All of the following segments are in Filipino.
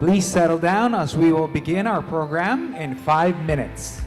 Please settle down as we will begin our program in 5 minutes.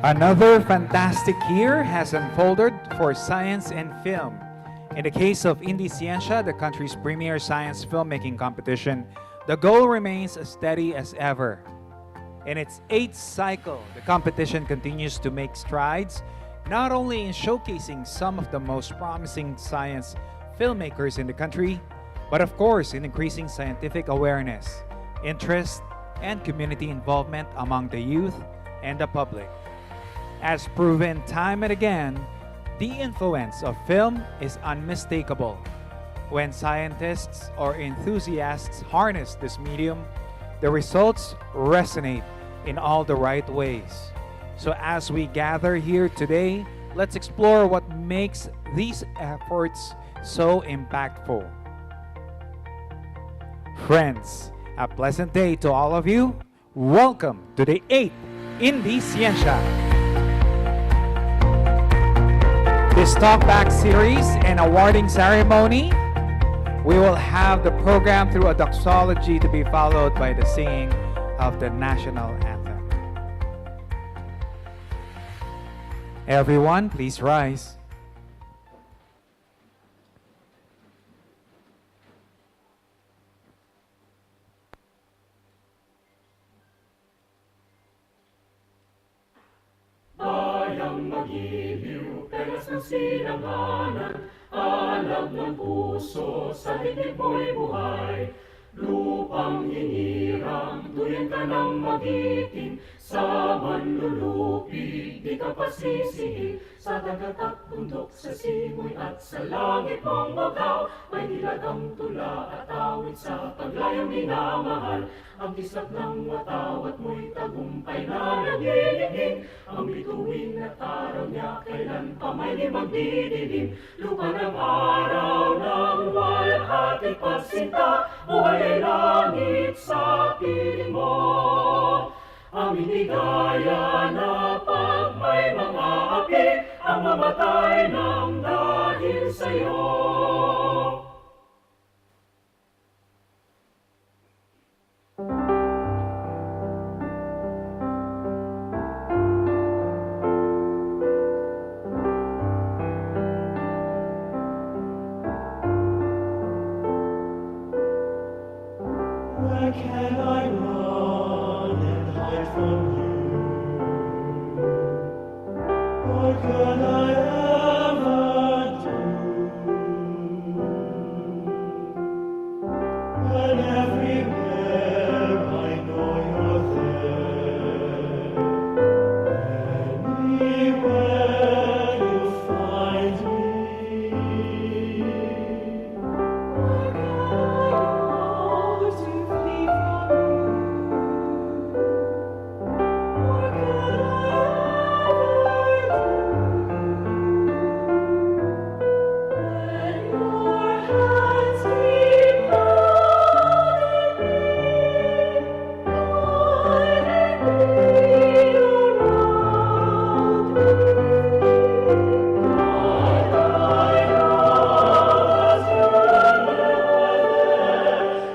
Another fantastic year has unfolded for science and film. In the case of IndieSiyensya, the country's premier science filmmaking competition, the goal remains as steady as ever. In its 8th cycle, the competition continues to make strides, not only in showcasing some of the most promising science filmmakers in the country, but of course in increasing scientific awareness, interest, and community involvement among the youth and the public. As proven time and again, the influence of film is unmistakable. When scientists or enthusiasts harness this medium, the results resonate in all the right ways. So as we gather here today, let's explore what makes these efforts so impactful. Friends, a pleasant day to all of you. Welcome to the 8th IndieSiyensya. This talkback series and awarding ceremony, we will have the program through a doxology to be followed by the singing of the national anthem. Everyone, please rise. Bayang magiliw, pelas ng silanganan, alab ng puso, sa dibdib mo'y buhay. Lupang hinirang, tuyan ka ng magiting, sa manlulupi, di ka pasisihin. Sa dagat at bundok, sa simoy at sa langit mong magaw, may nilagang tula at awit sa paglayang minamahal. Ang kislap ng watawat mo'y tagumpay na naglilingin, ang bituin at araw niya kailan pa may di magdidilim. Lupa ng araw ng walhati pagsinta, buhay ay langit sa piling mo. Aming ligaya na pag may mga api, ang mamatay ng dahil sa'yo. can I run and hide from you? What can I ever do? When everywhere I know you're there. Anywhere you find me. Where can I go to flee from you? What can I ever do? When your hands keep holding me, guiding me around me. God, I know that you are there.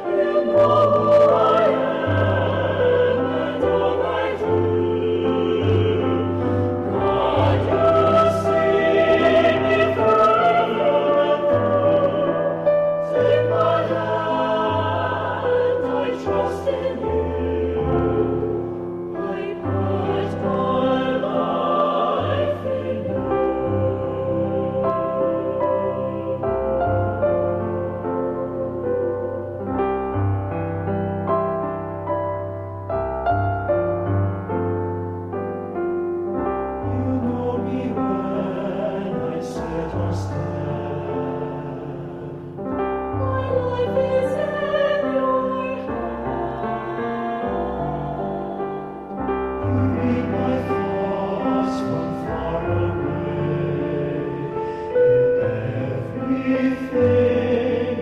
You know who I am and all I do. God, you see me through and through. Take my hand, I trust in you. I put my life in you. You know me when I sit or stand. My life is in your hand. You read my thoughts from far away. In everything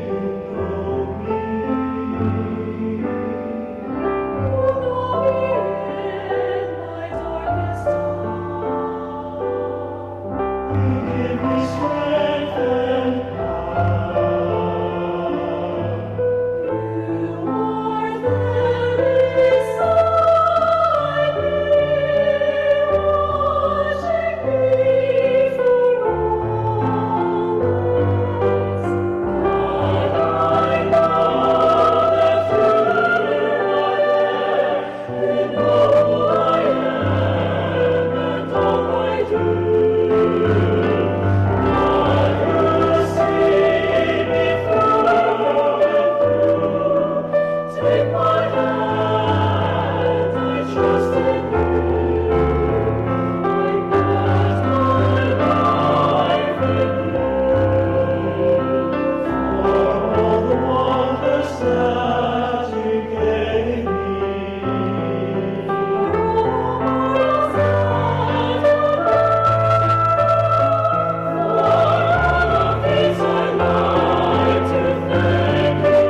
you know me. You know me in my darkest hour. You give me strength and power. You are there beside me, watching me for always. God, I know that you are there. You know who I am and all I do. God, you see me through and through. Take my hand, I trust in you. I put my life in you. For all the wonders that you gave me. For all the marvels that you these I like to thank you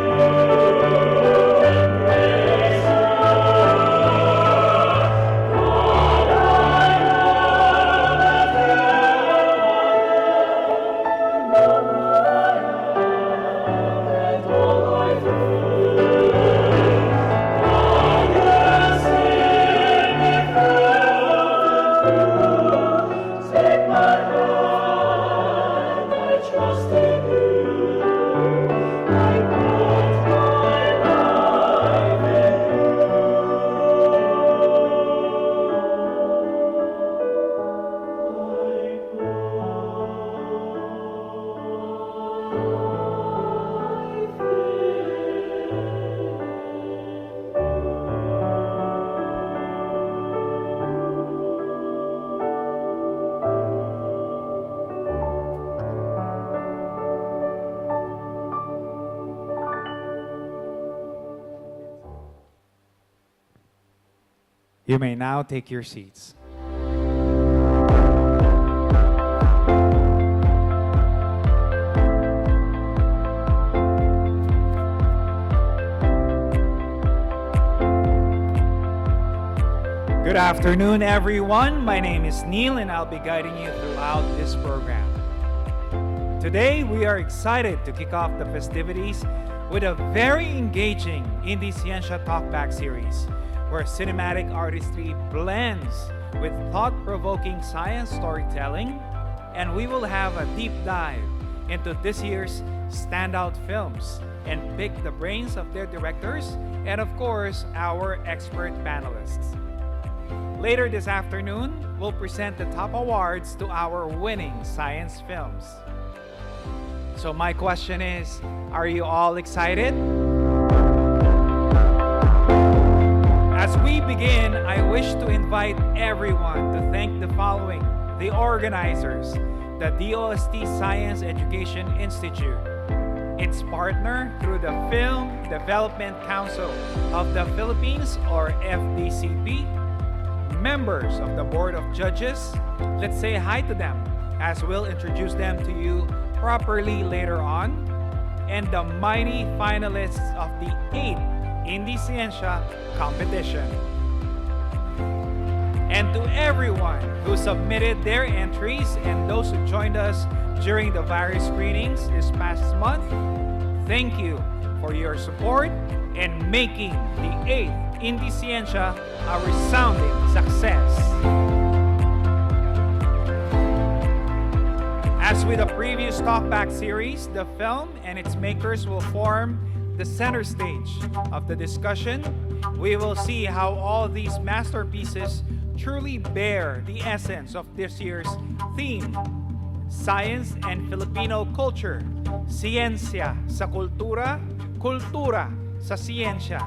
and praise you. God, I know that you are there. You know who I am and all I do. God, you see me through and through. Take my hand, I trust in you. I put my life in You may now take your seats. Good afternoon, everyone. My name is Neil, and I'll be guiding you throughout this program. Today, we are excited to kick off the festivities with a very engaging IndieSiyensya Talkback series, where cinematic artistry blends with thought-provoking science storytelling, and we will have a deep dive into this year's standout films and pick the brains of their directors and, of course, our expert panelists. Later this afternoon, we'll present the top awards to our winning science films. So my question is, are you all excited? As we begin, I wish to invite everyone to thank the following: the organizers, the DOST Science Education Institute, its partner through the Film Development Council of the Philippines, or FDCP, members of the Board of Judges. Let's say hi to them, as we'll introduce them to you properly later on, and the mighty finalists of the 8th IndieSiyensya competition. And to everyone who submitted their entries and those who joined us during the various screenings this past month, thank you for your support and making the 8th IndieSiyensya a resounding success. As with the previous Talkback series, the film and its makers will form the center stage of the discussion. We will see how all these masterpieces truly bear the essence of this year's theme: Science and Filipino Culture, Siyensya sa Kultura, Kultura sa Siyensya,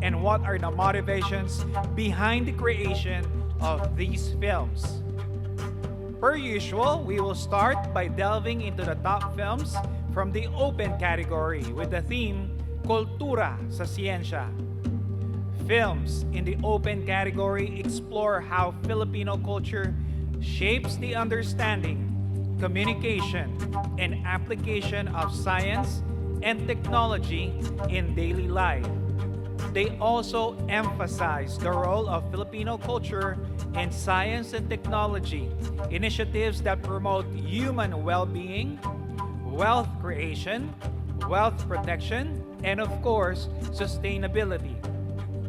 and what are the motivations behind the creation of these films. Per usual, we will start by delving into the top films from the open category with the theme Kultura sa Siyensya. Films in the open category explore how Filipino culture shapes the understanding, communication, and application of science and technology in daily life. They also emphasize the role of Filipino culture in science and technology, initiatives that promote human well-being, wealth creation, wealth protection, and of course, sustainability.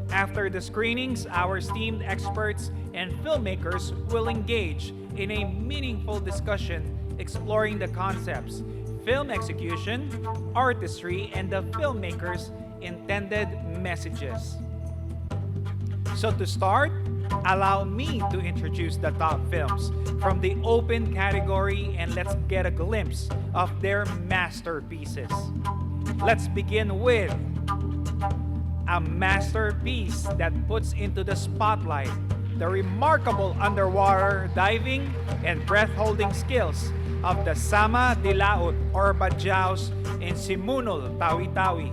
After the screenings, our esteemed experts and filmmakers will engage in a meaningful discussion exploring the concepts, film execution, artistry, and the filmmakers' intended messages. So to start, allow me to introduce the top films from the open category, and let's get a glimpse of their masterpieces. Let's begin with a masterpiece that puts into the spotlight the remarkable underwater diving and breath-holding skills of the Sama Dilaut or Badyaos in Simunul, Tawi-Tawi.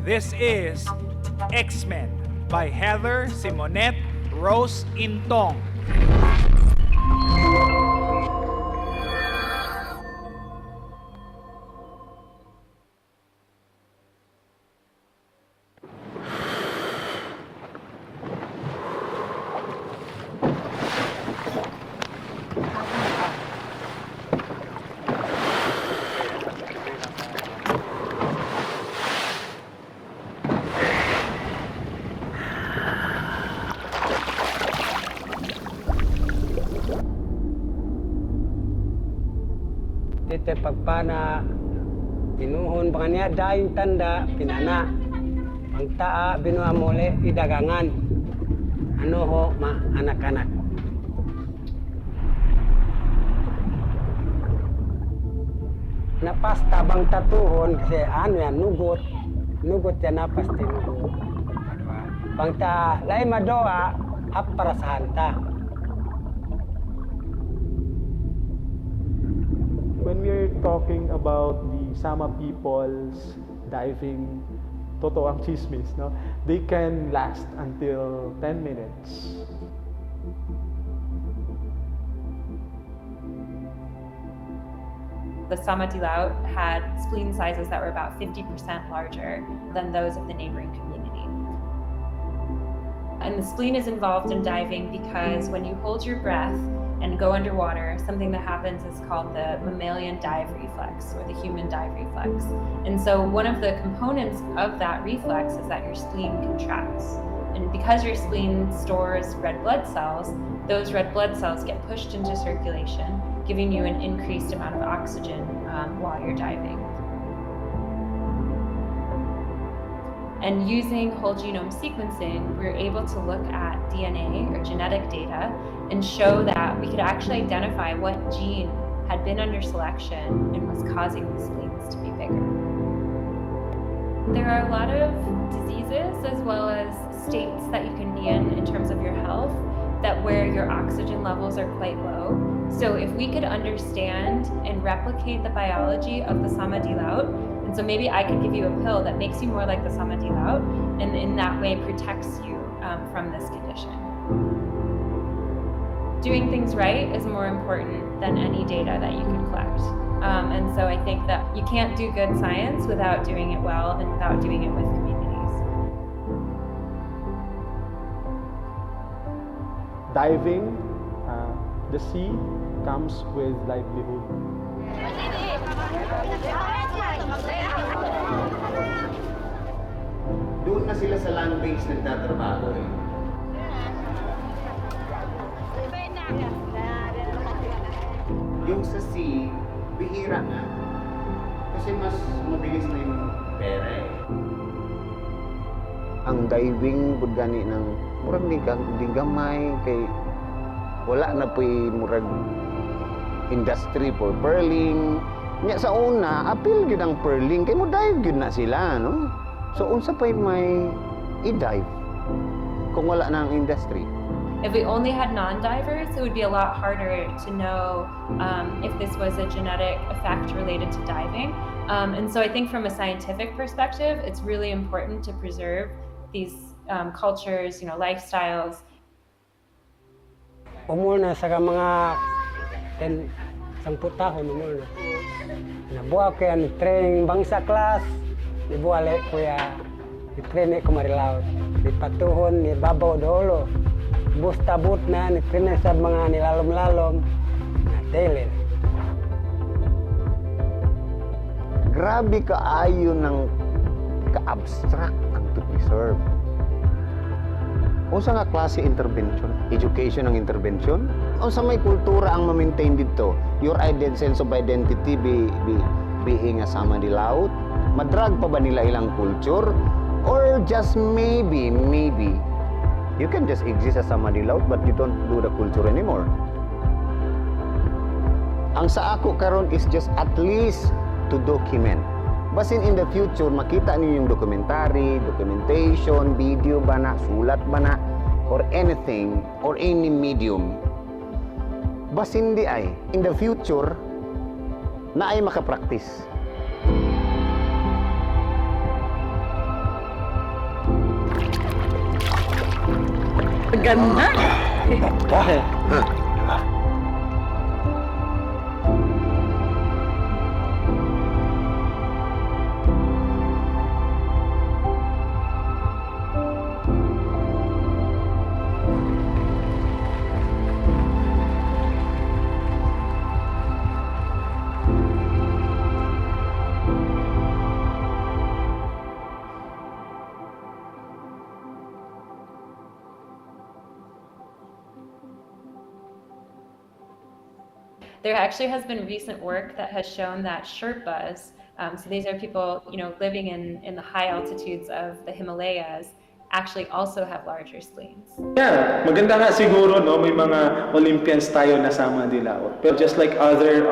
This is X-Men by Heather Simonette Rose Intong. Tite pagpana pinuhon pa kanya daing tanda pinana pangtaa binua mole idagangan ano ho ma anak-anak napas tabang tatuhon kasi ano yan nugot yan napas tinuhon pangta lay madoa hap para sa hanta. When we're talking about the Sama people's diving, totoo ang chismis, no? They can last until 10 minutes. The Sama Dilaut had spleen sizes that were about 50% larger than those of the neighboring community. And the spleen is involved in diving because when you hold your breath and go underwater, something that happens is called the mammalian dive reflex, or the human dive reflex. And so one of the components of that reflex is that your spleen contracts. And because your spleen stores red blood cells, those red blood cells get pushed into circulation, giving you an increased amount of oxygen while you're diving. And using whole genome sequencing, we were able to look at DNA or genetic data and show that we could actually identify what gene had been under selection and was causing the spleens to be bigger. There are a lot of diseases as well as states that you can be in terms of your health that where your oxygen levels are quite low. So if we could understand and replicate the biology of the samadilaut, and so maybe I could give you a pill that makes you more like the samadilaut, and in that way protects you from this condition. Doing things right is more important than any data that you could collect. And so I think that you can't do good science without doing it well and without doing it with communities. Diving, the sea comes with livelihood. Doon na sila sa land base nagtatrabaho eh. Yung sa sea, bihira na. Kasi mas mabilis na yung pera eh. Ang diving pud gani ng murag di gamay kay wala na po'y murag industry for pearling. Nya sa una, apil gyud ang pearling kay mo dive gyud na sila, no? So unsa pa'y may i-dive kung wala na ang industry? If we only had non-divers, it would be a lot harder to know if this was a genetic effect related to diving. And so I think from a scientific perspective, it's really important to preserve these cultures, lifestyles. Umul na sa mga 10 tahun umul na. Nabuha ko yan, training bangsa class, ibuwali ko ya, i-training ko marilaot. Di patuhon, ni babaw dolo. Bus tabut na, ni-training sa mga nilalom-lalom, na daily. Grabe kaayo ng ka-abstract ang to preserve. Unsa nga klase intervention? Education ang intervention? Unsa may kultura ang ma-maintain dito? Your sense of identity being a samadilaut? Madrag pa ba nila ilang culture? Or just maybe, you can just exist as samadilaut but you don't do the culture anymore. Ang sa ako karon is just at least to document. Basin in the future, makita niyo yung documentation, video ba na, sulat ba na, or anything, or any medium. Basin di ay, in the future, na ay makapractice. Ganda! There actually has been recent work that has shown that Sherpas, so these are people, living in the high altitudes of the Himalayas, actually also have larger spleens. Yeah, maganda nga siguro, no, may mga Olympians tayo na samadilaut. Pero just like other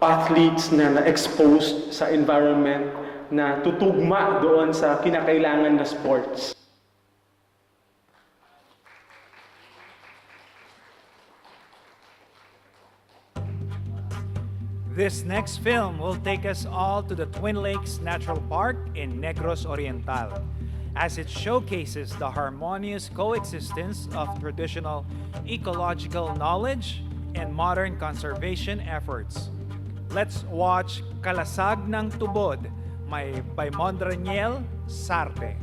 athletes na exposed sa environment na tutugma doon sa kinakailangan na sports. This next film will take us all to the Twin Lakes Natural Park in Negros Oriental, as it showcases the harmonious coexistence of traditional ecological knowledge and modern conservation efforts. Let's watch Kalasag ng Tubod by Mondraniel Sarte.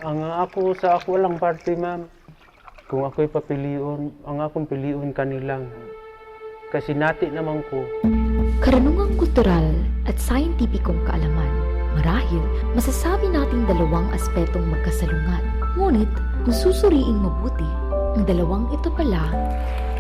Ang ako sa ako lang parte, ma'am. Kung ako'y papiliun, ang akong piliun kanilang. Kasi nati naman ko. Karunungang kultural at scientificong kaalaman. Marahil, masasabi nating dalawang aspetong magkasalungat. Ngunit kung susuriing mabuti, ang dalawang ito pala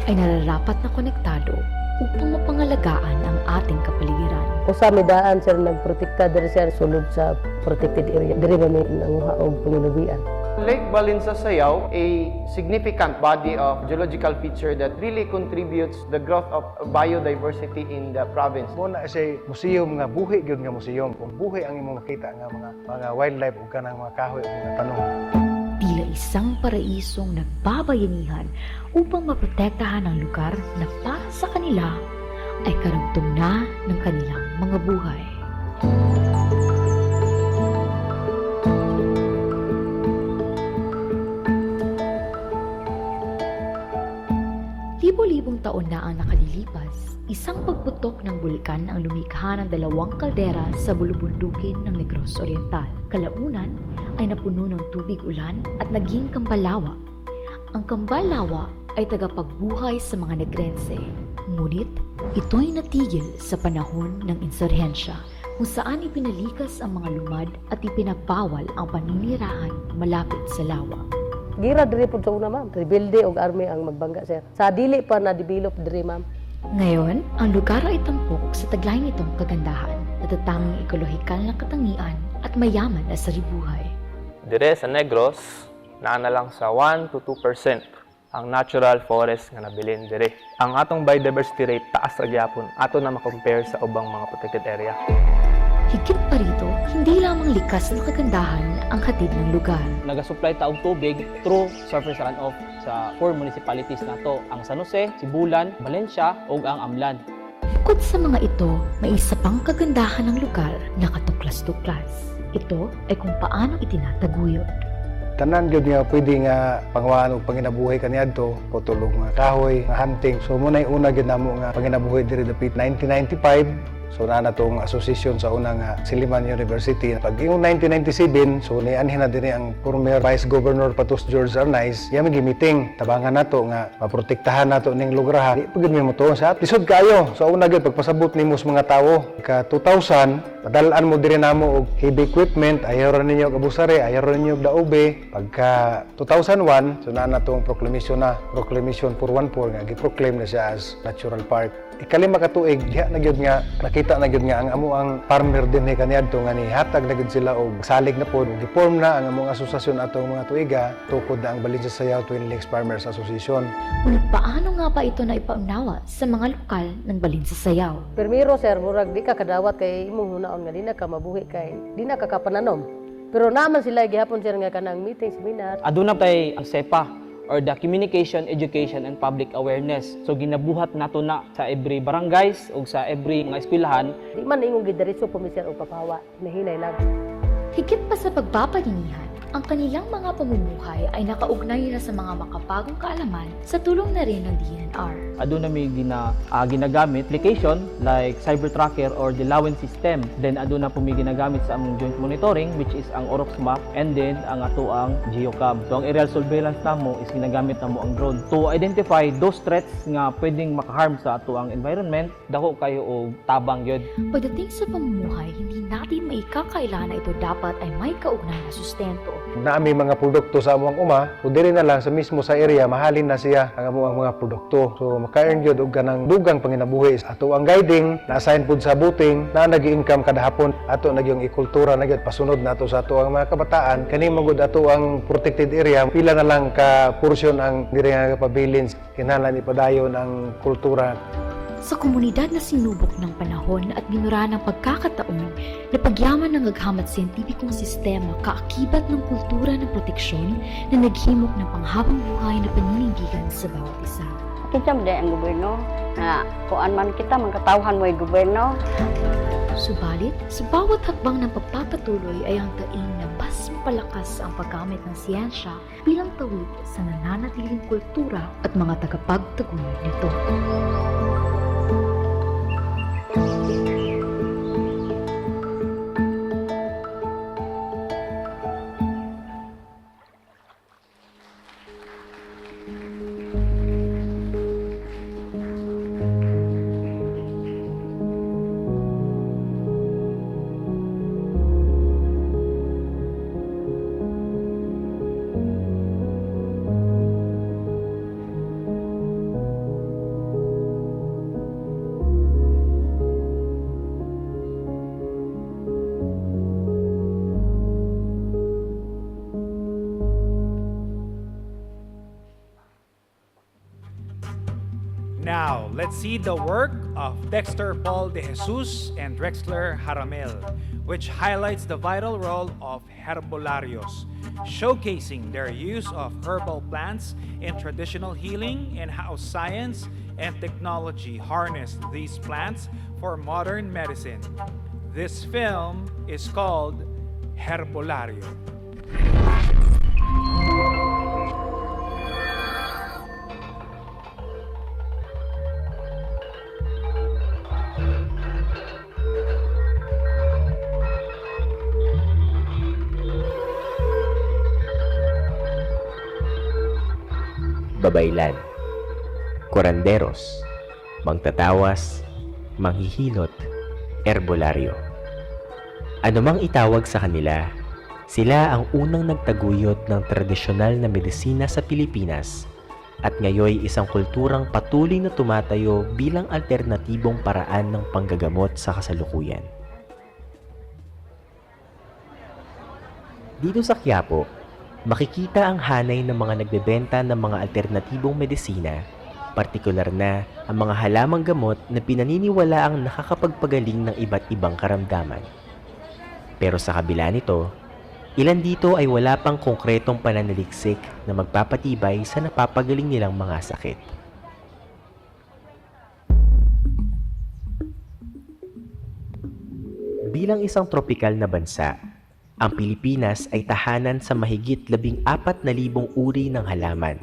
ay nararapat na konektado upang mapangalagaan ang ating kapaligiran. Usa may daan sir nagprotekta diri sir sulod sa protected area. Diri ba may nanguha og panginubian. Lake Balinsa-Sayao, a significant body of geological feature that really contributes the growth of biodiversity in the province. Muna say museum nga buhi gyud nga museum. Kung buhi ang imong makita nga mga wildlife ug kanang mga kahoy ug mga tanong. Tila isang paraisong nagbabayanihan upang maprotektahan ang lugar na para sa kanila ay karugtong na ng kanilang mga buhay. Libo-libong taon na ang nakalilipas, isang pagputok ng bulkan ang lumikha ng dalawang kaldera sa bulubundukin ng Negros Oriental. Kalaunan ay napuno ng tubig ulan at naging Kambalawa. Ang Kambalawa ay tagapagbuhay sa mga Negrense. Ngunit ito'y natigil sa panahon ng insurhensya kung saan ipinalikas ang mga lumad at ipinagbawal ang paninirahan malapit sa lawa. Gira diri pud sa una ma'am. Rebelde og army ang magbangga sir. Sa dili pa na develop diri ma'am. Ngayon, ang lugar ay tampok sa taglay nitong kagandahan, natatanging ekolohikal na katangian at mayaman na saribuhay. Dire sa Negros, naa na lang sa 1 to 2% ang natural forest nga nabilin dire. Ang atong biodiversity rate taas ra gyapon ato na ma-compare sa ubang mga protected area. Higit pa rito, hindi lamang likas na kagandahan ang hatid ng lugar. Nagasupply taong tubig through surface runoff sa 4 municipalities nato, ang San Jose, Sibulan, Valencia ug ang Amlan. Bukod sa mga ito, may isa pang kagandahan ng lugar na katuklas-tuklas. Ito ay kung paano itinataguyod. Tanan gyud nga pwede nga pangawaan og panginabuhi kaniadto, potulog nga kahoy, nga hunting. So muna una gyud namo nga panginabuhi diri dapit 1995. So na natong association sa unang Silliman University. Pag yung 1997, so nianhin na din ang former Vice Governor Patus George Arnaiz, yung meeting, tabangan nato nga maprotektahan nato ning lugar. Di pagid mo to sa lisod kayo. So una gyud pagpasabot nimo sa mga tawo. Ka 2000, padalaan mo diri namo og heavy equipment, ayaw ra ninyo og abusare, ayaw ra ninyo og daobe. Pagka 2001, so na natong proclamation 414 nga gi-proclaim na siya as natural park. Ikalima ka tuig, diha na gyud nga nakita na gyud nga ang amo ang farmer din ni kaniadto nga ni hatag na gyud sila og salig na pod, gi-form na ang among asosasyon atong mga tuiga tukod na ang Balinsa-Sayao Twin Lakes Farmers Association. Ngunit paano nga pa ito na ipaunawa sa mga lokal ng Balinsa-Sayao? Primero sir, murag di ka kadawat kay imong hunaon nga di na ka mabuhi kay di na ka kapananom. Pero naman sila gihapon sir nga kanang meeting seminar. Aduna tay ang SEPA or the Communication, Education, and Public Awareness. So ginabuhat nato na sa every barangays o sa every mga eskwelahan. Di man ingong gidiretso pumisir o papawa, nahinay lang. Higit pa sa pagpapalinihan, ang kanilang mga pamumuhay ay nakaugnay na sa mga makabagong kaalaman sa tulong na rin ng DNR. Aduna may ginagamit application like cyber tracker or the Lawen system. Then aduna po may ginagamit sa among joint monitoring which is ang Orox map and then ang ato ang geocam. So ang aerial surveillance namo is ginagamit namo ang drone to identify those threats nga pwedeng makaharm sa ato ang environment. Dako kayo og tabang gyud. Pagdating sa pamumuhay, hindi natin maikakaila na ito dapat ay may kaugnay na sustento. Naami mga produkto sa amuang uma, so diri na lang sa mismo sa area mahalin na siya ang amuang mga produkto. So maka-earn gyud og ganang dugang panginabuhi. Ato ang guiding, na-assign pud sa booting, na nag-income kada hapon. Ato nagyong ikultura na gyud pasunod nato sa ato ang mga kabataan. Kani magud ato ang protected area, pila na lang ka portion ang diri nga pabilin. Kinahanglan ipadayon ang kultura. Sa komunidad na sinubok ng panahon at binura ng pagkakataon na pagyaman ng aghamat siyentipikong sistema kaakibat ng kultura ng proteksyon na naghimok ng panghabang buhay na paninindigan sa bawat isa. Kita ba ang gobyerno na kuan man kita magkatawhan mo yung gobyerno? Subalit, sa bawat hakbang ng pagpapatuloy ay ang taing na mas mapalakas ang paggamit ng siyensya bilang tawid sa nananatiling kultura at mga tagapagtaguyod nito. Now, let's see the work of Dexter Paul de Jesus and Drexler Jaramil, which highlights the vital role of herbolarios, showcasing their use of herbal plants in traditional healing and how science and technology harnessed these plants for modern medicine. This film is called Herbolario. Babaylan, kuranderos, mangtatawas, manghihilot, herbolaryo. Ano mang itawag sa kanila, sila ang unang nagtaguyod ng tradisyonal na medisina sa Pilipinas at ngayoy isang kulturang patuloy na tumatayo bilang alternatibong paraan ng panggagamot sa kasalukuyan. Dito sa Quiapo, makikita ang hanay ng mga nagbebenta ng mga alternatibong medisina, partikular na ang mga halamang gamot na pinaniniwala ang nakakapagpagaling ng iba't ibang karamdaman. Pero sa kabila nito, ilan dito ay wala pang konkretong pananaliksik na magpapatibay sa napapagaling nilang mga sakit. Bilang isang tropikal na bansa, ang Pilipinas ay tahanan sa mahigit 14,000 uri ng halaman.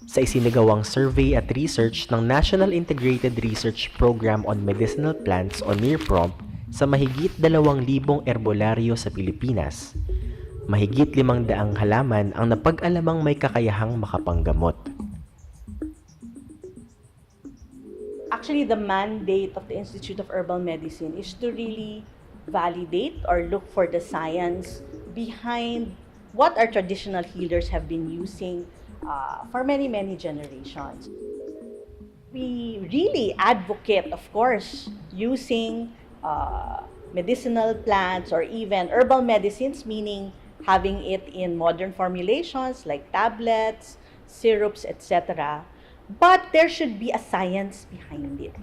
Sa isinagawang survey at research ng National Integrated Research Program on Medicinal Plants o NIRPROM sa mahigit 2,000 herbolaryo sa Pilipinas, mahigit 500 halaman ang napag-alamang may kakayahang makapanggamot. Actually, the mandate of the Institute of Herbal Medicine is to really validate or look for the science behind what our traditional healers have been using for many, many generations. We really advocate, of course, using medicinal plants or even herbal medicines, meaning having it in modern formulations like tablets, syrups, etc. But there should be a science behind it.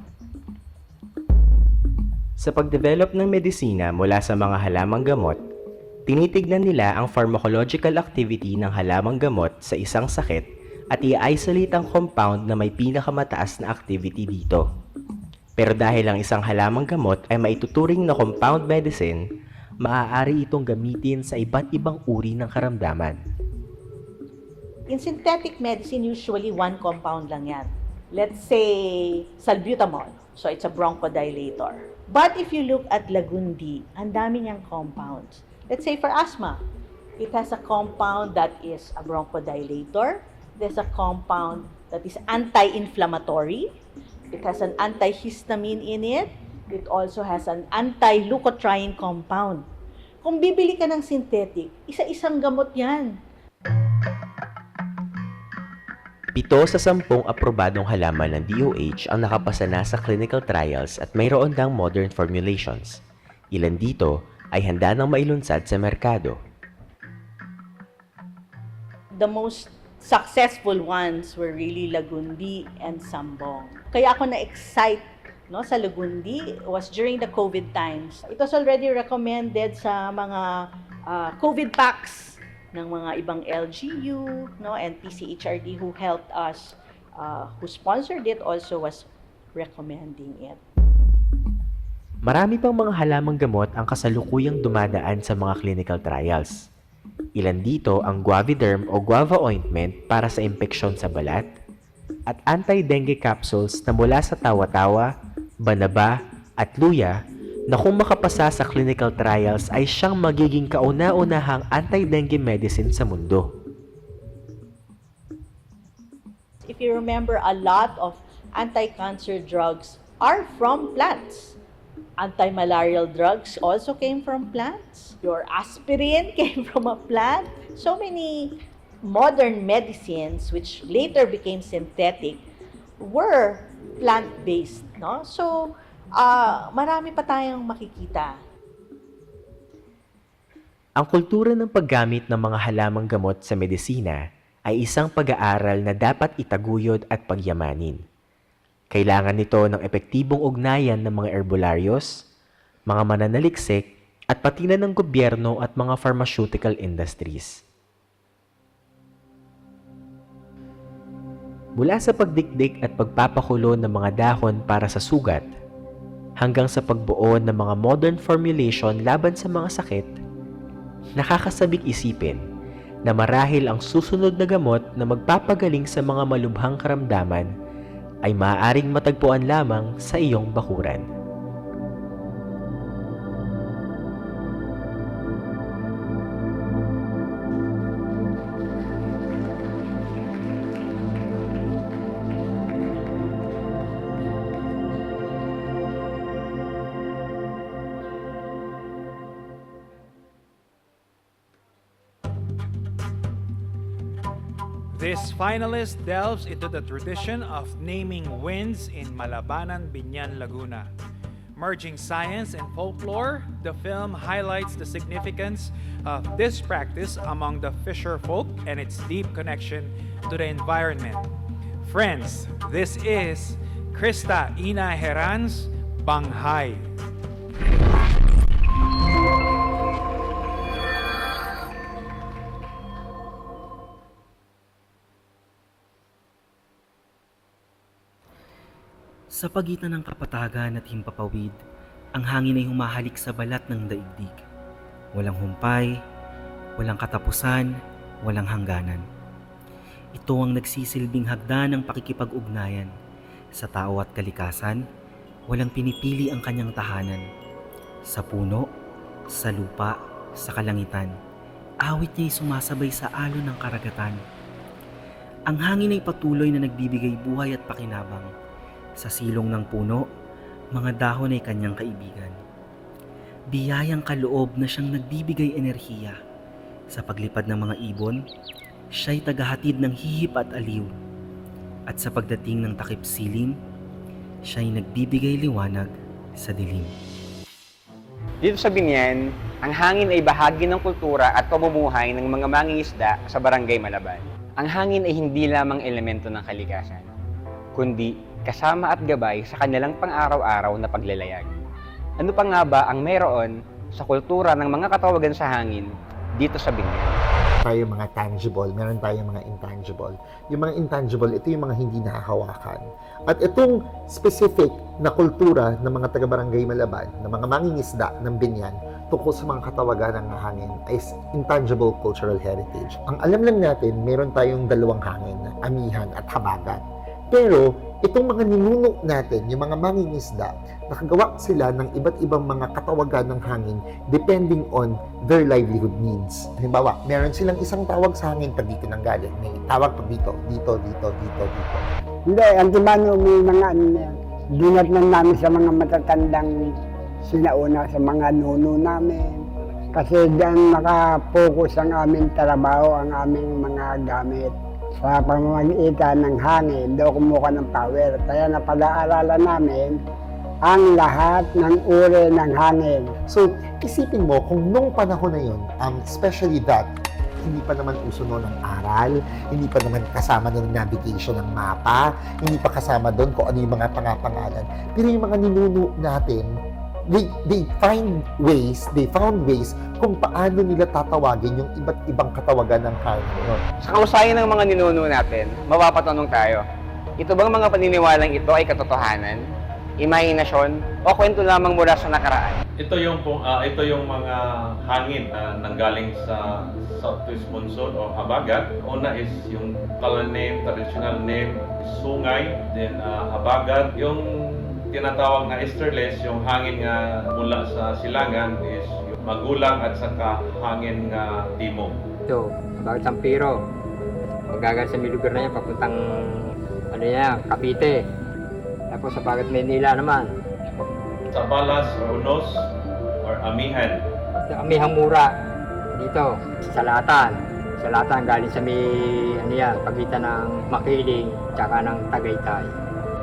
Sa pagdevelop ng medisina mula sa mga halamang gamot, tinitignan nila ang pharmacological activity ng halamang gamot sa isang sakit at i-isolate ang compound na may pinakamataas na activity dito. Pero dahil ang isang halamang gamot ay maituturing na compound medicine, maaari itong gamitin sa iba't ibang uri ng karamdaman. In synthetic medicine, usually one compound lang yan. Let's say salbutamol. So it's a bronchodilator. But if you look at Lagundi, ang dami niyang compounds. Let's say for asthma, it has a compound that is a bronchodilator. There's a compound that is anti-inflammatory. It has an antihistamine in it. It also has an anti-leukotriene compound. Kung bibili ka ng synthetic, isa-isang gamot yan. 7 sa 10 aprobadong halaman ng DOH ang nakapasa na sa clinical trials at mayroon ng modern formulations. Ilan dito ay handa nang mailunsad sa merkado. The most successful ones were really Lagundi and Sambong. Kaya ako na-excite sa Lagundi was during the COVID times. It was already recommended sa mga COVID packs ng mga ibang LGU and PCHRD who helped us, who sponsored it also was recommending it. Marami pang mga halamang gamot ang kasalukuyang dumadaan sa mga clinical trials. Ilan dito ang Guaviderm o guava ointment para sa impeksyon sa balat at anti-dengue capsules na mula sa tawa-tawa, banaba at luya na kung makapasa sa clinical trials ay siyang magiging kauna-unahang anti-dengue medicine sa mundo. If you remember, a lot of anti-cancer drugs are from plants. Anti-malarial drugs also came from plants. Your aspirin came from a plant. So many modern medicines, which later became synthetic, were plant-based. So, marami pa tayong makikita. Ang kultura ng paggamit ng mga halamang gamot sa medisina ay isang pag-aaral na dapat itaguyod at pagyamanin. Kailangan nito ng epektibong ugnayan ng mga herbolaryos, mga mananaliksik, at pati na ng gobyerno at mga pharmaceutical industries. Mula sa pagdikdik at pagpapakulo ng mga dahon para sa sugat, hanggang sa pagbuo ng mga modern formulation laban sa mga sakit, nakakasabik isipin na marahil ang susunod na gamot na magpapagaling sa mga malubhang karamdaman ay maaaring matagpuan lamang sa iyong bakuran. This finalist delves into the tradition of naming winds in Malabanan, Binyan, Laguna. Merging science and folklore, the film highlights the significance of this practice among the fisher folk and its deep connection to the environment. Friends, this is Krista Ina Heran's Banghay. Sa pagitan ng kapatagan at himpapawid, ang hangin ay humahalik sa balat ng daigdig. Walang humpay, walang katapusan, walang hangganan. Ito ang nagsisilbing hagdan ng pakikipag-ugnayan. Sa tao at kalikasan, walang pinipili ang kanyang tahanan. Sa puno, sa lupa, sa kalangitan, awit niya'y sumasabay sa alon ng karagatan. Ang hangin ay patuloy na nagbibigay buhay at pakinabang. Sa silong ng puno, mga dahon ay kanyang kaibigan. Biyayang kaloob na siyang nagbibigay enerhiya. Sa paglipad ng mga ibon, siya'y tagahatid ng hihip at aliw. At sa pagdating ng takip silim, siya'y nagbibigay liwanag sa dilim. Dito sa Binyan, ang hangin ay bahagi ng kultura at pamumuhay ng mga mangingisda sa Barangay Malaban. Ang hangin ay hindi lamang elemento ng kalikasan, kundi kasama at gabay sa kanilang pang-araw-araw na paglalayag. Ano pa nga ba ang meron sa kultura ng mga katawagan sa hangin dito sa Binyan? Tayo mga tangible, meron tayong mga intangible. Yung mga intangible, ito yung mga hindi nahahawakan. At itong specific na kultura ng mga taga-barangay Malaban, ng mga mangingisda ng Binyan, tungkol sa mga katawagan ng hangin ay intangible cultural heritage. Ang alam lang natin, meron tayong dalawang hangin, amihan at habagat. Pero itong mga ninuno natin, yung mga mangingisda, nakagawa sila ng iba't ibang mga katawagan ng hangin depending on their livelihood needs. Halimbawa, meron silang isang tawag sa hangin pag dito nang galing. May tawag pag dito, dito, dito, dito, dito. Hindi, ang timano may mga dinatnan namin sa mga matatandang sinauna sa mga nuno namin. Kasi diyan nakapokus ang aming trabaho, ang aming mga gamit. Sa pamamagitan ng hangin, daw kumuha ng power. Kaya napag-aaralan namin ang lahat ng uri ng hangin. So, isipin mo kung nung panahon na yun, especially that, hindi pa naman uso noon ang aral, hindi pa naman kasama doon ang navigation ng mapa, hindi pa kasama doon kung ano yung mga pangapangalan. Pero yung mga ninuno natin, they found ways kung paano nila tatawagin yung iba't ibang katawagan ng hangin. Sa kausayan ng mga ninuno natin, mapapatanong tayo, ito bang mga paniniwalang ito ay katotohanan, imahinasyon, o kwento lamang mula sa nakaraan? Ito yung mga hangin na nanggaling sa Southwest Monsoon o Habagat. Una is yung clan name, traditional name, Sungay, then Habagat. Yung tinatawag na easterlies, yung hangin nga mula sa silangan is yung magulang at saka hangin nga timog. Ito, Habagat Sampiro. Magagal sa may lugar na yan, papuntang Cavite. Tapos sa Habagat Maynila naman. Sa Balas or Unos or Amihan. Sa Amihang Mura, dito, sa Salatan. Salatan galing sa may pagitan ng Makiling tsaka ng Tagaytay.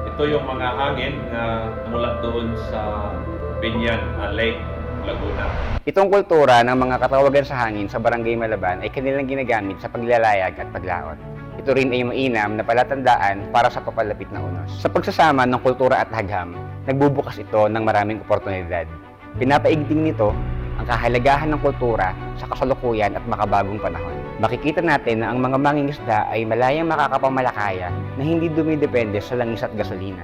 Ito yung mga hangin na mula doon sa Binyan, Lake, Laguna. Itong kultura ng mga katawagan sa hangin sa Barangay Malaban ay kanilang ginagamit sa paglalayag at paglaot. Ito ito rin ay mainam na palatandaan para sa papalapit na unos. Sa pagsasama ng kultura at hagham, nagbubukas ito ng maraming oportunidad. Pinapaigting nito ang kahalagahan ng kultura sa kasalukuyan at makabagong panahon. Makikita natin na ang mga mangingisda ay malayang makakapamalakaya na hindi dumidepende sa langis at gasolina.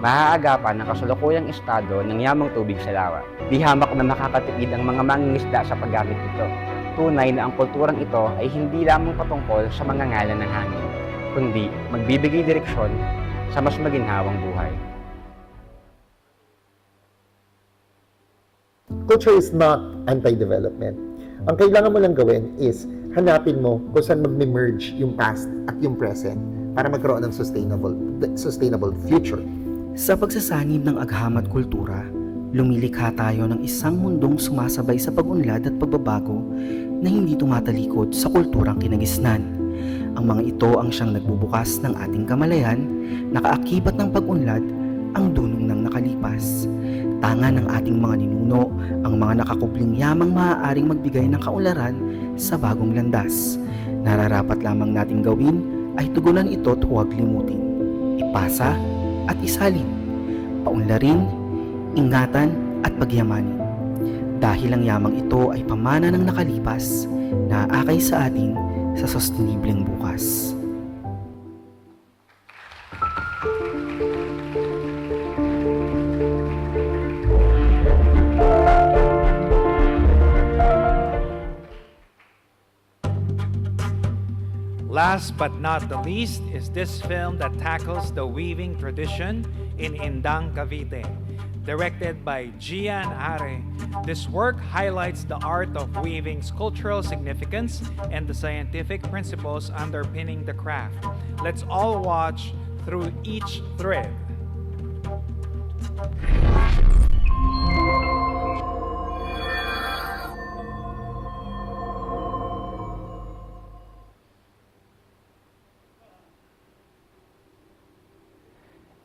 Maaagapan ng kasalukuyang estado ng yamang tubig sa lawa. Di hamak na makakatipid ang mga mangingisda sa paggamit nito. Tunay na ang kulturang ito ay hindi lamang patungkol sa mga ngalan ng hangin, kundi magbibigay direksyon sa mas maginhawang buhay. Culture is not anti-development. Ang kailangan mo lang gawin is hanapin mo kung saan mag-merge yung past at yung present para magkaroon ng sustainable future. Sa pagsasanib ng agham at kultura, lumilikha tayo ng isang mundong sumasabay sa pag-unlad at pagbabago na hindi tumatalikod sa kulturang kinagisnan. Ang mga ito ang siyang nagbubukas ng ating kamalayan, nakaakibat ng pag-unlad ang dunong ng nakalipas. Tanga ng ating mga ninuno ang mga nakakubling yamang maaaring magbigay ng kaunlaran sa bagong landas. Nararapat lamang nating gawin ay tugunan ito at huwag limutin. Ipasa at isalin, paunlarin, ingatan at pagyamanin. Dahil ang yamang ito ay pamana ng nakalipas na aakay sa atin sa sostenibleng bukas. Last but not the least is this film that tackles the weaving tradition in Indang, Cavite. Directed by Gian Are, this work highlights the art of weaving's cultural significance and the scientific principles underpinning the craft. Let's all watch through each thread.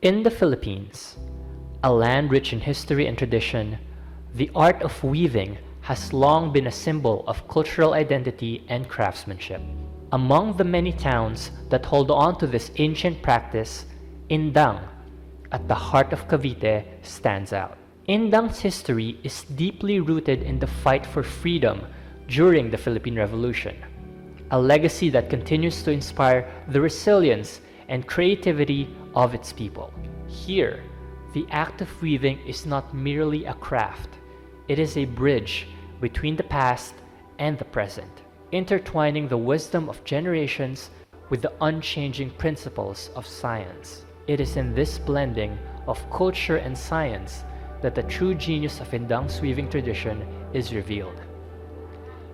In the Philippines, a land rich in history and tradition, the art of weaving has long been a symbol of cultural identity and craftsmanship. Among the many towns that hold on to this ancient practice, Indang, at the heart of Cavite, stands out. Indang's history is deeply rooted in the fight for freedom during the Philippine Revolution, a legacy that continues to inspire the resilience and creativity of its people. Here, the act of weaving is not merely a craft. It is a bridge between the past and the present, intertwining the wisdom of generations with the unchanging principles of science. It is in this blending of culture and science that the true genius of Indang's weaving tradition is revealed.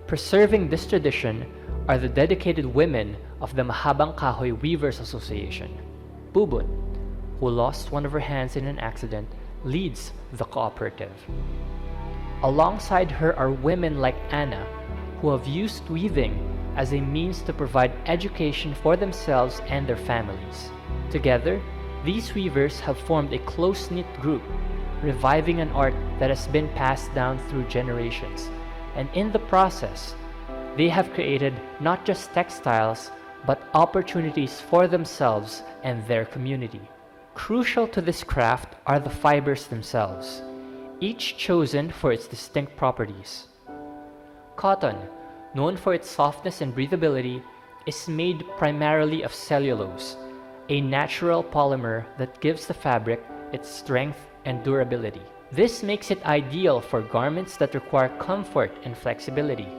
Preserving this tradition are the dedicated women of the Mahabang Kahoy Weavers Association. Bubut, who lost one of her hands in an accident, leads the cooperative. Alongside her are women like Anna, who have used weaving as a means to provide education for themselves and their families. Together, these weavers have formed a close-knit group, reviving an art that has been passed down through generations. And in the process, they have created not just textiles, but opportunities for themselves and their community. Crucial to this craft are the fibers themselves, each chosen for its distinct properties. Cotton, known for its softness and breathability, is made primarily of cellulose, a natural polymer that gives the fabric its strength and durability. This makes it ideal for garments that require comfort and flexibility.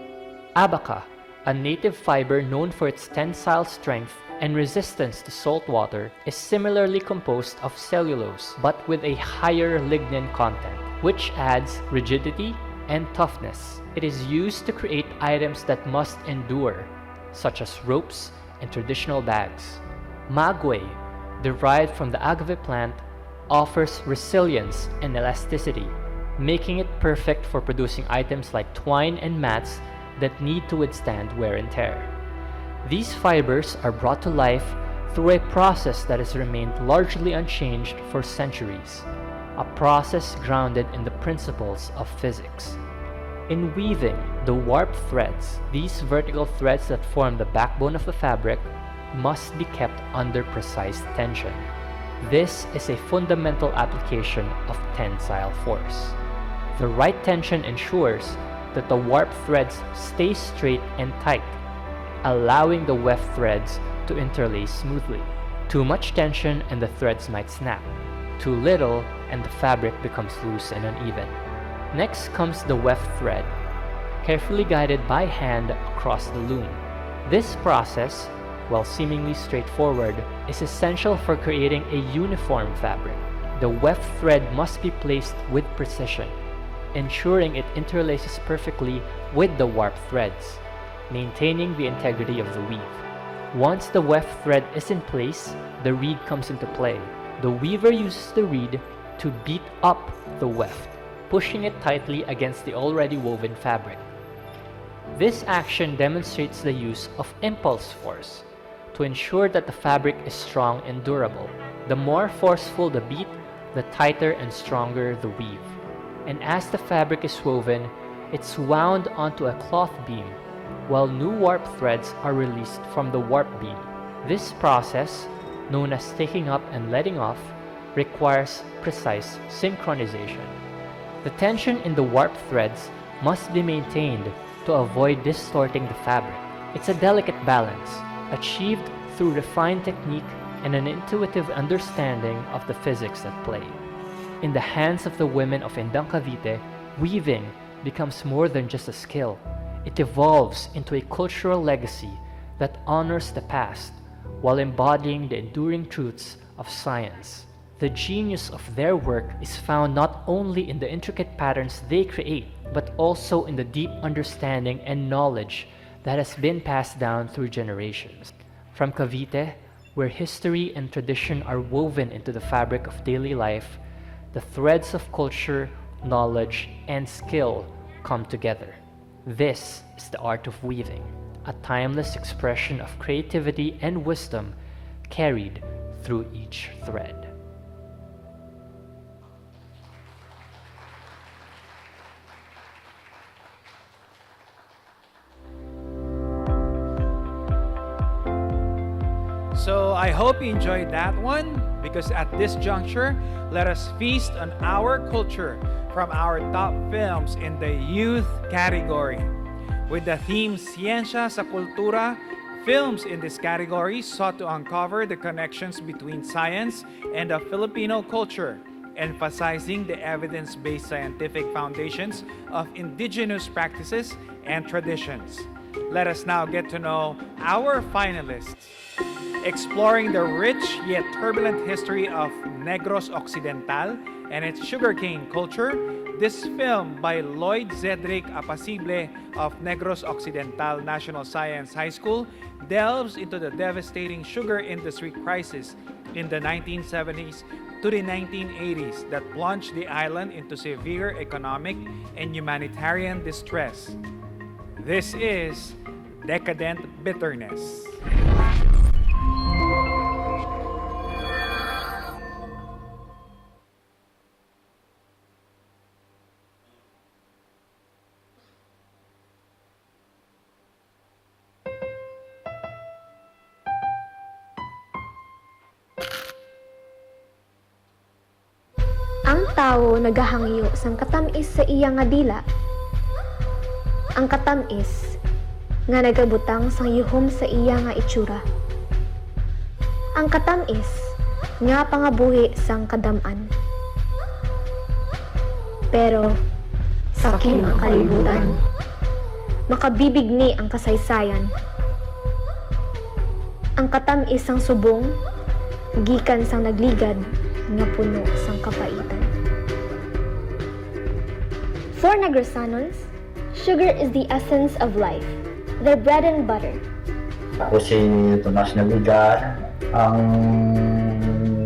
Abaca, a native fiber known for its tensile strength and resistance to salt water, is similarly composed of cellulose but with a higher lignin content, which adds rigidity and toughness. It is used to create items that must endure, such as ropes and traditional bags. Magway, derived from the agave plant, offers resilience and elasticity, making it perfect for producing items like twine and mats that need to withstand wear and tear. These fibers are brought to life through a process that has remained largely unchanged for centuries, a process grounded in the principles of physics. In weaving, the warp threads, these vertical threads that form the backbone of the fabric, must be kept under precise tension. This is a fundamental application of tensile force. The right tension ensures that the warp threads stay straight and tight, allowing the weft threads to interlace smoothly. Too much tension and the threads might snap. Too little and the fabric becomes loose and uneven. Next comes the weft thread, carefully guided by hand across the loom. This process, while seemingly straightforward, is essential for creating a uniform fabric. The weft thread must be placed with precision, ensuring it interlaces perfectly with the warp threads, maintaining the integrity of the weave. Once the weft thread is in place, the reed comes into play. The weaver uses the reed to beat up the weft, pushing it tightly against the already woven fabric. This action demonstrates the use of impulse force to ensure that the fabric is strong and durable. The more forceful the beat, the tighter and stronger the weave. And as the fabric is woven, it's wound onto a cloth beam, while new warp threads are released from the warp beam. This process, known as taking up and letting off, requires precise synchronization. The tension in the warp threads must be maintained to avoid distorting the fabric. It's a delicate balance, achieved through refined technique and an intuitive understanding of the physics at play. In the hands of the women of Indang Cavite, weaving becomes more than just a skill. It evolves into a cultural legacy that honors the past while embodying the enduring truths of science. The genius of their work is found not only in the intricate patterns they create, but also in the deep understanding and knowledge that has been passed down through generations. From Cavite, where history and tradition are woven into the fabric of daily life, the threads of culture, knowledge, and skill come together. This is the art of weaving, a timeless expression of creativity and wisdom carried through each thread. So I hope you enjoyed that one, because at this juncture, let us feast on our culture from our top films in the youth category. With the theme Siyensya sa Kultura, films in this category sought to uncover the connections between science and the Filipino culture, emphasizing the evidence-based scientific foundations of indigenous practices and traditions. Let us now get to know our finalists. Exploring the rich yet turbulent history of Negros Occidental and its sugarcane culture, this film by Lloyd Zedric Apacible of Negros Occidental National Science High School delves into the devastating sugar industry crisis in the 1970s to the 1980s that plunged the island into severe economic and humanitarian distress. This is Decadent Bitterness. Ang tao nagahangyo sang katamis sa iya nga dila. Ang katamis nga nagabutang sang yuhom sa iya nga itsura. Ang katamis nga pangabuhi sang kadam-an. Pero sakim ang kalibutan. Makabibig ni ang kasaysayan. Ang katamis sang subong gikan sang nagligad nga puno sang kapaitan. For Negrosanos, sugar is the essence of life, their bread and butter. Ako si Tomas Navigar, ang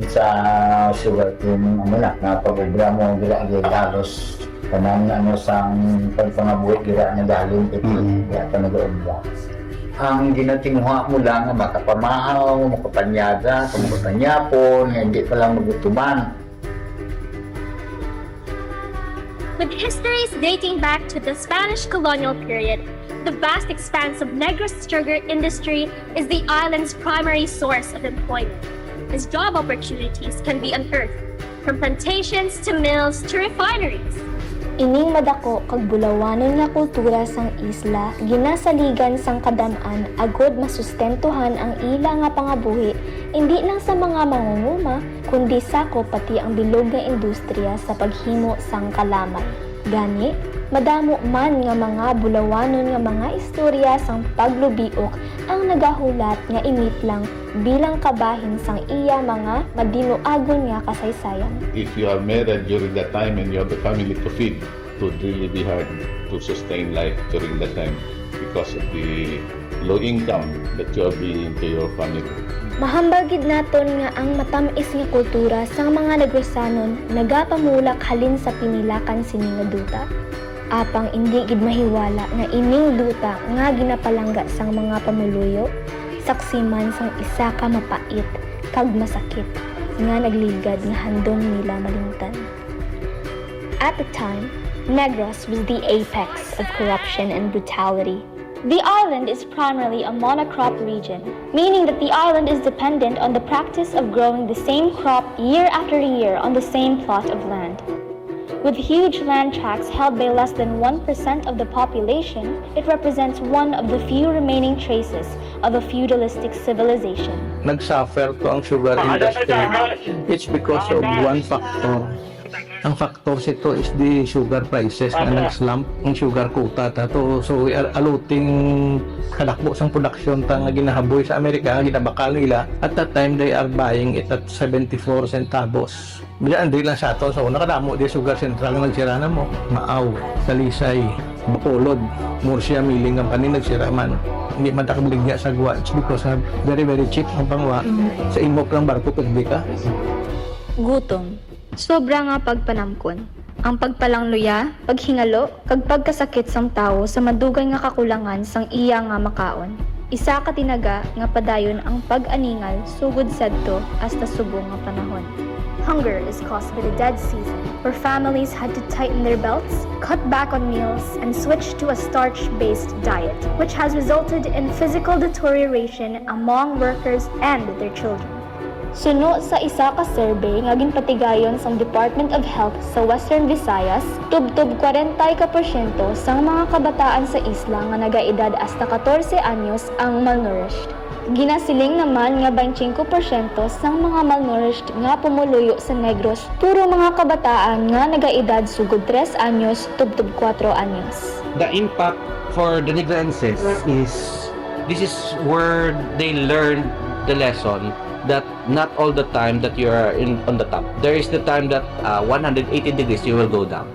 sa sugar team na programo gira halos kanang sang pagpangabuhi gira nga dahlin kaya nag-uumba. Ang ginatingwa mo lang makapamahaw, makapanyaga, kumutanyapon, hindi pa lang magutuman. With histories dating back to the Spanish colonial period, The vast expanse of Negros sugar industry is the island's primary source of employment, as job opportunities can be unearthed from plantations to mills to refineries. Ining madako kag bulawanon nga kultura sang isla ginasaligan sang kadam-an agod masustentuhan ang ila nga pangabuhi hindi lang sa mga mangunguma kundi sako pati ang bilog nga industriya sa paghimo sang kalamay. Gani, madamo man nga mga bulawanon nga mga istorya sang paglubiok ang nagahulat nga imit lang bilang kabahin sang iya mga madinuagon nga kasaysayan. If you are married during that time and you have a family to feed, it would really be hard to sustain life during that time because of the low income that you are bringing to your family. Mahambagid naton nga ang matamis nga kultura sang mga Negrosanon nagapamulak halin sa pinilakan sini nga duta. Apang indi gid mahiwala nga ining duta nga ginapalangga sang mga pamuluyo, saksiman sang isa ka mapait kag masakit nga nagligad nga handom nila malimtan. At the time, Negros was the apex of corruption and brutality. The island is primarily a monocrop region, meaning that the island is dependent on the practice of growing the same crop year after year on the same plot of land. With huge land tracts held by less than 1% of the population, it represents one of the few remaining traces of a feudalistic civilization. Nag-suffer to ang sugar industry. It's because of one factor. Ang factors ito is the sugar prices na nag-slump ang sugar quota tato. So we are allotting kadakbo sang production ta nga ginahaboy sa Amerika nga ginabakal nila. At that time they are buying it at 74 centavos. Diyan di lang sa ato so nakadamo di sugar central nga nagsira na mo. Maaw, Talisay, Bacolod, Murcia, Miling ang panin nagsira man. Hindi man takabligya sa gwa. It's because of very cheap ang pangwa. Sa imok lang barko pagdi ka. Gutom. Sobra nga pagpanamkon. Ang pagpalangluya, paghingalo, kag pagkasakit sang tawo sa madugay nga kakulangan sang iya nga makaon. Isa ka tinaga nga padayon ang pag-aningal sugod sadto hasta subong nga panahon. Hunger is caused by the dead season, where families had to tighten their belts, cut back on meals, and switch to a starch-based diet, which has resulted in physical deterioration among workers and their children. Suno sa isa ka survey nga ginpatigayon sang Department of Health sa Western Visayas, tubtob 40% sang mga kabataan sa isla nga nagaedad hasta 14 anyos ang malnourished. Ginasiling naman nga 25% sang mga malnourished nga pumuluyo sa Negros, puro mga kabataan nga nagaedad sugod 3 anyos tubtob 4 anyos. The impact for the Negrenses is this is where they learn the lesson that not all the time that you are on the top. There is the time that 180 degrees you will go down.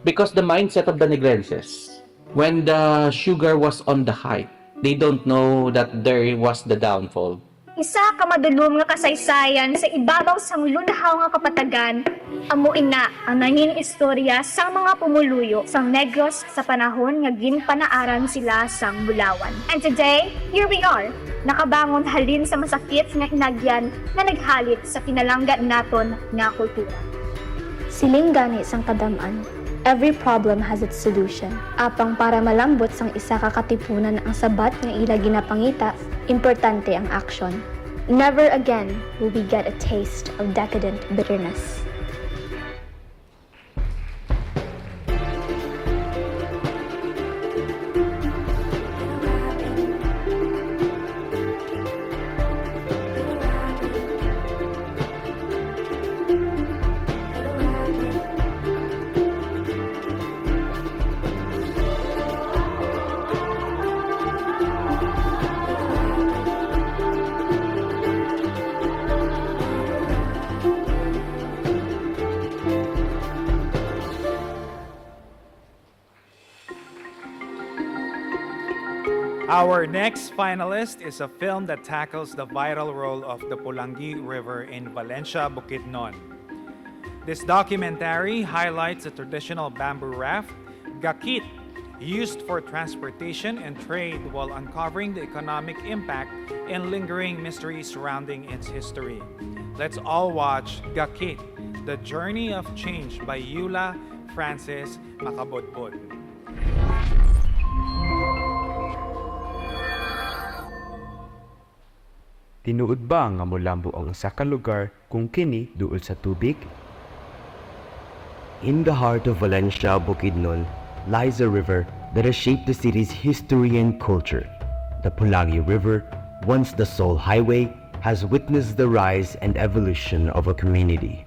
Because the mindset of the Negrenses, when the sugar was on the height, they don't know that there was the downfall. Isa ka madulom nga kasaysayan sa ibabaw sang lunahaw nga kapatagan, amuin na ang nanging istorya sa mga pumuluyo sang Negros sa panahon nga ginpanaaran sila sang Bulawan. And today, here we are, nakabangon halin sa masakit nga inagyan na naghalit sa pinalangga naton nga kultura. Siling gani sang kadaman, every problem has its solution. Apang para malambot sang isa ka katipunan ang sabat nga ila ginapangita, importante ang action. Never again will we get a taste of decadent bitterness. Our next finalist is a film that tackles the vital role of the Pulangi River in Valencia, Bukidnon. This documentary highlights a traditional bamboo raft, gakit, used for transportation and trade while uncovering the economic impact and lingering mysteries surrounding its history. Let's all watch Gakit, The Journey of Change by Eula Francis Makabudbud. Tinuod ba nga molambo ang usa ka lugar kung kini duol sa tubig? In the heart of Valencia, Bukidnon, lies a river that has shaped the city's history and culture. The Pulangi River, once the sole highway, has witnessed the rise and evolution of a community.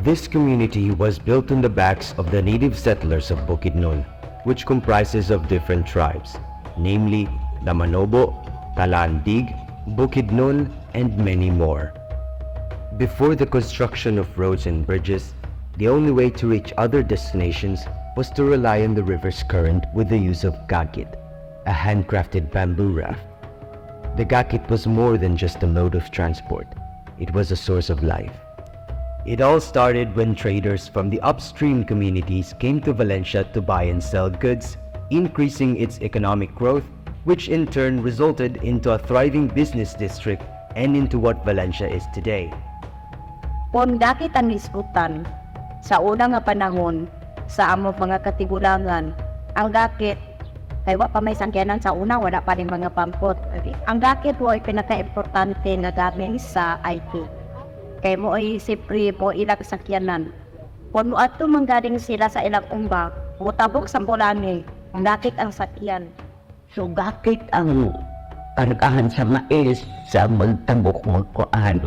This community was built on the backs of the native settlers of Bukidnon, which comprises of different tribes, namely the Manobo, Talandig, Bukidnon, and many more. Before the construction of roads and bridges, the only way to reach other destinations was to rely on the river's current with the use of gakit, a handcrafted bamboo raft. The gakit was more than just a mode of transport. It was a source of life. It all started when traders from the upstream communities came to Valencia to buy and sell goods, increasing its economic growth, which in turn resulted into a thriving business district and into what Valencia is today. Kung dakit ang iskutan, sa una nga panahon, sa among mga katigulangan, ang dakit, kay wa pa may sangkyanan sa una, wala pa rin mga pampot. Ang dakit mo ay pinaka-importante na gamit sa IT. Kay mo ay siyempre mo ilang sakyanan. Kung mo ato manggaling sila sa ilang umbak, mutabok sa Pulangi, ang dakit ang sakyan. So bakit ang kargahan sa mais sa magtabok magkuan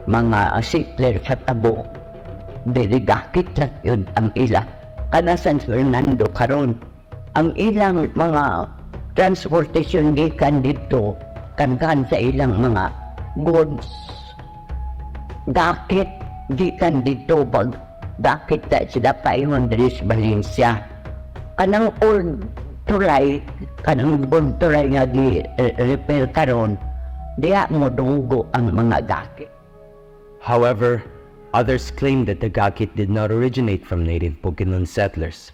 mga sitler sa tabok dili gakit lang yun ang ila kana San Fernando karon ang ilang mga transportation gikan dito kargahan sa ilang mga goods gakit gikan dito pag gakit na sila paingon diri sa Valencia kanang old tulay kanang old tulay nga repair karon diya mo dugo ang mga gakit. However, others claim that the gakit did not originate from native Bukidnon settlers.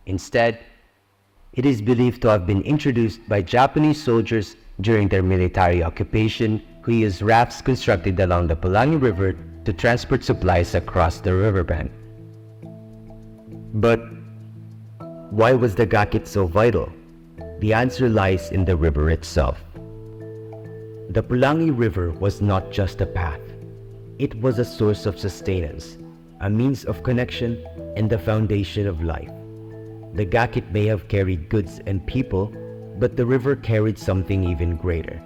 Instead, it is believed to have been introduced by Japanese soldiers during their military occupation who used rafts constructed along the Pulangi River to transport supplies across the riverbank. But why was the gakit so vital? The answer lies in the river itself. The Pulangi River was not just a path. It was a source of sustenance, a means of connection, and the foundation of life. The gakit may have carried goods and people, but the river carried something even greater,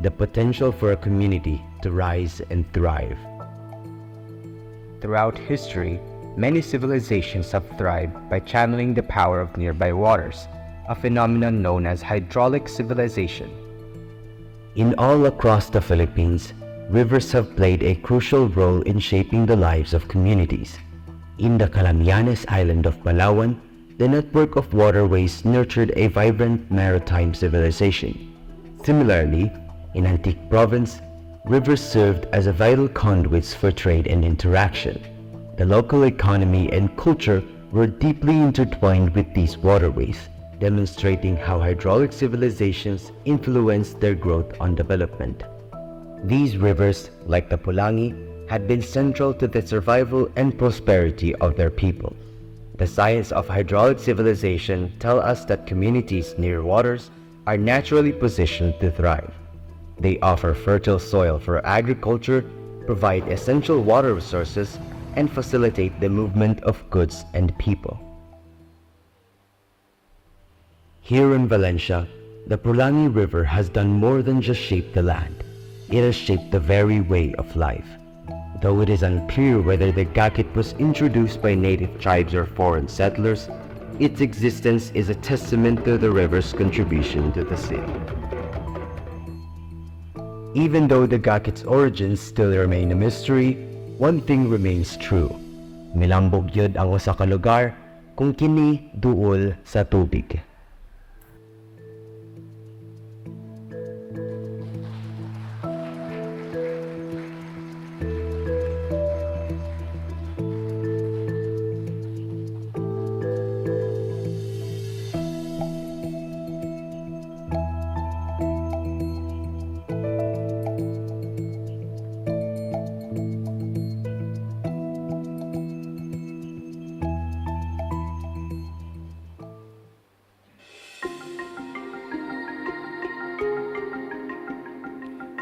the potential for a community to rise and thrive. Throughout history, many civilizations have thrived by channeling the power of nearby waters, a phenomenon known as hydraulic civilization. In all across the Philippines, rivers have played a crucial role in shaping the lives of communities. In the Calamianes island of Palawan, the network of waterways nurtured a vibrant maritime civilization. Similarly, in Antique Province, rivers served as a vital conduits for trade and interaction. The local economy and culture were deeply intertwined with these waterways, demonstrating how hydraulic civilizations influenced their growth and development. These rivers, like the Pulangi, had been central to the survival and prosperity of their people. The science of hydraulic civilization tells us that communities near waters are naturally positioned to thrive. They offer fertile soil for agriculture, provide essential water resources, and facilitate the movement of goods and people. Here in Valencia, the Pulangi River has done more than just shape the land. It has shaped the very way of life. Though it is unclear whether the gakit was introduced by native tribes or foreign settlers, its existence is a testament to the river's contribution to the city. Even though the gakit's origins still remain a mystery, one thing remains true. Milambog yun ang usa ka lugar kung kini duol sa tubig.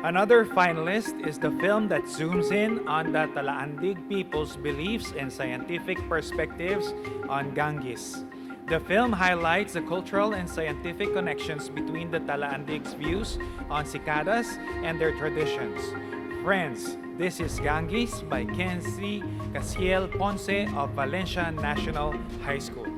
Another finalist is the film that zooms in on the Talaandig people's beliefs and scientific perspectives on Ganges. The film highlights the cultural and scientific connections between the Talaandig's views on cicadas and their traditions. Friends, this is Ganges by Kenzie Casiel Ponce of Valencia National High School.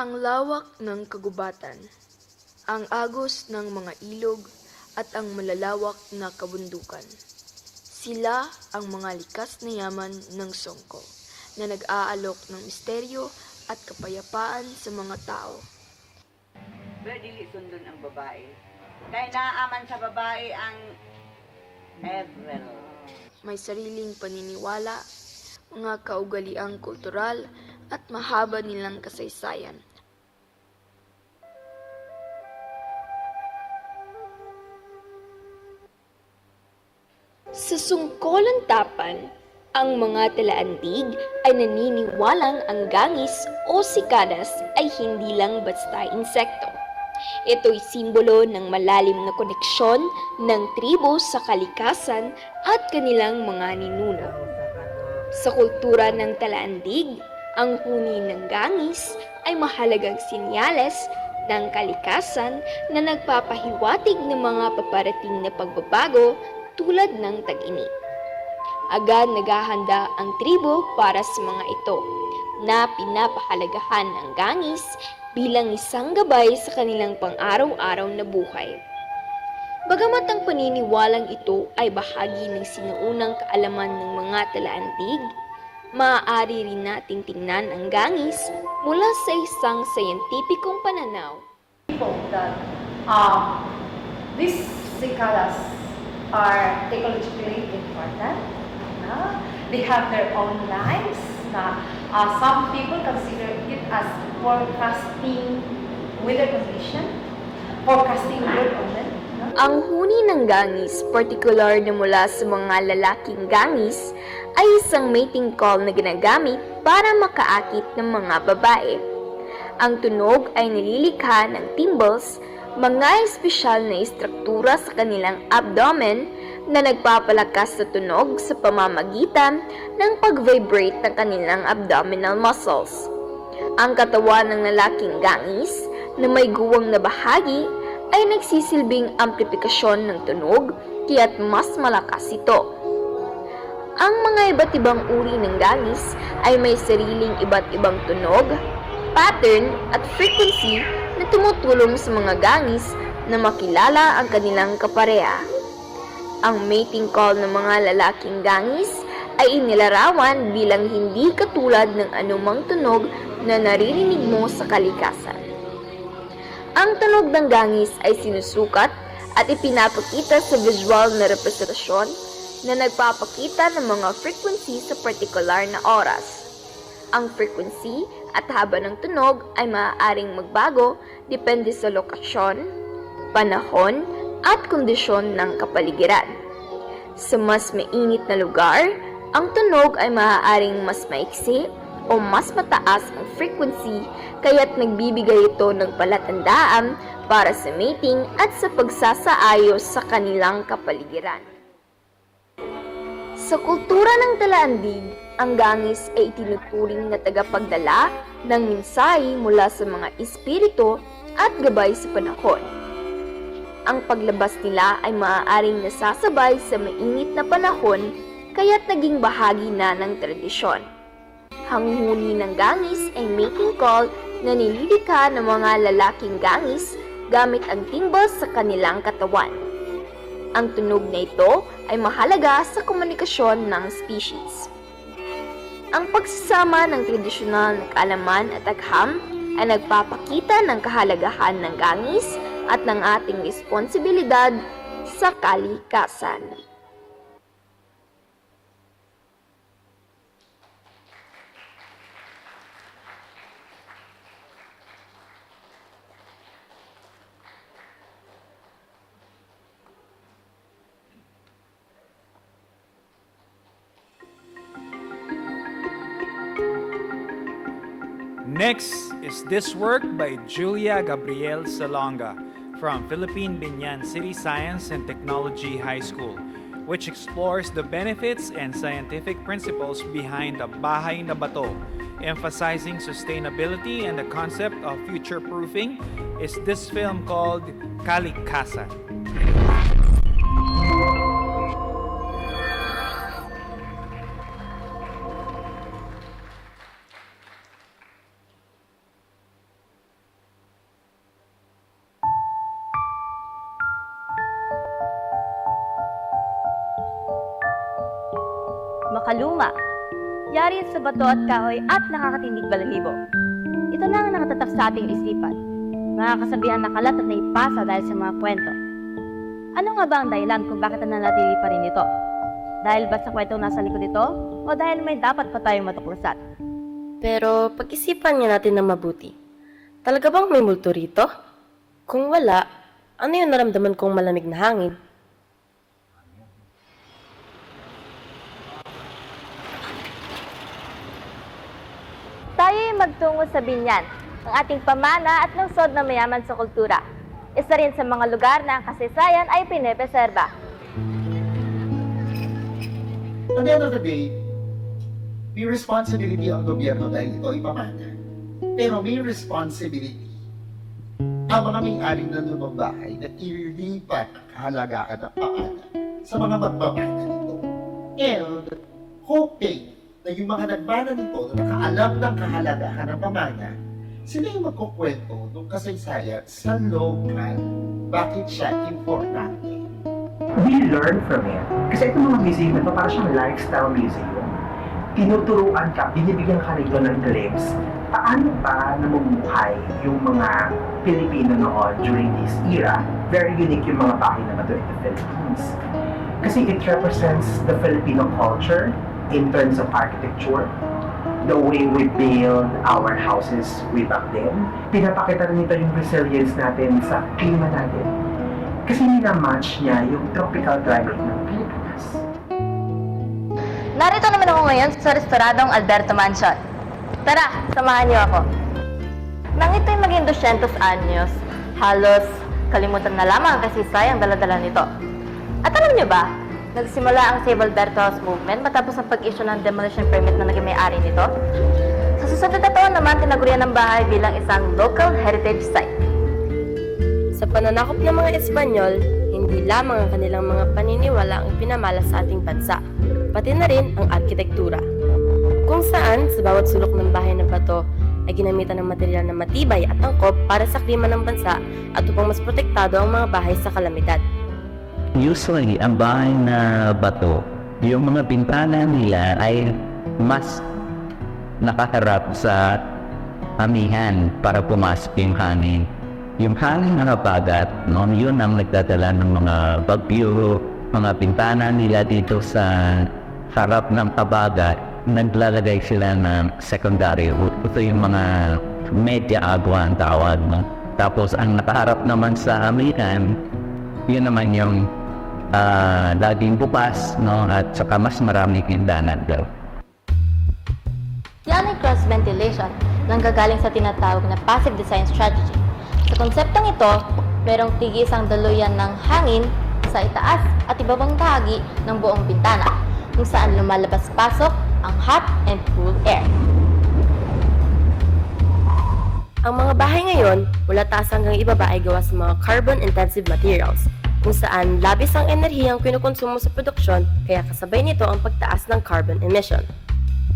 Ang lawak ng kagubatan, ang agos ng mga ilog at ang malalawak na kabundukan. Sila ang mga likas na yaman ng Songko na nag-aalok ng misteryo at kapayapaan sa mga tao. Dili sundon ang babae. Kaya naaman sa babae ang Evrel. May sariling paniniwala, mga kaugaliang kultural at mahaba nilang kasaysayan. Sa sungkolang tapan, ang mga Talaandig ay naniniwalang ang gangis o sikadas ay hindi lang basta insekto. Ito'y simbolo ng malalim na koneksyon ng tribo sa kalikasan at kanilang mga ninuno. Sa kultura ng Talaandig, ang huni ng gangis ay mahalagang sinyales ng kalikasan na nagpapahiwatig ng mga paparating na pagbabago tulad ng tag-init. Agad naghahanda ang tribo para sa mga ito na pinapahalagahan ng gangis bilang isang gabay sa kanilang pang-araw-araw na buhay. Bagamat ang paniniwalang ito ay bahagi ng sinuunang kaalaman ng mga Talaandig, maaari rin nating tingnan ang gangis mula sa isang scientificong pananaw. People that these cicadas are ecologically important. They have their own lives. Some people consider it as forecasting weather condition, forecasting good omen. Ang huni ng gangis, particular na mula sa mga lalaking gangis, ay isang mating call na ginagamit para makaakit ng mga babae. Ang tunog ay nililikha ng timbals, mga espesyal na istruktura sa kanilang abdomen na nagpapalakas sa tunog sa pamamagitan ng pag-vibrate ng kanilang abdominal muscles. Ang katawan ng lalaking gangis na may guwang na bahagi ay nagsisilbing amplifikasyon ng tunog kaya't mas malakas ito. Ang mga iba't ibang uri ng gangis ay may sariling iba't ibang tunog, pattern at frequency na tumutulong sa mga gangis na makilala ang kanilang kapareha. Ang mating call ng mga lalaking gangis ay inilarawan bilang hindi katulad ng anumang tunog na naririnig mo sa kalikasan. Ang tunog ng gangis ay sinusukat at ipinapakita sa visual na representasyon na nagpapakita ng mga frequency sa partikular na oras. Ang frequency at haba ng tunog ay maaaring magbago depende sa lokasyon, panahon, at kondisyon ng kapaligiran. Sa mas mainit na lugar, ang tunog ay maaaring mas maiksi o mas mataas ang frequency kaya't nagbibigay ito ng palatandaan para sa mating at sa pagsasaayos sa kanilang kapaligiran. Sa kultura ng Talaandig, ang gangis ay itinuturing na tagapagdala ng mensahe mula sa mga espiritu at gabay sa panahon. Ang paglabas nila ay maaaring nasasabay sa mainit na panahon kaya't naging bahagi na ng tradisyon. Ang huni ng gangis ay mating call na nililikha ng mga lalaking gangis gamit ang timbals sa kanilang katawan. Ang tunog na ito ay mahalaga sa komunikasyon ng species. Ang pagsasama ng tradisyonal na kaalaman at agham ay nagpapakita ng kahalagahan ng gangis at ng ating responsibilidad sa kalikasan. Next is this work by Julia Gabriel Salonga from Philippine Binyan City Science and Technology High School, which explores the benefits and scientific principles behind the Bahay na Bato, emphasizing sustainability and the concept of future-proofing. Is this film called Kalikasan? Makaluma, yari sa bato at kahoy at nakakatindig balahibo. Ito lang ang nakatatap sa ating isipan. Mga kasabihan na kalat at naipasa dahil sa mga kwento. Ano nga ba ang dahilan kung bakit nananatili pa rin ito? Dahil ba sa kwentong nasa likod ito? O dahil may dapat pa tayong matuklasan? Pero pag-isipan nga natin ng mabuti. Talaga bang may multo rito? Kung wala, ano yung naramdaman kong malamig na hangin? Tayo'y magtungo sa Binyan, ang ating pamana at lungsod na mayaman sa kultura. Isa rin sa mga lugar na ang kasaysayan ay pinepreserba. At the end of the day, may responsibility ang gobyerno dahil ito ay pamana. Pero may responsibility ang mga may-aring ng lumang bahay na ilipat ang kahalagaan ng pamana sa mga magpapana nito. And hoping na yung mga nagmana nito na nakaalam ng kahalagahan ng pamana, sila yung magkukwento ng kasaysayan sa local. Bakit siya importante? We learn from it. Kasi itong mga museum na ito, parang siyang lifestyle museum. Tinuturuan ka, binibigyan ka rito ng glimpse. Paano ba namumuhay yung mga Pilipino noon during this era? Very unique yung mga bahay na ito in the Philippines. Kasi it represents the Filipino culture in terms of architecture, the way we build our houses way back then. Pinapakita rin nito yung resilience natin sa klima natin. Kasi nina-match niya yung tropical climate ng Pilipinas. Narito naman ako ngayon sa Restoradong Alberto Mansion. Tara, samahan niyo ako. Nang ito'y maging 200 anyos, halos kalimutan na lamang kasi sayang dala-dala nito. At alam niyo ba, nagsimula ang Save Alberto House Movement matapos ang pag-issue ng demolition permit na naging may-ari nito. Sa susunod na taon naman, tinagurian ng bahay bilang isang local heritage site. Sa pananakop ng mga Espanyol, hindi lamang ang kanilang mga paniniwala ang ipinamala sa ating bansa, pati na rin ang arkitektura. Kung saan, sa bawat sulok ng bahay na bato, ay ginamitan ng material na matibay at angkop para sa klima ng bansa at upang mas protektado ang mga bahay sa kalamidad. Usually, ang bahay na bato, yung mga bintana nila ay mas nakaharap sa amihan para pumasok yung hangin. Yung hangin na habagat, noon yun ang nagdadala ng mga bagyo, mga bintana nila dito sa harap ng habagat, naglalagay sila ng secondary wood. Ito yung mga media agua ang tawag. No? Tapos ang nakaharap naman sa amihan, yun naman yung laging bukas, no? At saka mas maraming hindanan daw. Yan ay cross ventilation nang gagaling sa tinatawag na passive design strategy. Sa konseptong ito, merong tig-isang daluyan ng hangin sa itaas at ibabang bahagi ng buong bintana, kung saan lumalabas-pasok ang hot and cool air. Ang mga bahay ngayon, mula taas hanggang ibaba ay gawa sa mga carbon-intensive materials, kung saan labis ang enerhiyang kinukonsumo sa produksyon, kaya kasabay nito ang pagtaas ng carbon emission.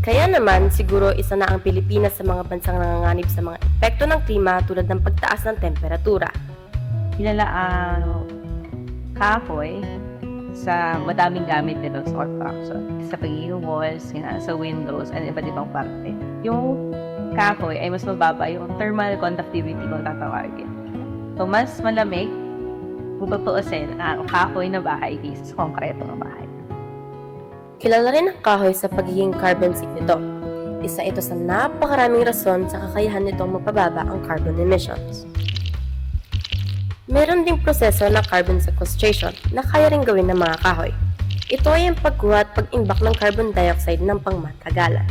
Kaya naman, siguro isa na ang Pilipinas sa mga bansang nanganganib sa mga epekto ng klima tulad ng pagtaas ng temperatura. Kilala ang kahoy sa madaming gamit nito sa construction. Sa pagiging walls, sa windows, and iba't ibang parte. Yung kahoy ay mas mababa yung thermal conductivity kung tatawagin. So, mas malamig kung tutuusin ang kahoy na bahay kaysa sa konkreto na bahay. Kilala rin ang kahoy sa pagiging carbon sink nito. Isa ito sa napakaraming rason sa kakayahan nitong mapababa ang carbon emissions. Meron ding proseso na carbon sequestration na kaya rin gawin ng mga kahoy. Ito ay ang pagkuha at pag-imbak ng carbon dioxide ng pangmatagalan.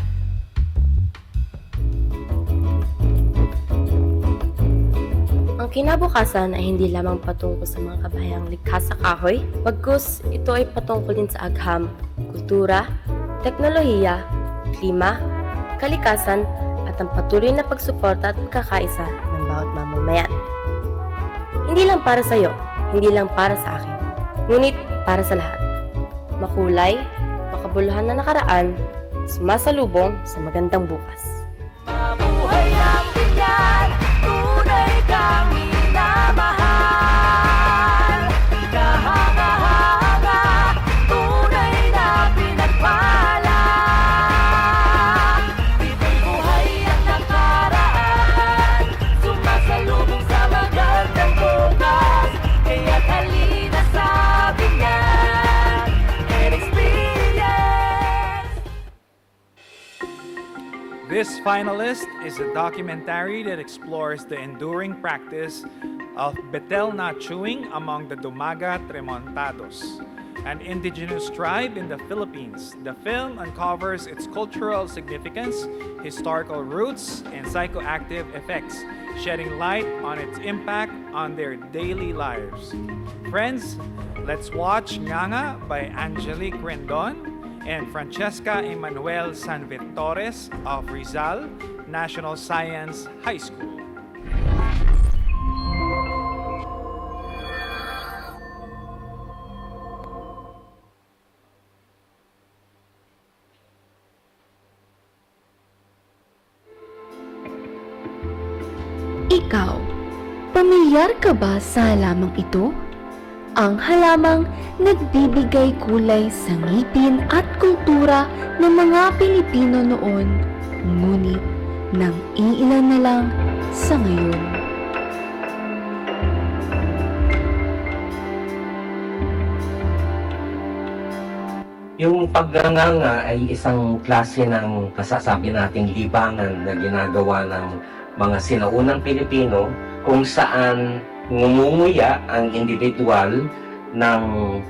kinabukasan ay hindi lamang patungkol sa mga kabahayang likha sa kahoy, bagkus ito ay patungkol din sa agham, kultura, teknolohiya, klima, kalikasan, at ang patuloy na pagsuporta at pagkakaisa ng bawat mamamayan. Hindi lang para sa iyo, hindi lang para sa akin, ngunit para sa lahat. Makulay, makabuluhan na nakaraan, sumasalubong sa magandang bukas. Mabuhay ang binyan, tunay kang minamahal. Kahanga-hanga, tunay na pinagpala. Dito'y buhay at nakaraan, sumasalubong sa magandang bukas. Kaya't halina sa binyan and experience. This finalist is a documentary that explores the enduring practice of betel nut chewing among the Dumagat Remontados, an indigenous tribe in the Philippines. The film uncovers its cultural significance, historical roots, and psychoactive effects, shedding light on its impact on their daily lives. Friends, let's watch Nganga by Angelique Rendon and Francesca Emanuel Sanvitores of Rizal National Science High School. Ikaw, pamilyar ka ba sa halamang ito? Ang halamang nagbibigay kulay sa ngipin at kultura ng mga Pilipino noon, ngunit nang iilan na lang sa ngayon. Yung pagganganga ay isang klase ng kasasabi nating libangan na ginagawa ng mga sinaunang Pilipino kung saan ngumunguya ang individual ng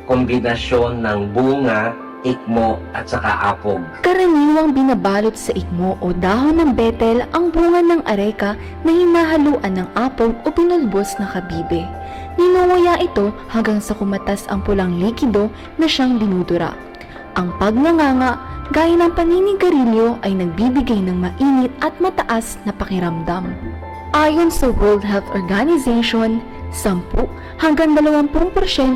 kombinasyon ng bunga, ikmo at saka apog. Karaniwang binabalot sa ikmo o dahon ng betel ang bunga ng areka na hinahaluan ng apog o pinulbos na kabibe. Ninunguya ito hanggang sa kumatas ang pulang likido na siyang dinudura. Ang pagnganganga, gaya ng paninigarilyo, ay nagbibigay ng mainit at mataas na pakiramdam. Ayon sa World Health Organization, 10 hanggang 20%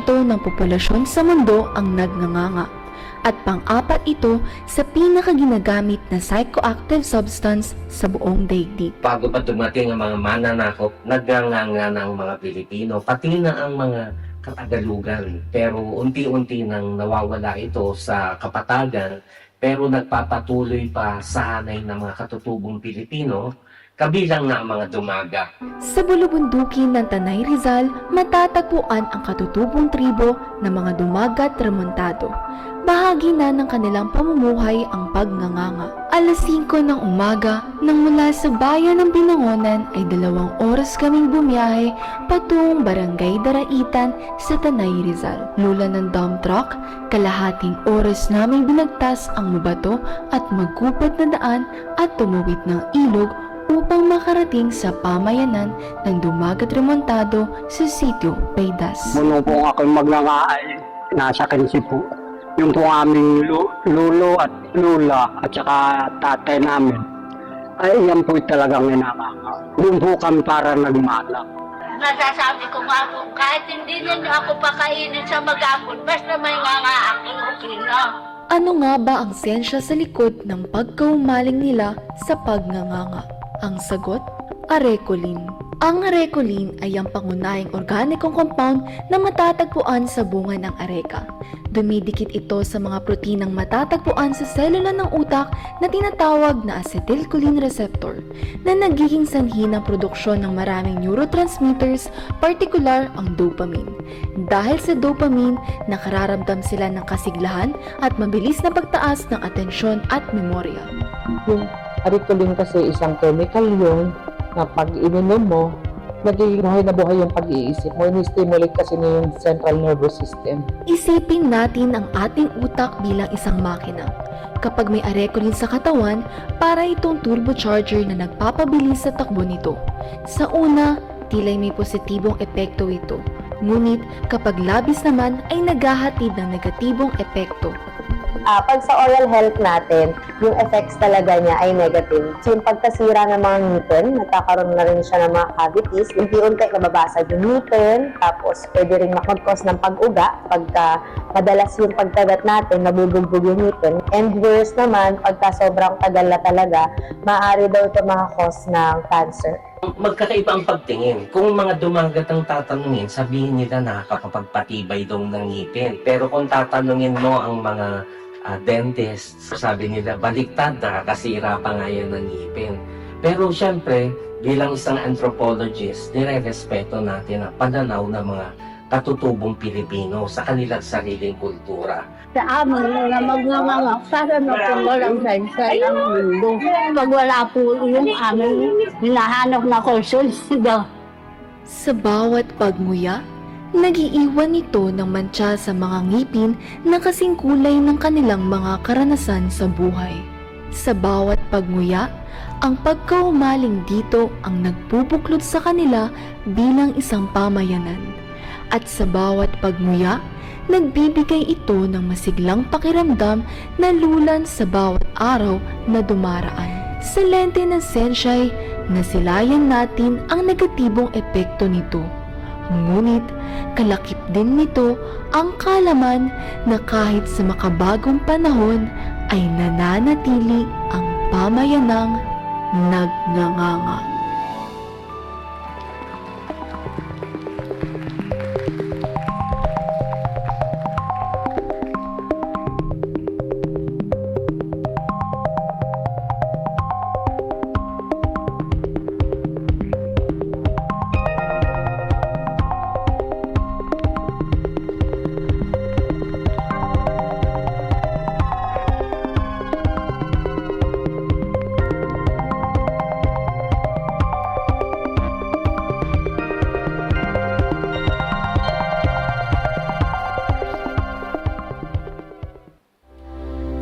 ng populasyon sa mundo ang nagnanganga. At pang-apat ito sa pinakaginagamit na psychoactive substance sa buong daigdig. Bago pa dumating ang mga mananakop, nagganganga ng mga Pilipino, pati na ang mga Katagalugan. Pero unti-unti nang nawawala ito sa kapatagan, pero nagpapatuloy pa sa hanay ng mga katutubong Pilipino, kabilang na ang mga Dumaga. Sa bulubundukin ng Tanay Rizal, matatagpuan ang katutubong tribo ng mga Dumagat Remontado. Bahagi na ng kanilang pamumuhay ang pagnganganga. Alas 5 ng umaga, nang mula sa bayan ng Binangonan ay 2 oras kaming bumiyahe patungong Barangay Daraitan sa Tanay Rizal. Lula ng dump truck, kalahating oras naming binagtas ang mabato at magkupat na daan at tumawid ng ilog upang makarating sa pamayanan ng Dumagat Remontado sa sitio Paydas. Muna po ako magnangaay, nasa Kansi po. Yung po aming lolo at lula at saka tatay namin, ay yan po talagang inakaka. Doon po kami para nagmalak. Nasasabi ko nga po, kahit hindi ninyo ako pakainin sa mag-apon, basta may nga ako, okay na. Ano nga ba ang siyensya sa likod ng pagkaumaling nila sa pagnganganga? Ang sagot, arecolin. Ang arecolin ay ang pangunahing organikong compound na matatagpuan sa bunga ng areka. Dumidikit ito sa mga proteinang matatagpuan sa selula ng utak na tinatawag na acetylcholine receptor na nagiging sanhi ng produksyon ng maraming neurotransmitters, partikular ang dopamine. Dahil sa dopamine, nakararamdam sila ng kasiglahan at mabilis na pagtaas ng atensyon at memorya. Yung arecolin kasi isang chemical yun na pag ininom mo, nagiging buhay na buhay yung pag-iisip mo. Ini-stimulate kasi na yung central nervous system. Isipin natin ang ating utak bilang isang makina. Kapag may arecolin sa katawan, para itong turbocharger na nagpapabilis sa takbo nito. Sa una, Tila'y may positibong epekto ito, ngunit kapag labis naman ay naghahatid ng negatibong epekto. Pag sa oral health natin, yung effects talaga niya ay negative. So yung pagkasira ng mga ngipin, nagkakaroon na rin siya ng mga cavities, unti-unti nababasag yung ngipin, tapos pwede rin mag-cause ng pag-uga, pagka madalas yung pagkagat natin, nabubugbog yung ngipin. And worse naman, pagka sobrang tagal na talaga, maaari daw ito makakos ng cancer. Magkakaiba ang pagtingin. Kung mga dumagat ang tatanungin, sabihin nila nakakapagpatibay daw ng ngipin. Pero kung tatanungin mo ang mga dentist, sabi nila baliktad, nakakasira pa nga yan ng ngipin. Pero syempre, bilang isang anthropologist, nire-respeto natin ang pananaw ng mga katutubong Pilipino sa kanilang sariling kultura. Sa amin na magmamangak, sana na kung walang saysay ang mundo. Pag wala po yung aming hinahanap na konsulsida. Sa bawat pagmuya, nagiiwan ito ng mantsa sa mga ngipin na kasing kulay ng kanilang mga karanasan sa buhay. Sa bawat pagmuya, ang pagkaumaling dito ang nagbubuklod sa kanila bilang isang pamayanan. At sa bawat pagmuya, nagbibigay ito ng masiglang pakiramdam na lulan sa bawat araw na dumaraan. Sa lente ng sensyay, nasilayan natin ang negatibong epekto nito. Ngunit kalakip din nito ang kaalaman na kahit sa makabagong panahon ay nananatili ang pamayanang nagngangaga.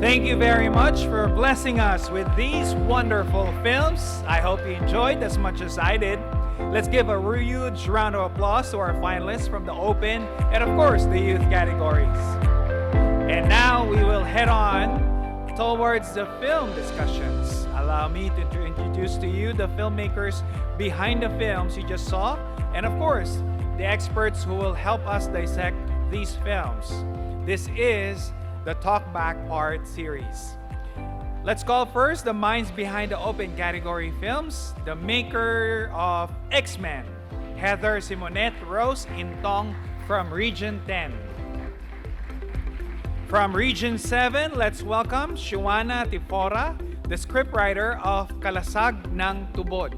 Thank you very much for blessing us with these wonderful films. I hope you enjoyed as much as I did. Let's give a huge round of applause to our finalists from the open and of course the youth categories. And now we will head on towards the film discussions. Allow me to introduce to you the filmmakers behind the films you just saw and of course the experts who will help us dissect these films. This is the Talk Back Part series. Let's call first the minds behind the open category films, the maker of X-Men, Heather Simonette Rose Intong from Region 10. From Region 7, let's welcome Shuana Tipora, the scriptwriter of Kalasag ng Tubod.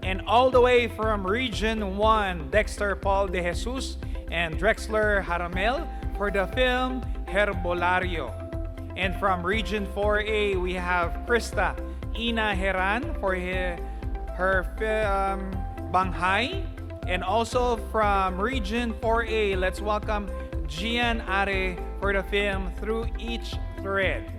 And all the way from Region 1, Dexter Paul De Jesus and Drexler Haramel for the film Herbolario. And from Region 4A, we have Krista Ina Heran for her film Banghay. And also from Region 4A, let's welcome Gian Are for the film Through Each Thread.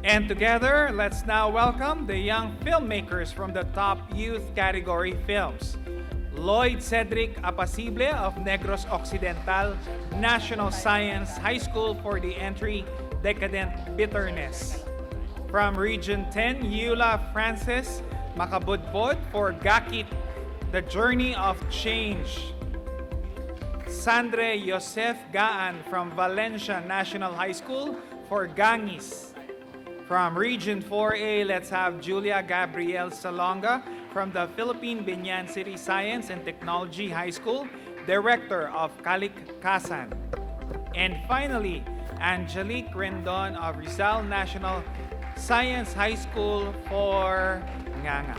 And together, let's now welcome the young filmmakers from the top youth category films. Lloyd Cedric Apacible of Negros Occidental National Science High School for the entry Decadent Bitterness. From Region 10, Eula Francis Makabudbod for Gakit, The Journey of Change. Sandre Yosef Gaan from Valencia National High School for Gangis. From Region 4A, let's have Julia Gabriel Salonga from the Philippine Binyan City Science and Technology High School, Director of Kalikkasan. And finally, Angelique Rendon of Rizal National Science High School for Nganga.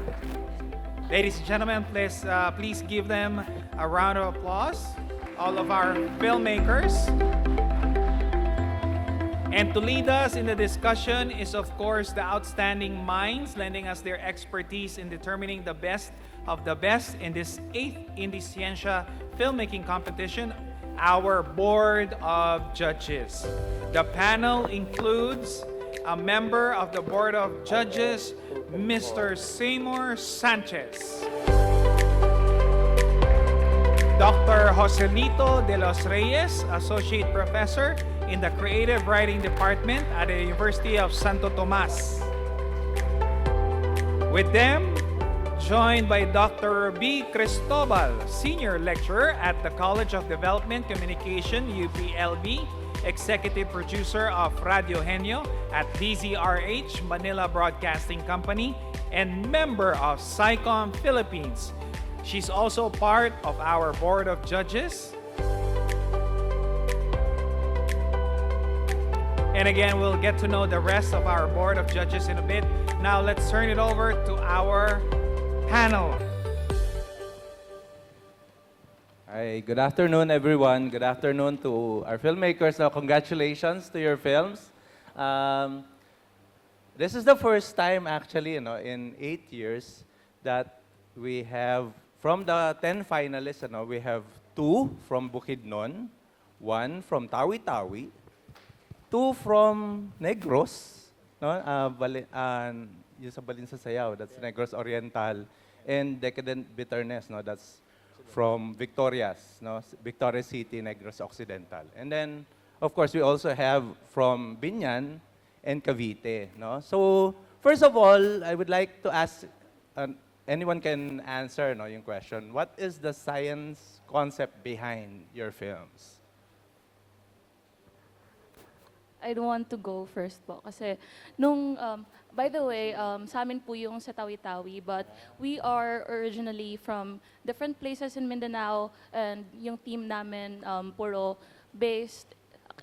Ladies and gentlemen, please give them a round of applause, all of our filmmakers. And to lead us in the discussion is, of course, the outstanding minds lending us their expertise in determining the best of the best in this 8th IndieSiyensya filmmaking competition, our board of judges. The panel includes a member of the Board of Judges, Mr. Seymour Sanchez. Dr. Joselito de los Reyes, Associate Professor in the Creative Writing Department at the University of Santo Tomas. With them, joined by Dr. B. Cristobal, Senior Lecturer at the College of Development Communication, UPLB, Executive Producer of Radio Henyo at DZRH, Manila Broadcasting Company, and member of SciComm Philippines. She's also part of our Board of Judges. And again, we'll get to know the rest of our Board of Judges in a bit. Now, let's turn it over to our panel. Hi, good afternoon, everyone. Good afternoon to our filmmakers. So, congratulations to your films. This is the first time, actually, in 8 years that we have, from the 10 finalists, we have 2 from Bukidnon, 1 from Tawi-Tawi, 2 from Negros, yung sa Balinsa Sayaw, that's Negros Oriental, and Decadent Bitterness, that's from Victorias, Victoria City, Negros Occidental. And then, of course, we also have from Binyan and Cavite. So, first of all, I would like to ask, anyone can answer yung question, what is the science concept behind your films? I don't want to go first po kasi nung by the way, sa amin po yung sa Tawi-Tawi, but we are originally from different places in Mindanao, and yung team namin puro based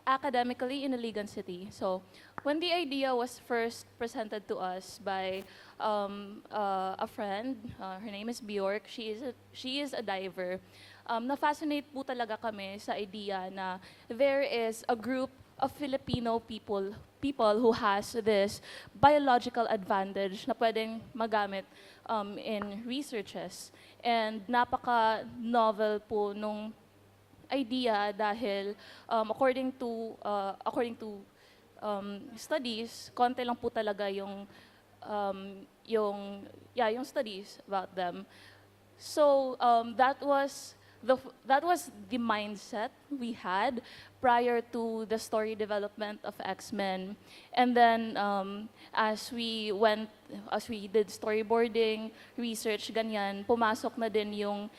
academically in Iligan City. So when the idea was first presented to us by a friend, her name is Bjork, she is a diver. Na-fascinate po talaga kami sa idea na there is a group of Filipino people who has this biological advantage na pwedeng magamit in researches. And napaka-novel po nung idea dahil according to studies, konti lang po talaga yung studies about them. So that was the mindset we had prior to the story development of X-Men. And then as we did storyboarding, research, ganyan, pumasok na din yung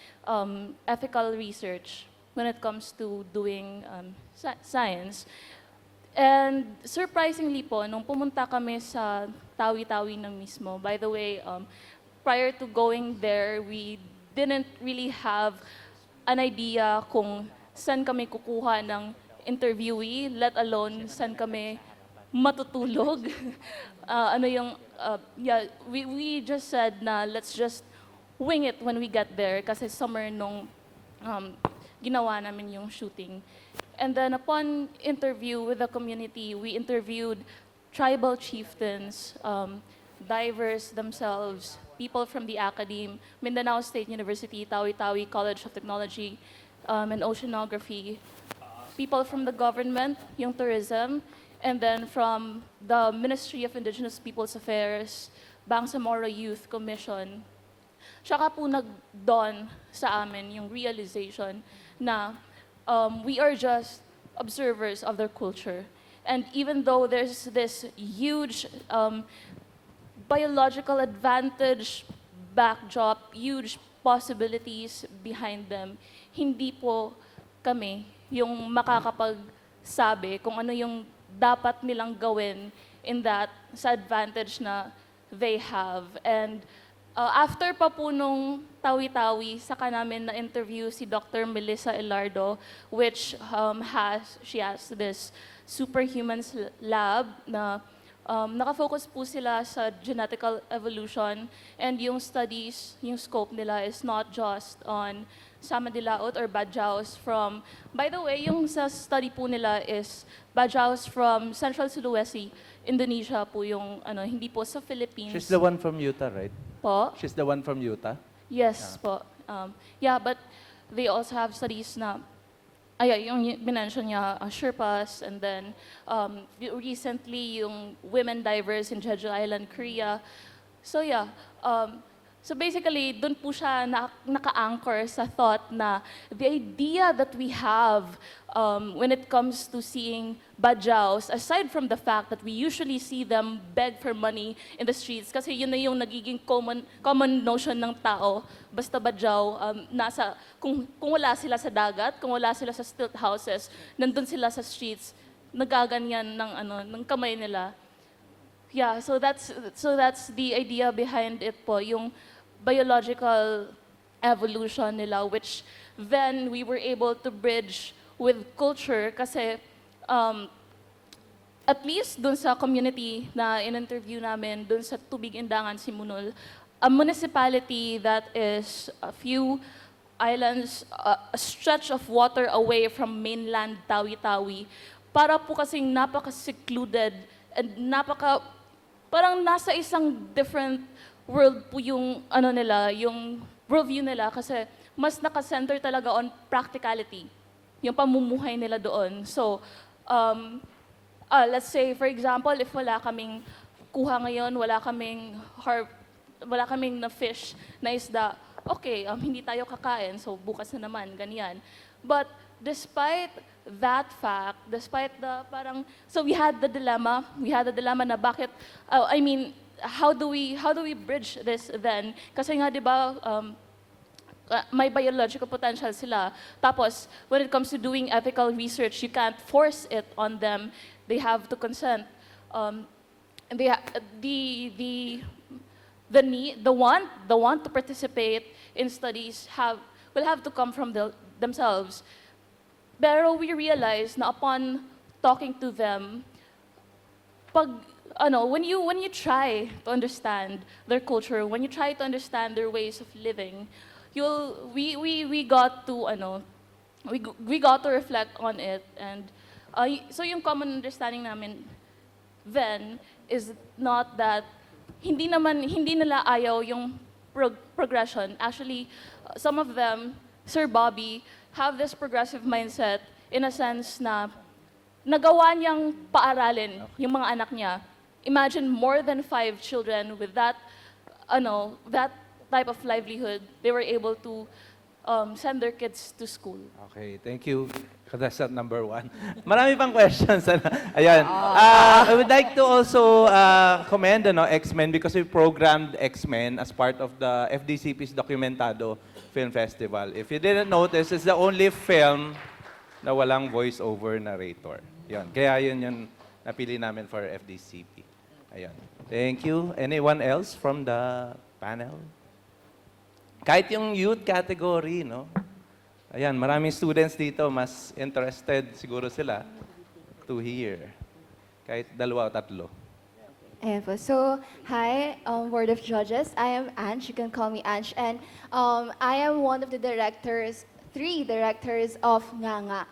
ethical research when it comes to doing science. And surprisingly po, nung pumunta kami sa Tawi-Tawi na mismo, by the way, prior to going there, we didn't really have an idea kung saan kami kukuha ng interviewee, let alone saan kami matutulog. We just said na let's just wing it when we get there kasi summer nung ginawa namin yung shooting. And then upon interview with the community, we interviewed tribal chieftains, divers themselves, people from the academe, Mindanao State University, Tawi-Tawi College of Technology and Oceanography, people from the government, yung tourism, and then from the Ministry of Indigenous Peoples Affairs, Bangsamoro Youth Commission. Tsaka po nag-dawn sa amin yung realization na we are just observers of their culture. And even though there's this huge biological advantage backdrop, huge possibilities behind them, hindi po kami yung makakapagsabi kung ano yung dapat nilang gawin in that sa advantage na they have. And after pa po nung Tawi-Tawi, saka namin na-interview si Dr. Melissa Elardo, which she has this superhumans lab na nakafocus po sila sa genetical evolution, and yung studies, yung scope nila is not just on Samadilaot or Badjaos from, by the way, yung sa study po nila is Badjaos from Central Sulawesi, Indonesia po yung hindi po sa Philippines. She's the one from Utah, right? Po? She's the one from Utah? Yes po. Yeah, but they also have studies na yung binention niya, Sherpas, and then recently yung women divers in Jeju Island, Korea. So yeah, so basically, dun po siya naka-anchor sa thought na the idea that we have when it comes to seeing badyaos, aside from the fact that we usually see them beg for money in the streets, kasi yun na yung nagiging common notion ng tao, basta badyaw, kung wala sila sa dagat, kung wala sila sa stilt houses, nandun sila sa streets, nagaganyan ng kamay nila. Yeah, so that's the idea behind it po, yung biological evolution nila, which then we were able to bridge with culture kasi at least dun sa community na in-interview namin, dun sa Tubig Indangan, Simunul, a municipality that is a few islands, a stretch of water away from mainland Tawi-Tawi, para po kasing napaka-secluded and parang nasa isang different world po yung yung worldview nila kasi mas naka-center talaga on practicality, yung pamumuhay nila doon. So, let's say, for example, if wala kaming kuha ngayon, wala kaming na fish, na isda, okay, hindi tayo kakain, so bukas na naman, ganyan. But despite that fact, despite so we had the dilemma na bakit, how do we bridge this then? Kasi nga, di ba, may biological potential sila. Tapos, when it comes to doing ethical research, you can't force it on them. They have to consent. And the want to participate in studies will have to come from themselves. Pero we realize na upon talking to them, when you try to understand their culture, when you try to understand their ways of living, we got to reflect on it, and so yung common understanding namin then is not that hindi nila ayaw yung progression. Actually, some of them, Sir Bobby, have this progressive mindset in a sense na nagawa niyang paaralin yung mga anak niya. Imagine more than 5 children with that type of livelihood. They were able to send their kids to school. Okay, thank you. Contestant number 1. Marami pang questions. Ayan. I would like to also commend X-Men because we programmed X-Men as part of the FDCP's Documentado Film Festival. If you didn't notice, it's the only film na walang voice-over narrator. Yan. Kaya yun yung napili namin for FDCP. Ayan. Thank you. Anyone else from the panel? Kahit yung youth category, no? Ayan, maraming students dito, mas interested siguro sila to hear. Kahit 2 o 3. Ayan po. So, hi, Board of Judges. I am Ange. You can call me Ange. And I am one of the 3 directors of Nganga.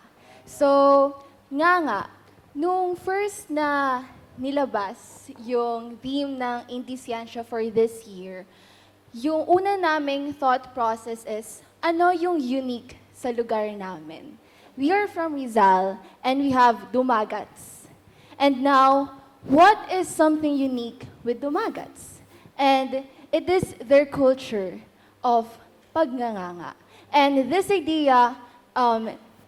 So, Nganga, nung first na nilabas yung theme ng IndieSiyensya for this year, yung una naming thought process is, ano yung unique sa lugar namin? We are from Rizal, and we have Dumagats. And now, what is something unique with Dumagats? And it is their culture of pagnganganga. And this idea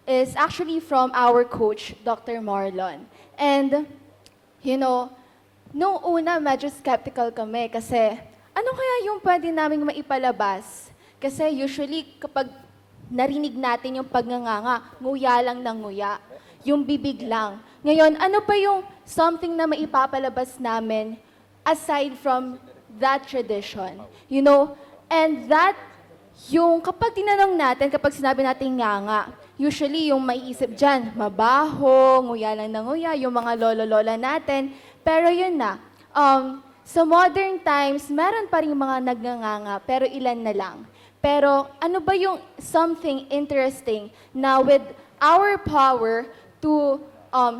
is actually from our coach, Dr. Marlon. And, nung una, medyo skeptical kami kasi ano kaya yung pwede naming maipalabas? Kasi usually, kapag narinig natin yung pagnganganga, nguya lang ng nguya, yung bibig lang. Ngayon, ano pa yung something na maipapalabas namin aside from that tradition? And that, yung kapag tinanong natin, kapag sinabi natin nganga, usually yung maiisip dyan, mabaho, nguya lang ng nguya, yung mga lolo-lola natin. Pero yun na, sa modern times, meron pa rin mga nagnanganga, pero ilan na lang. Pero ano ba yung something interesting na with our power to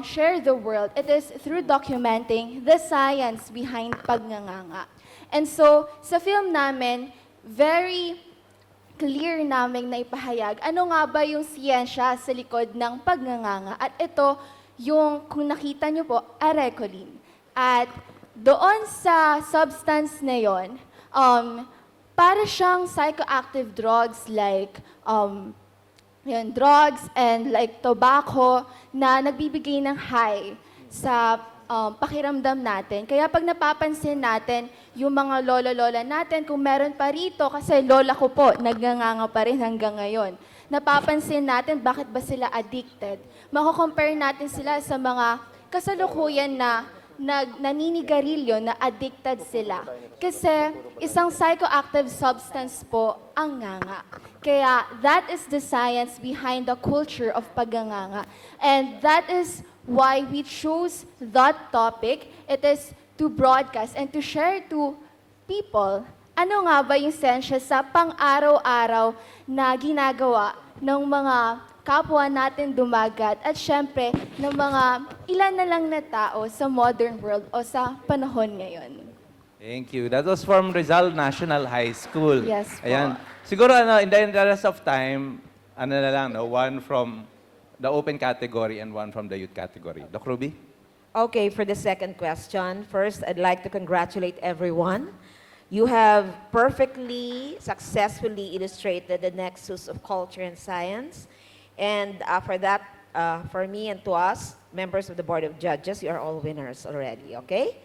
share the world, it is through documenting the science behind pagnganganga. And so, sa film namin, very clear naming naipahayag ano nga ba yung siyensya sa likod ng pagnganganga. At ito yung, kung nakita nyo po, arecolin. At doon sa substance na yon, para siyang psychoactive drugs like drugs and like tobacco na nagbibigay ng high sa pakiramdam natin. Kaya pag napapansin natin, yung mga lola-lola natin, kung meron pa rito, kasi lola ko po, nagnganganga pa rin hanggang ngayon. Napapansin natin, bakit ba sila addicted? Mako-compare natin sila sa mga kasalukuyan na naninigarilyo na addicted sila. Kasi isang psychoactive substance po ang nganga. Kaya that is the science behind the culture of pagnganga. And that is why we chose that topic. It is to broadcast and to share to people ano nga ba yung sensya sa pang-araw-araw na ginagawa ng mga kapwa natin dumagat at syempre ng mga ilan na lang na tao sa modern world o sa panahon ngayon. Thank you. That was from Rizal National High School. Yes po. Ayan. Siguro in the interest of time, na lang, no? One from the open category and one from the youth category. Doc Ruby? Okay, for the second question, first I'd like to congratulate everyone. You have perfectly, successfully illustrated the nexus of culture and science. And for that, for me and to us, members of the Board of Judges, you are all winners already, okay?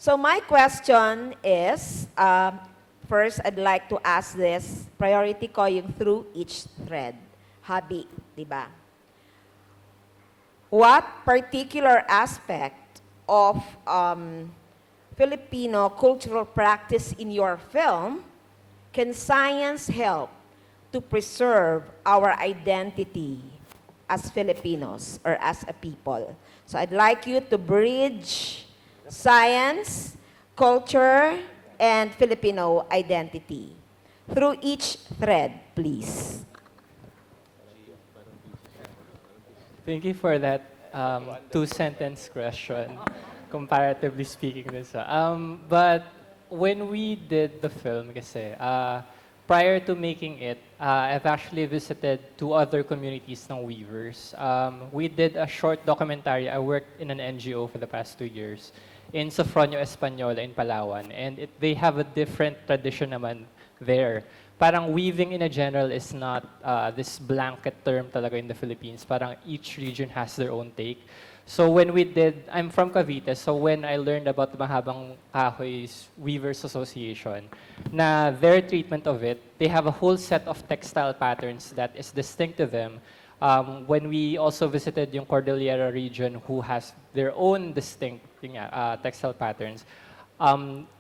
So my question is, first I'd like to ask this, priority ko yung through each thread. Habi, di ba? What particular aspect of Filipino cultural practice in your film can science help to preserve our identity as Filipinos or as a people? So I'd like you to bridge science, culture, and Filipino identity through each thread, please. Thank you for that two-sentence question, comparatively speaking. But when we did the film, kasi, prior to making it, I've actually visited 2 other communities ng weavers. We did a short documentary. I worked in an NGO for the past 2 years in Sofronio Española in Palawan. And they have a different tradition naman there. Parang weaving in a general is not this blanket term talaga in the Philippines. Parang each region has their own take. So when we did, I'm from Cavite, so when I learned about the Mahabang Kahoy's Weavers Association, na their treatment of it, they have a whole set of textile patterns that is distinct to them. When we also visited yung Cordillera region, who has their own distinct textile patterns,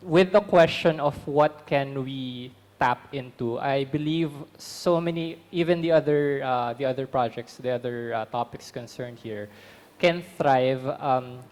with the question of what can we tap into, I believe so many, even the other projects, the other topics concerned here, can thrive.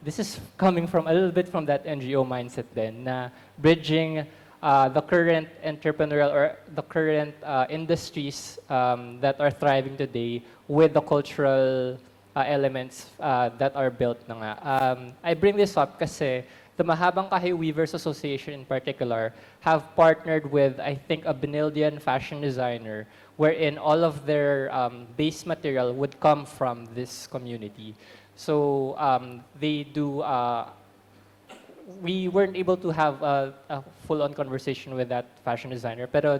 This is coming from a little bit from that NGO mindset then, na bridging the current entrepreneurial or the current industries that are thriving today with the cultural elements that are built na nga. I bring this up kasi the Mahabang Kahoy Weavers Association in particular have partnered with, I think, a Benildian fashion designer wherein all of their base material would come from this community. So they do, we weren't able to have a full-on conversation with that fashion designer, pero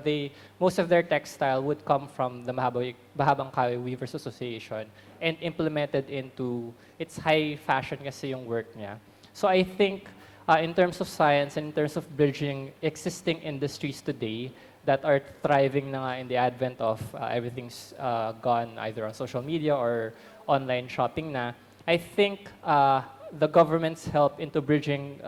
most of their textile would come from the Mahabang Kahoy Weavers Association and implemented into, its high fashion kasi yung work niya. So I think in terms of science and in terms of bridging existing industries today that are thriving na nga in the advent of everything's gone either on social media or online shopping na, I think the government's help into bridging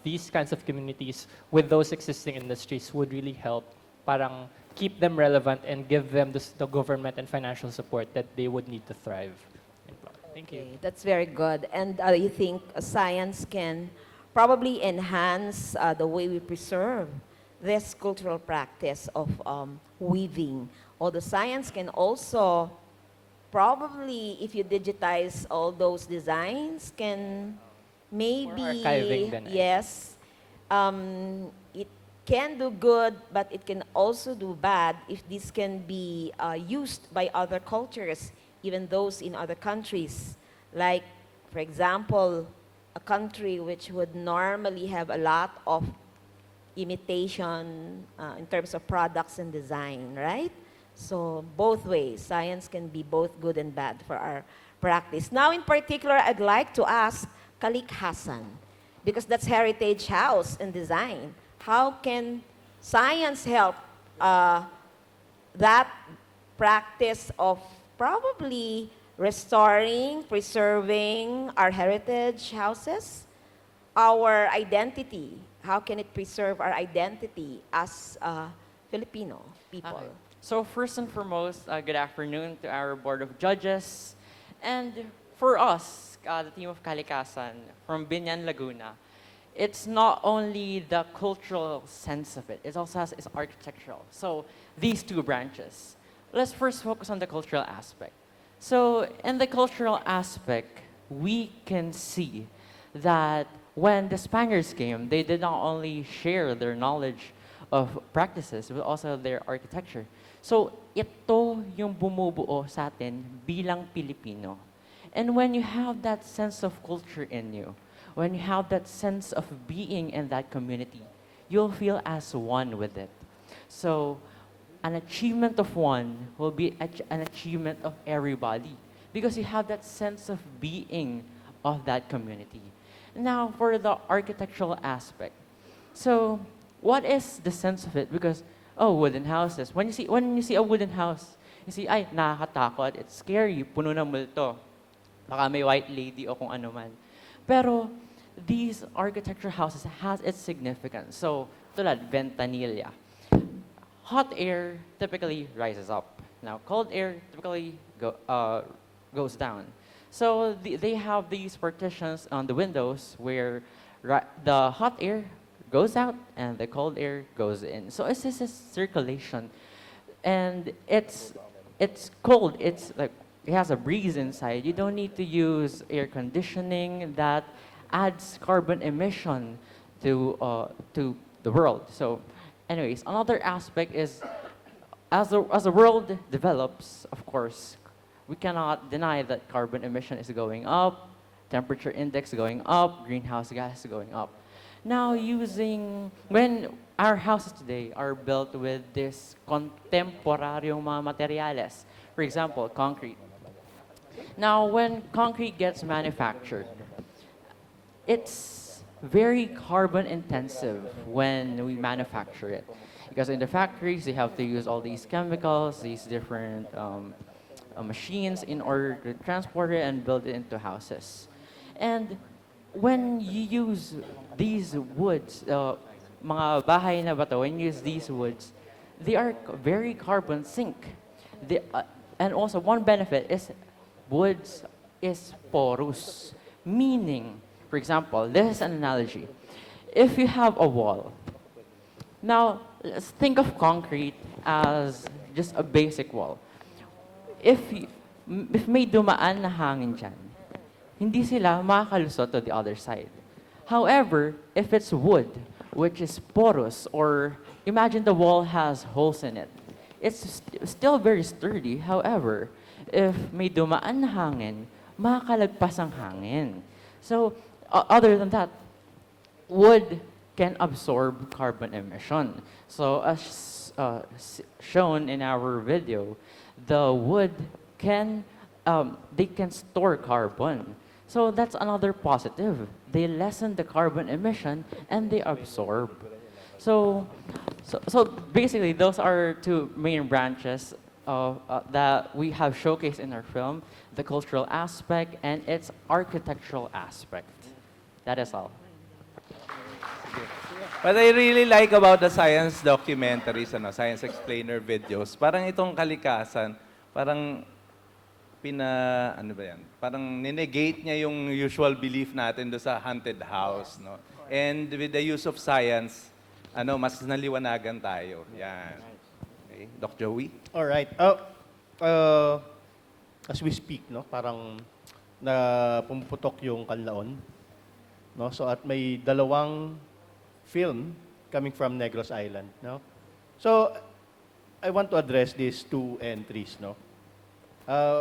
these kinds of communities with those existing industries would really help parang keep them relevant and give them the government and financial support that they would need to thrive. Thank you. Okay, that's very good. And you think science can probably enhance the way we preserve this cultural practice of weaving. Or the science can also probably, if you digitize all those designs, can maybe, archiving then, yes, it can do good, but it can also do bad if this can be used by other cultures, even those in other countries. Like, for example, a country which would normally have a lot of imitation in terms of products and design, right? So both ways, science can be both good and bad for our practice. Now, in particular, I'd like to ask Kalik Hassan, because that's Heritage House and Design. How can science help that practice of probably restoring, preserving our heritage houses, our identity? How can it preserve our identity as Filipino people? Okay. So first and foremost, good afternoon to our Board of Judges. And for us, the team of Kalikasan from Binyan, Laguna, it's not only the cultural sense of it, it also has its architectural. So these two branches. Let's first focus on the cultural aspect. So in the cultural aspect, we can see that when the Spaniards came, they did not only share their knowledge of practices, but also their architecture. So ito yung bumubuo sa atin bilang Pilipino. And when you have that sense of culture in you, when you have that sense of being in that community, you'll feel as one with it. So an achievement of one will be an achievement of everybody because you have that sense of being of that community. Now, for the architectural aspect. So, what is the sense of it? Because, oh, wooden houses. When you see a wooden house, you see, ay, nakakatakot, it's scary, puno ng multo. Baka may white lady o kung ano man. Pero, these architectural houses has its significance. So, tulad, ventanilla. Hot air typically rises up. Now, cold air typically goes down. So they have these partitions on the windows where the hot air goes out and the cold air goes in. So it's just a circulation, and it's cold. It's like it has a breeze inside. You don't need to use air conditioning that adds carbon emission to the world. So, anyways, another aspect is as the world develops, of course, we cannot deny that carbon emission is going up, temperature index going up, greenhouse gas is going up. Now when our houses today are built with this contemporaryong mga materyales, for example, concrete. Now, when concrete gets manufactured, it's very carbon intensive when we manufacture it. Because in the factories, they have to use all these chemicals, these different machines in order to transport it and build it into houses. And when you use these woods, mga bahay na bato, when you use these woods, they are very carbon sink. And also one benefit is woods is porous, meaning, for example, this is an analogy. If you have a wall, now let's think of concrete as just a basic wall. If may dumaan na hangin dyan, hindi sila makakalusot to the other side. However, if it's wood, which is porous, or imagine the wall has holes in it, it's still very sturdy. However, if may dumaan na hangin, makakalagpas ang hangin. So, other than that, wood can absorb carbon emission. So, as shown in our video, the wood they can store carbon. So that's another positive. They lessen the carbon emission and they absorb. So basically, those are two main branches that we have showcased in our film: the cultural aspect and its architectural aspect. That is all. What I really like about the science documentaries, science explainer videos, parang itong kalikasan, parang Parang ninegate niya yung usual belief natin do sa haunted house, no? And with the use of science, mas naliwanagan tayo. Yan. Okay, Doc Joey? All right. As we speak, no, parang pumuputok yung kanlaon, no? So at may dalawang film coming from Negros Island, no? So, I want to address these two entries, no?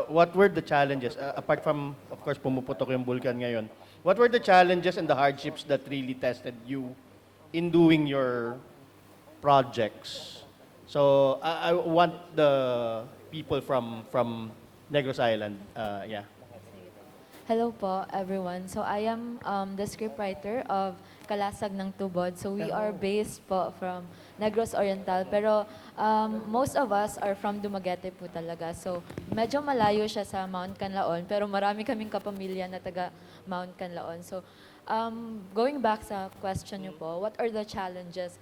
What were the challenges, apart from, of course, pumuputok yung bulkan ngayon, what were the challenges and the hardships that really tested you in doing your projects? So, I want the people from Negros Island, yeah. Hello po, everyone. So I am the scriptwriter of Kalasag ng Tubod. So we are based po from Negros Oriental. Pero most of us are from Dumaguete po talaga. So medyo malayo siya sa Mount Canlaon. Pero marami kaming kapamilya na taga Mount Canlaon. So going back sa question niyo po, what are the challenges?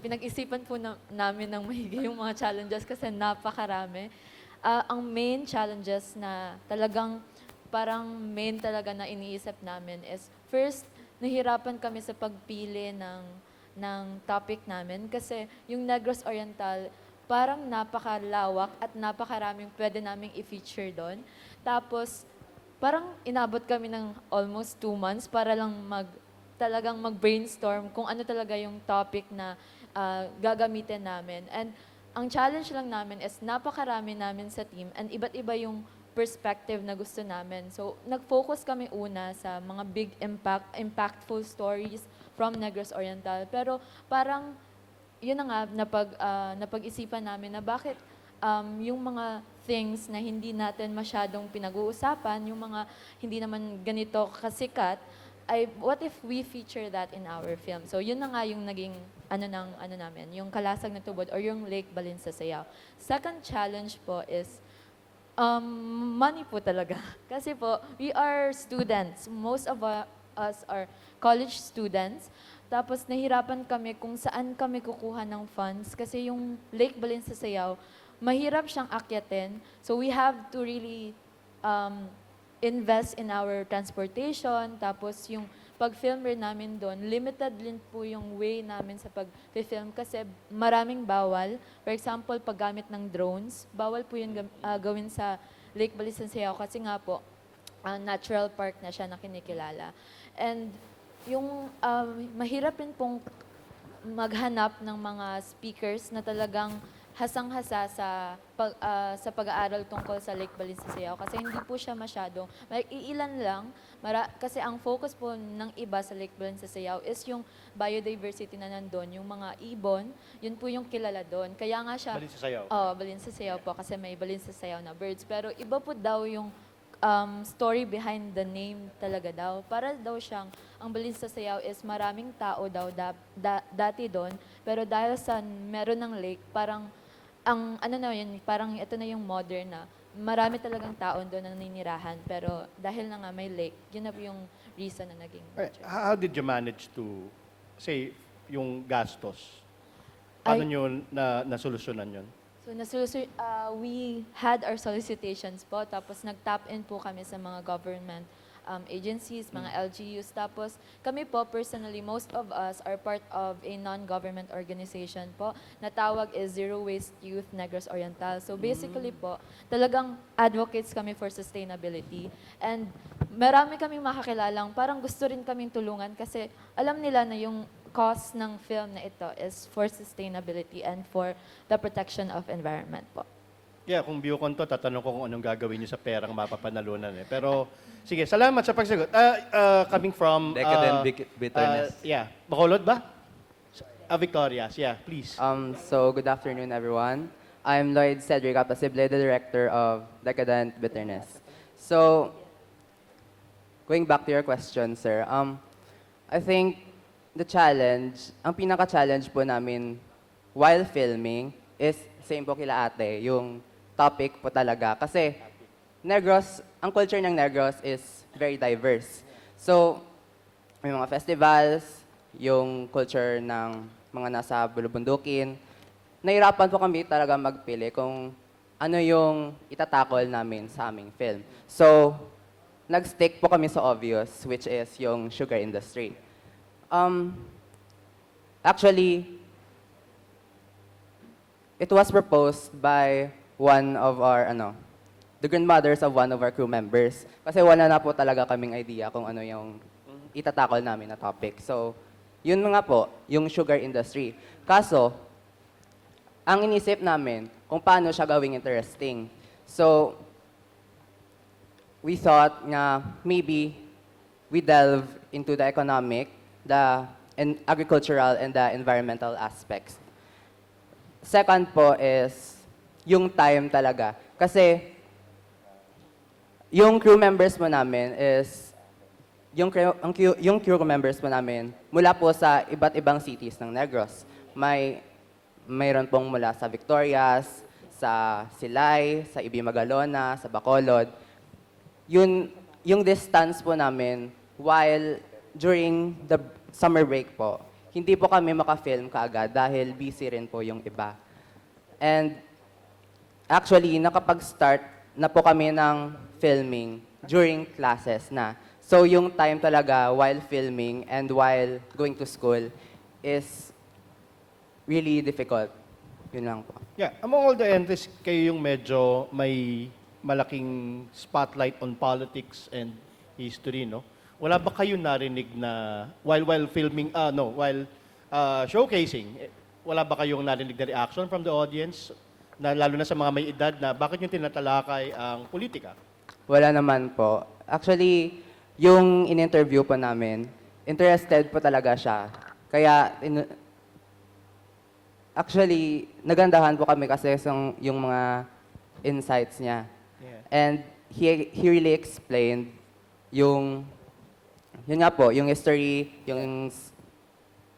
Pinag-isipan po namin ng mahigi yung mga challenges kasi napakarami. Ang main challenges na talagang parang main talaga na iniisip namin is first, nahirapan kami sa pagpili ng topic namin kasi yung Negros Oriental parang napakalawak at napakaraming pwede naming i-feature doon. Tapos, parang inabot kami ng almost 2 months para lang talagang mag-brainstorm kung ano talaga yung topic na gagamitin namin. And ang challenge lang namin is napakarami namin sa team and iba't iba yung perspective na gusto namin. So, nag-focus kami una sa mga big impactful stories from Negros Oriental. Pero parang, yun na nga, napag-isipan namin na bakit yung mga things na hindi natin masyadong pinag-uusapan, yung mga hindi naman ganito kasikat, ay what if we feature that in our film? So, yun na nga yung naging namin, yung Kalasag na Tubod or yung Lake Balin sa Sayaw. Second challenge po is money po talaga. Kasi po, we are students. Most of us are college students. Tapos nahirapan kami kung saan kami kukuha ng funds. Kasi yung Lake Balin sa Sayaw, mahirap siyang akyatin. So we have to really invest in our transportation. Tapos yung pag-film rin namin doon, limited din po yung way namin sa pag-film kasi maraming bawal. For example, paggamit ng drones, bawal po yun gawin sa Lake Balisasayaw kasi nga po, natural park na siya na kinikilala. And yung mahirap rin pong maghanap ng mga speakers na talagang hasang-hasa sa pag-aaral tungkol sa Lake Balisasayaw kasi hindi po siya masyadong, iilan lang, kasi ang focus po ng iba sa Lake Balisasayaw is yung biodiversity na nandun, yung mga ibon, yun po yung kilala doon. Kaya nga siya... Balisasayaw. Balisasayaw po kasi may Balisasayaw na birds. Pero iba po daw yung story behind the name talaga daw. Para daw siyang, ang Balisasayaw is maraming tao daw dati doon, pero dahil sa meron ng lake, parang parang ito na yung modern na marami talagang taon doon na naninirahan. Pero dahil na nga may lake, yun na po yung reason na naging Right. How did you manage to, say, yung gastos? Paano nyo nasolusyonan yun? So, we had our solicitations po, tapos nag-tap in po kami sa mga government agencies, mga LGUs. Tapos kami po, personally, most of us are part of a non-government organization po. Natawag is Zero Waste Youth Negros Oriental. So basically po, talagang advocates kami for sustainability. And marami kaming makakilalang, parang gusto rin kaming tulungan kasi alam nila na yung cause ng film na ito is for sustainability and for the protection of environment po. Yeah, kung Biocon to, tatanong ko kung anong gagawin niyo sa perang mapapanalunan eh. Pero, sige, salamat sa pagsagot. Coming from... Decadent bitterness. Yeah. Bacolod ba? Victorias, yeah, please. So, good afternoon, everyone. I'm Lloyd Cedric Apasible, the director of Decadent Bitterness. So, going back to your question, sir, I think the challenge, ang pinaka-challenge po namin while filming is same po kila ate, yung topic po talaga. Kasi Negros, ang culture ng Negros is very diverse. So, may mga festivals, yung culture ng mga nasa bulubundukin. Nahirapan po kami talaga magpili kung ano yung itatakol namin sa aming film. So, nag-stick po kami sa obvious, which is yung sugar industry. Actually, it was proposed by one of our, the grandmothers of one of our crew members. Kasi wala na po talaga kaming idea kung ano yung itatakol namin na topic. So, Yun nga po, yung sugar industry. Kaso, ang inisip namin kung paano siya gawing interesting. So, we thought nga maybe we delve into the economic, the agricultural, and the environmental aspects. Second po is yung time talaga. Kasi yung crew members mo namin is, yung crew members mo namin, mula po sa iba't ibang cities ng Negros. Mayroon pong mula sa Victorias, sa Silay, sa Ibi Magalona, sa Bacolod. Yung distance po namin, while during the summer break po, hindi po kami maka-film kaagad dahil busy rin po yung iba. And actually, nakapag-start na po kami ng filming during classes na. So yung time talaga while filming and while going to school is really difficult. Yun lang po. Yeah, among all the entries, kayo yung medyo may malaking spotlight on politics and history, no? Wala ba kayo narinig na while filming, while showcasing, wala ba kayong narinig na reaction from the audience, na lalo na sa mga may edad, na bakit yung tinatalakay ang politika? Wala naman po. Actually, yung in-interview po namin, interested po talaga siya. Kaya, actually, nagandahan po kami kasi yung mga insights niya. Yeah. And he really explained yun nga po, yung history, yung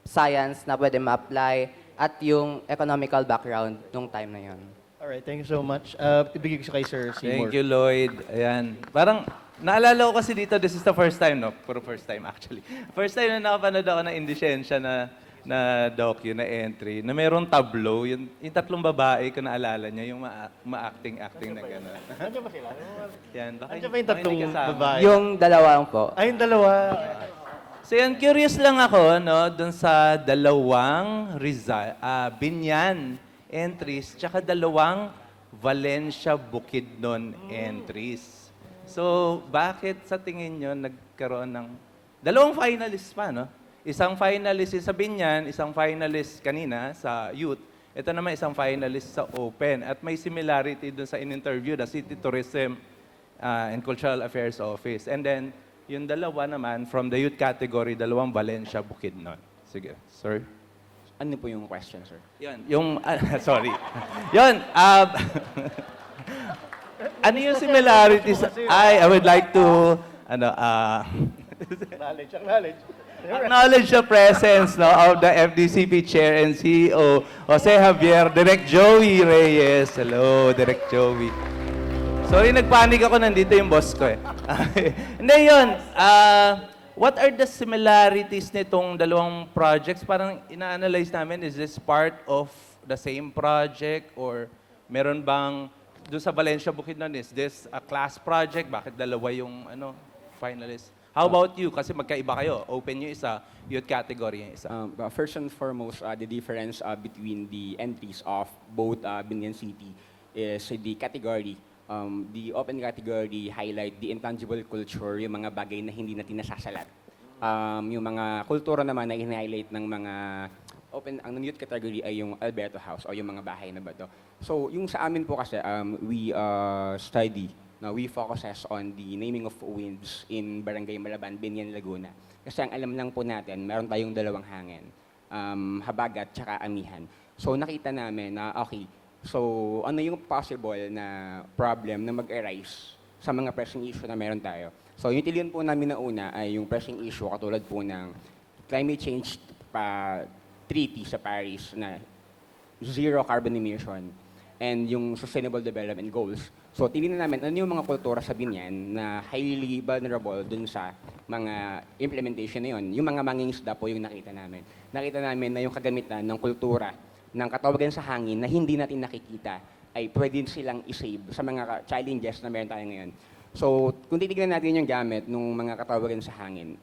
science na pwede ma-apply, at yung economical background nung time na yun. Alright, thank you so much. Ibigay ko kay Sir Seymour. Thank you, Lloyd. Ayan. Parang, naalala ko kasi dito, this is the first time, no? Puro first time, actually. First time na nakapanood ako ng IndieSiyensya na docu, na entry, na merong tableau, yung tatlong babae, kung naalala niya, yung ma-acting na gano'n. Nandiyan ba sila? Yan, baka Nandiyan ba yung tatlong babae? Yung dalawang po. Ay, yung dalawa. So yan, curious lang ako, no, dun sa dalawang Binyan entries, tsaka dalawang Valencia Bukidnon entries. So, bakit sa tingin nyo nagkaroon ng dalawang finalists pa, no? Isang finalist sa Binyan, isang finalist kanina sa youth. Ito naman isang finalist sa open. At may similarity dun sa in-interview na City Tourism and Cultural Affairs Office. And then, yung dalawa naman, from the youth category, dalawang Valencia Bukidnon. Sige, sir. Ano po yung question, sir? Yun, sorry. Yun, ano yung similarities? I would like to, acknowledge the presence, no, of the FDCP Chair and CEO, Jose Javier, Direk Joey Reyes. Hello, Direk Joey. Sorry, nagpanik ako, nandito yung boss ko eh. Hindi yun. What are the similarities nitong dalawang projects? Parang ina-analyze namin, is this part of the same project or meron bang, doon sa Valencia Bukidnon, is this a class project? Bakit dalawa yung finalists? How about you? Kasi magkaiba kayo. Open yung isa, youth category yung isa. First and foremost, the difference between the entries of both Binyan City is the category. The open category highlight the intangible culture, yung mga bagay na hindi natin nasasalat. Yung mga kultura naman na in-highlight ng mga open, ang youth category ay yung Alberto House o yung mga bahay na bato. So, yung sa amin po kasi, we study. Now, we focuses on the naming of winds in Barangay Malaban, Binyan, Laguna. Kasi ang alam lang po natin, meron tayong dalawang hangin, habagat tsaka amihan. So, nakita namin na, okay, so ano yung possible na problem na mag-arise sa mga pressing issue na meron tayo. So, yung tilian po namin na una ay yung pressing issue katulad po ng climate change treaty sa Paris na zero carbon emission and yung sustainable development goals. So, tinignan namin ano yung mga kultura sa Binyan na highly vulnerable dun sa mga implementation na yun. Yung mga mangingisda po yung nakita namin. Nakita namin na yung kagamitan ng kultura ng katawagan sa hangin na hindi natin nakikita ay pwede silang isave sa mga challenges na meron tayo ngayon. So, kung titignan natin yung gamit ng mga katawagan sa hangin,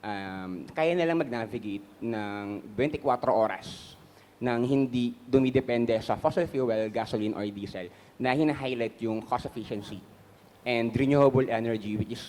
kaya nilang mag-navigate ng 24 oras nang hindi dumidepende sa fossil fuel, gasoline, or diesel na hina-highlight yung cost efficiency and renewable energy, which is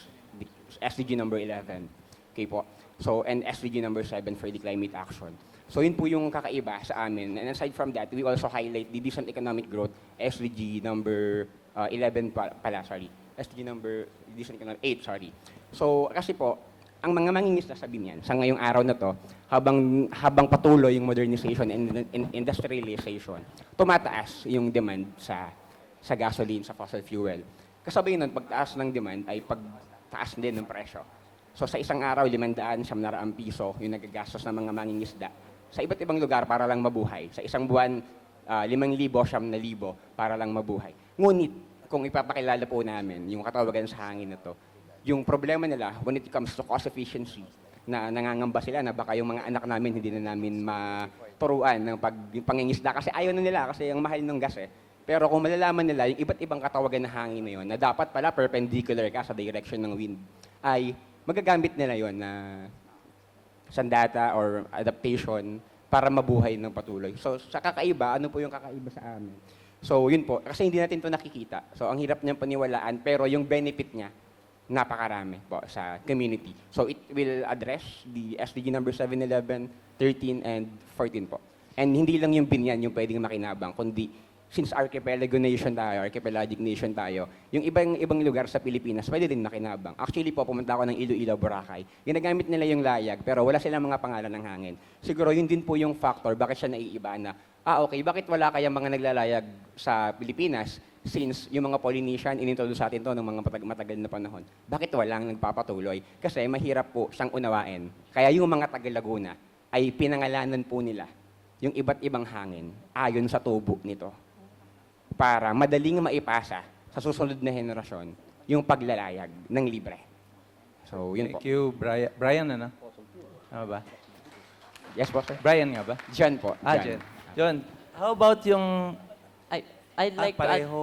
SDG number 11. Okay po. So, and SDG number 7 for the climate action. So, yun po yung kakaiba sa amin. And aside from that, we also highlight the decent economic growth, SDG number 11 pala, sorry. SDG number, decent economic, 8, sorry. So, kasi po, ang mga mangingisda sa Binyan, sa ngayong araw na to, habang patuloy yung modernization and industrialization, tumataas yung demand sa gasoline, sa fossil fuel. Kasabay nun, pagtaas ng demand ay pagtaas din ng presyo. So sa isang araw, 500, 700 piso yung nagagastos ng mga mangingisda sa iba't ibang lugar para lang mabuhay. Sa isang buwan, 5,000, 7,000 para lang mabuhay. Ngunit, kung ipapakilala po namin yung katawagan sa hangin na to, yung problema nila when it comes to cost efficiency, na nangangamba sila na baka yung mga anak namin hindi na namin maturuan ng pangingisda kasi ayaw na nila kasi ang mahal ng gas eh. Pero kung malalaman nila yung iba't ibang katawagan na hangin na yun, na dapat pala perpendicular ka sa direction ng wind, ay magagamit nila yon na sandata or adaptation para mabuhay ng patuloy. So sa kakaiba, ano po yung kakaiba sa amin? So yun po, kasi hindi natin to nakikita. So ang hirap niyang paniwalaan, pero yung benefit niya, napakarami po sa community. So it will address the SDG number 7, 11, 13, and 14 po. And hindi lang yung Binyan yung pwedeng makinabang, kundi since archipelagic nation tayo, yung ibang lugar sa Pilipinas pwede din makinabang. Actually po, pumunta ako ng Iloilo, Boracay. Ginagamit nila yung layag, pero wala silang mga pangalan ng hangin. Siguro yun din po yung factor bakit siya naiiba na, okay, bakit wala kayang mga naglalayag sa Pilipinas since yung mga Polynesian, inintroduce sa atin to ng mga matagal na panahon. Bakit walang nagpapatuloy? Kasi mahirap po siyang unawain. Kaya yung mga taga-Laguna ay pinangalanan po nila yung iba't ibang hangin ayon sa tubo nito para madaling maipasa sa susunod na henerasyon yung paglalayag ng libre. So, yun po. Thank you, Brian. Brian, ano? Ano ba? Yes po, sir. Brian nga ba? John po. John. John, how about yung... I'd like to add, pareho.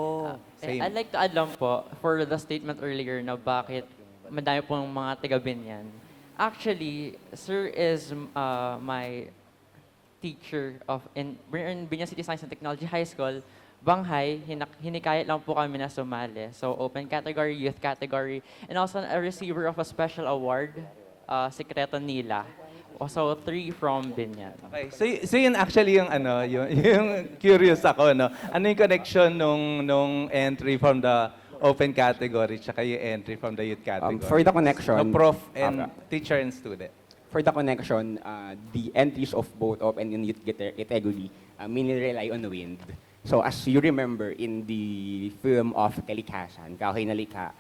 Same. I'd like to add lang po for the statement earlier na bakit madami pong mga taga-Binyan. Actually, sir is my teacher in Binyan City Science and Technology High School. Banghay, hinikayat lang po kami na sumali. So, open category, youth category, and also a receiver of a special award, Sekreto Nila. So, 3 from Binyan. Okay, so yun actually yung ano, yung curious ako, no? Ano yung connection nung entry from the open category tsaka yung entry from the youth category? For the connection, no, prof and teacher and student. For the connection, the entries of both open and youth category mainly rely on wind. So as you remember in the film of Kalikasan, Kahoy na Likha,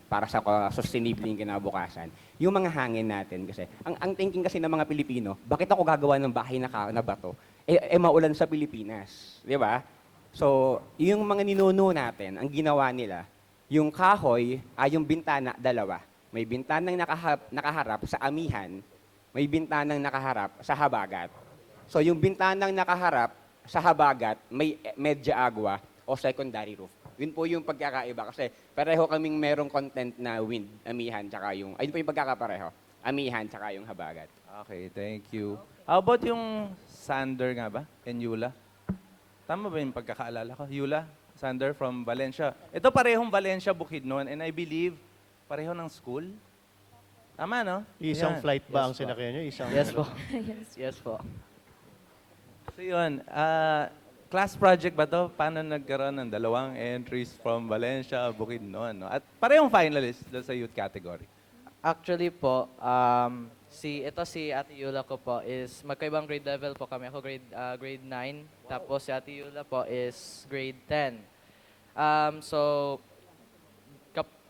para sa sustainable yung kinabukasan, yung mga hangin natin kasi, ang thinking kasi ng mga Pilipino, bakit ako gagawa ng bahay na bato? Maulan sa Pilipinas, di ba? So, yung mga ninuno natin, ang ginawa nila, yung kahoy ay yung bintana, 2. May bintanang nakaharap sa amihan, may bintanang nakaharap sa habagat. So, yung bintanang nakaharap sa habagat, may medya agua o secondary roof. Yun po yung pagkakaiba kasi pareho kaming merong content na wind, amihan, tsaka yung, ayun po yung pagkakapareho, amihan, tsaka yung habagat. Okay, thank you. How about yung Sander nga ba? And Yula? Tama ba yung pagkakaalala ko? Yula, Sander from Valencia. Ito parehong Valencia, Bukidnon, and I believe pareho ng school. Tama, no? Isang Ayan. flight ba ang sinakyan nyo? Isang Yes po. Yes po. So yun, class project ba to? Paano nagkaroon ng 2 entries from Valencia, Bukidnon? No? At parehong finalist doon sa youth category. Actually po, si Ate Yula ko po is magkaibang grade level po kami. Ako grade 9, tapos si Ate Yula po is grade 10. So,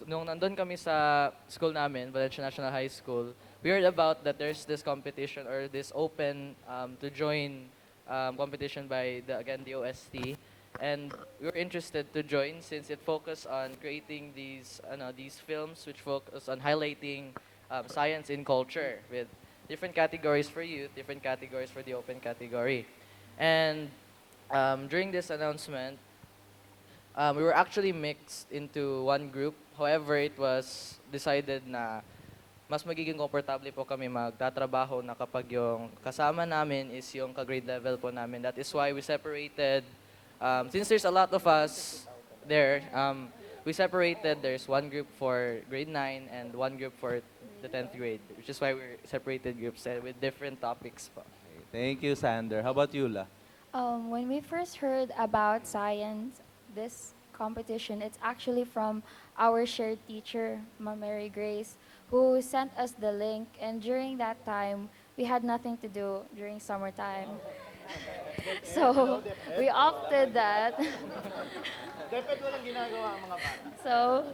nung nandun kami sa school namin, Valencia National High School, we heard about that there's this competition or this open to join competition by the OST, and we were interested to join since it focused on creating these films which focus on highlighting science in culture with different categories for youth, different categories for the open category. And during this announcement, we were actually mixed into one group. However, it was decided na mas magiging komportable po kami magtatrabaho na kapag yung kasama namin is yung ka-grade level po namin. That is why we separated, since there's a lot of us there, we separated, there's one group for grade 9 and one group for the 10th grade, which is why we're separated groups with different topics po. Thank you, Sander. How about you, La? When we first heard about science, this competition, it's actually from our shared teacher, Ma'am Mary Grace, who sent us the link. And during that time, we had nothing to do during summertime. So we opted that. So,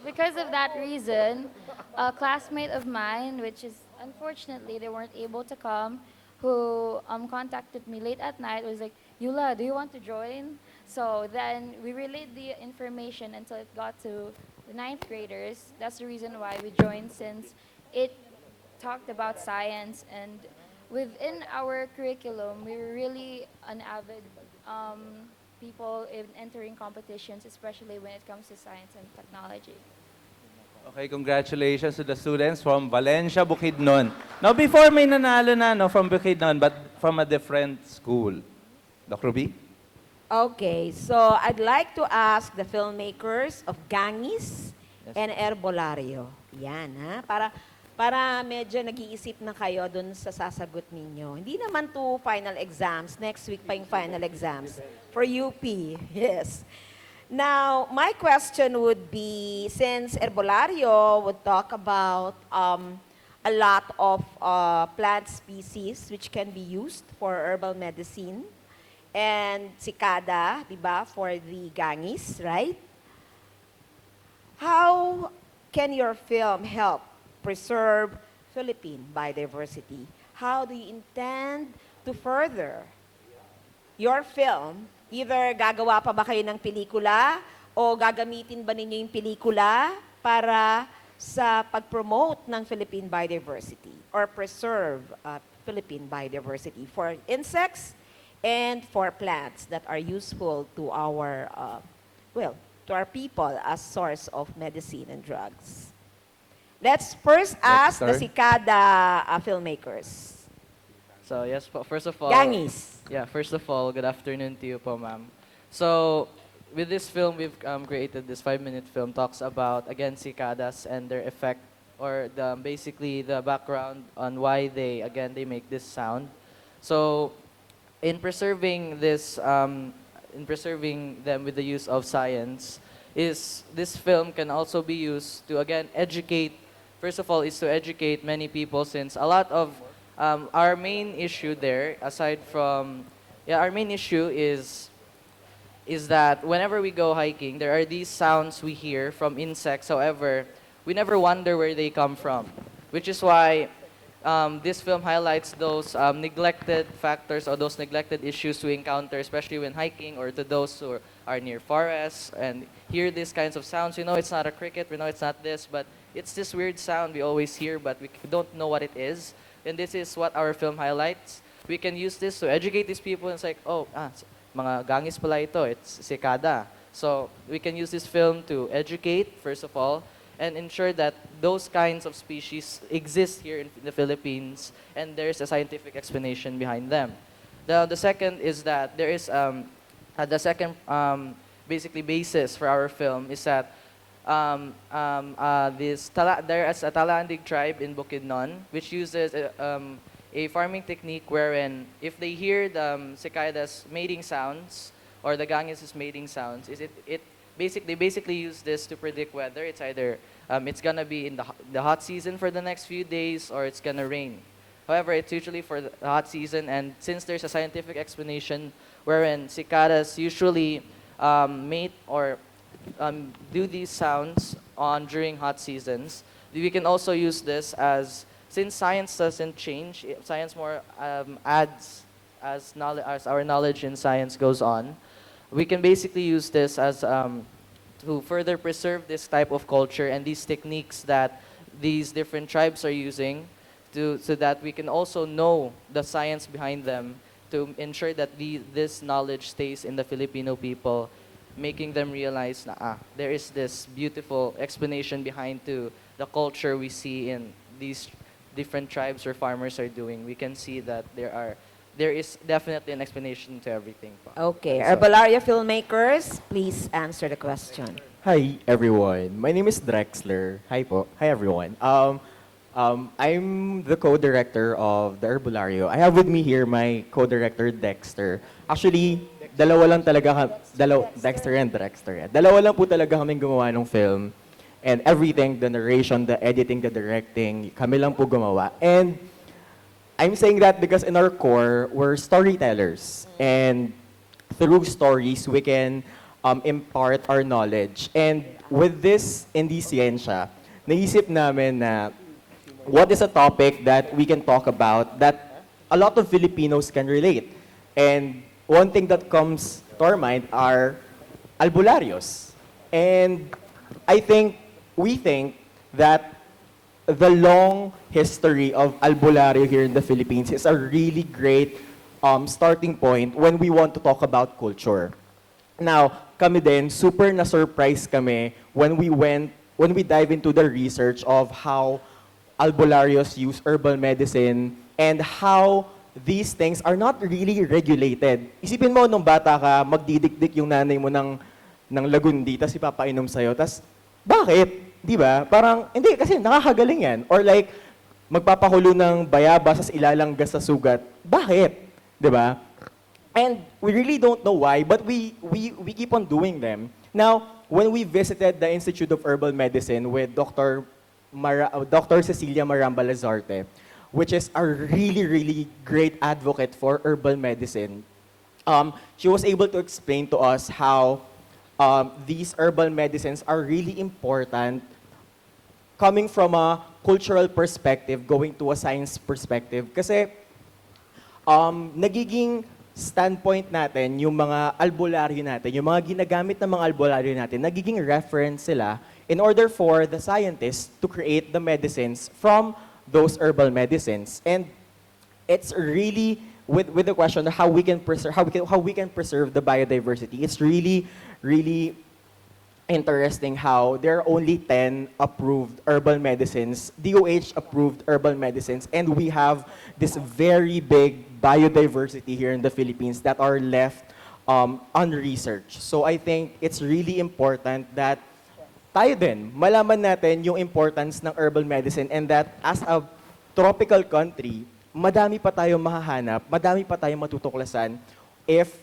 because of that reason, a classmate of mine, which is unfortunately they weren't able to come, who contacted me late at night, was like, Yula, do you want to join? So then we relayed the information until it got to the ninth graders. That's the reason why we joined, since it talked about science, and within our curriculum, we were really an avid people in entering competitions, especially when it comes to science and technology. Okay, congratulations to the students from Valencia, Bukidnon. Now, before may nanalo na no, from Bukidnon, but from a different school. Doc Ruby? Okay, so I'd like to ask the filmmakers of Gangis and Herbolario. Yan, ha? Para medyo nag-iisip na kayo dun sa sasagot ninyo. Hindi naman to final exams. Next week pa yung final exams for UP. Yes. Now, my question would be, since Herbolario would talk about a lot of plant species which can be used for herbal medicine, and cicada, di ba, for the Gangis, right? How can your film help preserve Philippine biodiversity? How do you intend to further your film? Either gagawa pa ba kayo ng pelikula o gagamitin ba ninyo yung pelikula para sa pag-promote ng Philippine biodiversity or preserve Philippine biodiversity for insects and for plants that are useful to our, to our people as source of medicine and drugs. Let's first ask the Cicada filmmakers. So yes po, first of all, Gangis. Yeah, first of all, good afternoon to you po, ma'am. So with this film, we've created this 5-minute film, talks about, again, cicadas and their effect, or basically the background on why they make this sound. So in preserving this, in preserving them with the use of science, this film can also be used to, again, educate. First of all, is to educate many people, since a lot of our main issue there, aside from, our main issue is that whenever we go hiking, there are these sounds we hear from insects. However, we never wonder where they come from, which is why this film highlights those neglected factors or those neglected issues we encounter, especially when hiking, or to those who are near forests and hear these kinds of sounds. We know it's not a cricket, we know it's not this, but it's this weird sound we always hear, but we don't know what it is. And this is what our film highlights. We can use this to educate these people. And it's like, mga Gangis pala ito, it's cicada. So we can use this film to educate, first of all, and ensure that those kinds of species exist here in the Philippines, and there's a scientific explanation behind them. The second is that there is the second basically basis for our film is that there is a Talandig tribe in Bukidnon which uses a farming technique wherein if they hear the cicadas mating sounds or the Gangis' mating sounds, they basically use this to predict weather. It's either it's gonna be in the hot season for the next few days, or it's gonna rain. However, it's usually for the hot season, and since there's a scientific explanation wherein cicadas usually mate or do these sounds during hot seasons, we can also use this as, since science doesn't change, science more adds as our knowledge in science goes on. We can basically use this as to further preserve this type of culture and these techniques that these different tribes are using, so that we can also know the science behind them, to ensure that this knowledge stays in the Filipino people, making them realize na there is this beautiful explanation behind to the culture we see in these different tribes or farmers are doing. We can see that there is definitely an explanation to everything. Okay, Herbolaria filmmakers, please answer the question. Hi everyone. My name is Drexler. Hi po. Hi everyone. I'm the co-director of the Herbolario. I have with me here my co-director Dexter. Actually, Dexter and Drexter. Yeah. Dalawa lang po talaga kaming gumawa ng film. And everything, the narration, the editing, the directing, kami lang po gumawa. And I'm saying that because in our core, we're storytellers. And through stories, we can impart our knowledge. And with this IndieSiyensya, naisip namin na what is a topic that we can talk about that a lot of Filipinos can relate. And one thing that comes to our mind are albularios. And we think that the long history of albulario here in the Philippines is a really great starting point when we want to talk about culture. Now, kami din, super na-surprise kami when we dive into the research of how albularios use herbal medicine and how these things are not really regulated. Isipin mo, nung bata ka, magdidikdik yung nanay mo ng lagundi, tapos ipapainom sa'yo, tapos, bakit? Di ba? Parang, hindi, kasi nakakagaling yan. Or like, magpapakulo ng bayabas, tapos ilalanggas sa sugat. Bakit? Di ba? And we really don't know why, but we keep on doing them. Now, when we visited the Institute of Herbal Medicine with Dr. Cecilia Maramba Lazarte, which is a really, really great advocate for herbal medicine, she was able to explain to us how these herbal medicines are really important coming from a cultural perspective, going to a science perspective. Kasi nagiging standpoint natin, yung mga albularyo natin, yung mga ginagamit ng mga albularyo natin, nagiging reference sila in order for the scientists to create the medicines from those herbal medicines. And it's really with the question of how we can preserve the biodiversity. It's really interesting how there are only 10 approved herbal medicines, DOH approved herbal medicines, and we have this very big biodiversity here in the Philippines that are left unresearched. So I think it's really important that tayo din, malaman natin yung importance ng herbal medicine and that as a tropical country, madami pa tayong mahahanap, madami pa tayong matutuklasan if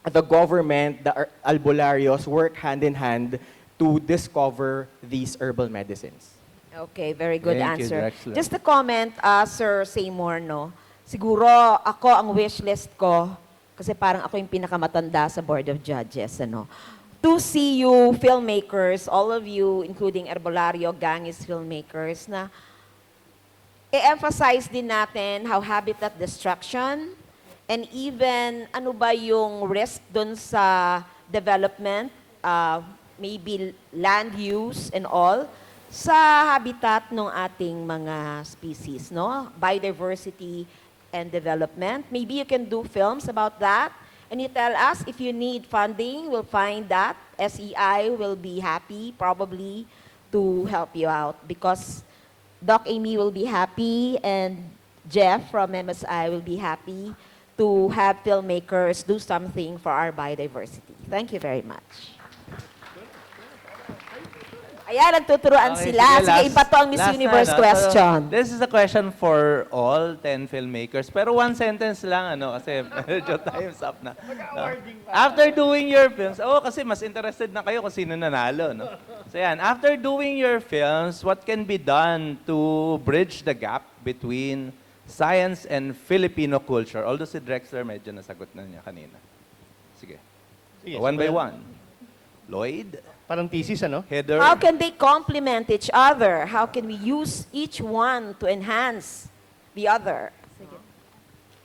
the government, the albolarios work hand in hand to discover these herbal medicines. Okay, very good Thank you, answer. Drexler. Just a comment, Sir Seymour, no? Siguro ako ang wish list ko, kasi parang ako yung pinakamatanda sa Board of Judges, ano? To see you filmmakers, all of you, including Herbolario, Gangis filmmakers, na i-emphasize din natin how habitat destruction and even ano ba yung risk dun sa development, maybe land use and all, sa habitat ng ating mga species, no? Biodiversity and development. Maybe you can do films about that. And you tell us if you need funding, we'll find that. SEI will be happy probably to help you out because Doc Amy will be happy and Jeff from MSI will be happy to have filmmakers do something for our biodiversity. Thank you very much. Ayan, nagtuturuan sila. Sige, iba to ang Miss Universe question. This is a question for all 10 filmmakers. Pero one sentence lang, kasi medyo time's up na. After doing your films, kasi mas interested na kayo kung sino nanalo, no? So yan, after doing your films, what can be done to bridge the gap between science and Filipino culture? Although si Drexler medyo nasagot na niya kanina. Sige. One by one. Lloyd? Parang thesis, ano? Heather? How can they complement each other? How can we use each one to enhance the other? Sige.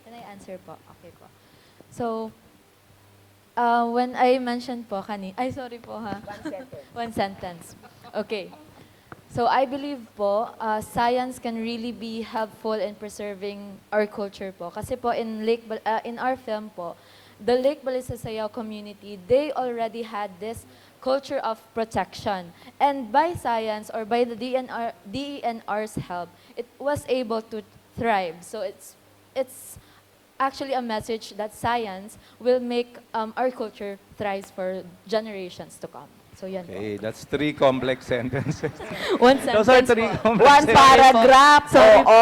Can I answer po? Okay po. So, when I mentioned po sorry po ha. One sentence. One sentence. Okay. So, I believe po, science can really be helpful in preserving our culture po. Kasi po, in our film po, the Lake Balisasayao community, they already had this culture of protection. And by science or by the DENR's help, it was able to thrive. So it's actually a message that science will make our culture thrive for generations to come. So yan po. Okay, that's 3 complex sentences. One Those are sentence 3 po. complex One sentences. paragraph, oo,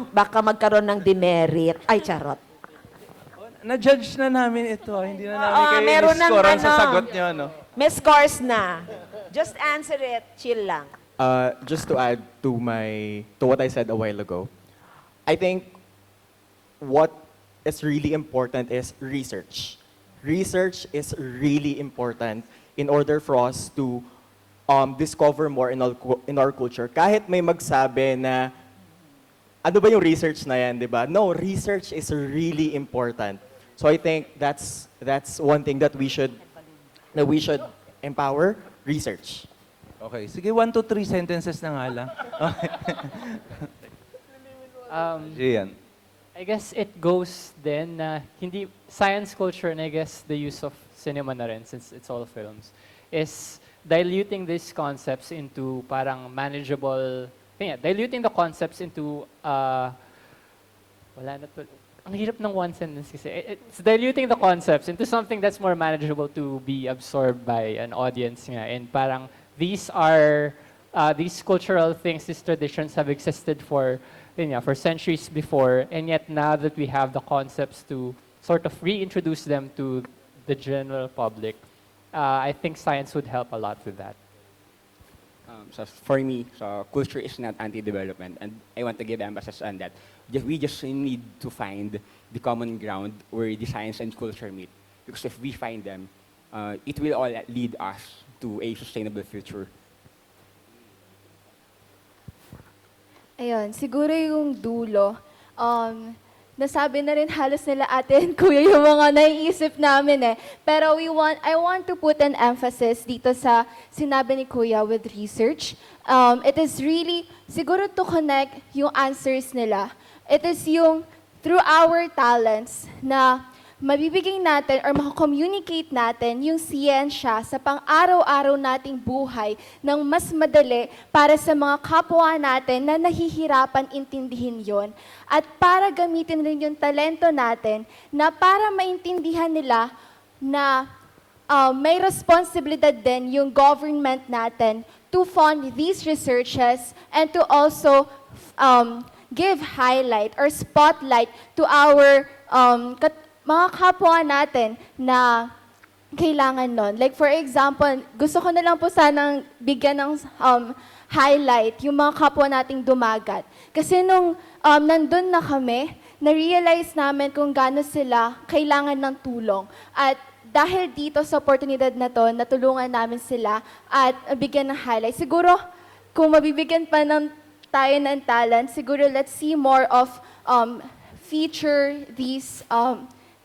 baka magkaroon ng demerit. Ay, charot. Na-judge na namin ito. Hindi na namin Oo, kayo meron ng i-score ano. sa sagot nyo, no? May scores na. Just answer it. Chill lang. Just to add to what I said a while ago, I think what is really important is research. Research is really important in order for us to discover more in our culture. Kahit may magsabi na, ano ba yung research na yan, di ba? No, research is really important. So I think that's one thing that we should empower research. Okay, sige, 1 to 3 sentences na nga lang. Okay. Gian. I guess it goes then na hindi science culture and I guess the use of cinema na rin since it's all films is diluting these concepts into parang manageable diluting the concepts into wala na to. Ang hirap ng one sentence kasi. It's diluting the concepts into something that's more manageable to be absorbed by an audience nga. And parang these cultural things, these traditions have existed for centuries before, and yet now that we have the concepts to sort of reintroduce them to the general public, I think science would help a lot with that. So for me, so culture is not anti-development, and I want to give emphasis on that. We just need to find the common ground where the science and culture meet. Because if we find them, it will all lead us to a sustainable future. Ayun, siguro yung dulo, nasabi na rin halos nila ate and kuya yung mga naiisip namin eh. Pero I want to put an emphasis dito sa sinabi ni kuya with research. It is really, siguro to connect yung answers nila. It is yung through our talents na mabibigay natin or makakommunicate natin yung siyensya sa pang-araw-araw nating buhay ng mas madali para sa mga kapwa natin na nahihirapan intindihin yon. At para gamitin rin yung talento natin na para maintindihan nila na may responsibilidad din yung government natin to fund these researches and to also give highlight or spotlight to our mga kapwa natin na kailangan nun. Like for example, gusto ko na lang po sanang bigyan ng highlight yung mga kapwa nating dumagat. Kasi nung nandun na kami, na-realize namin kung gaano sila kailangan ng tulong. At dahil dito sa oportunidad na to, natulungan namin sila at bigyan ng highlight. Siguro, kung mabibigyan pa tayo ng talent, siguro let's see more of feature these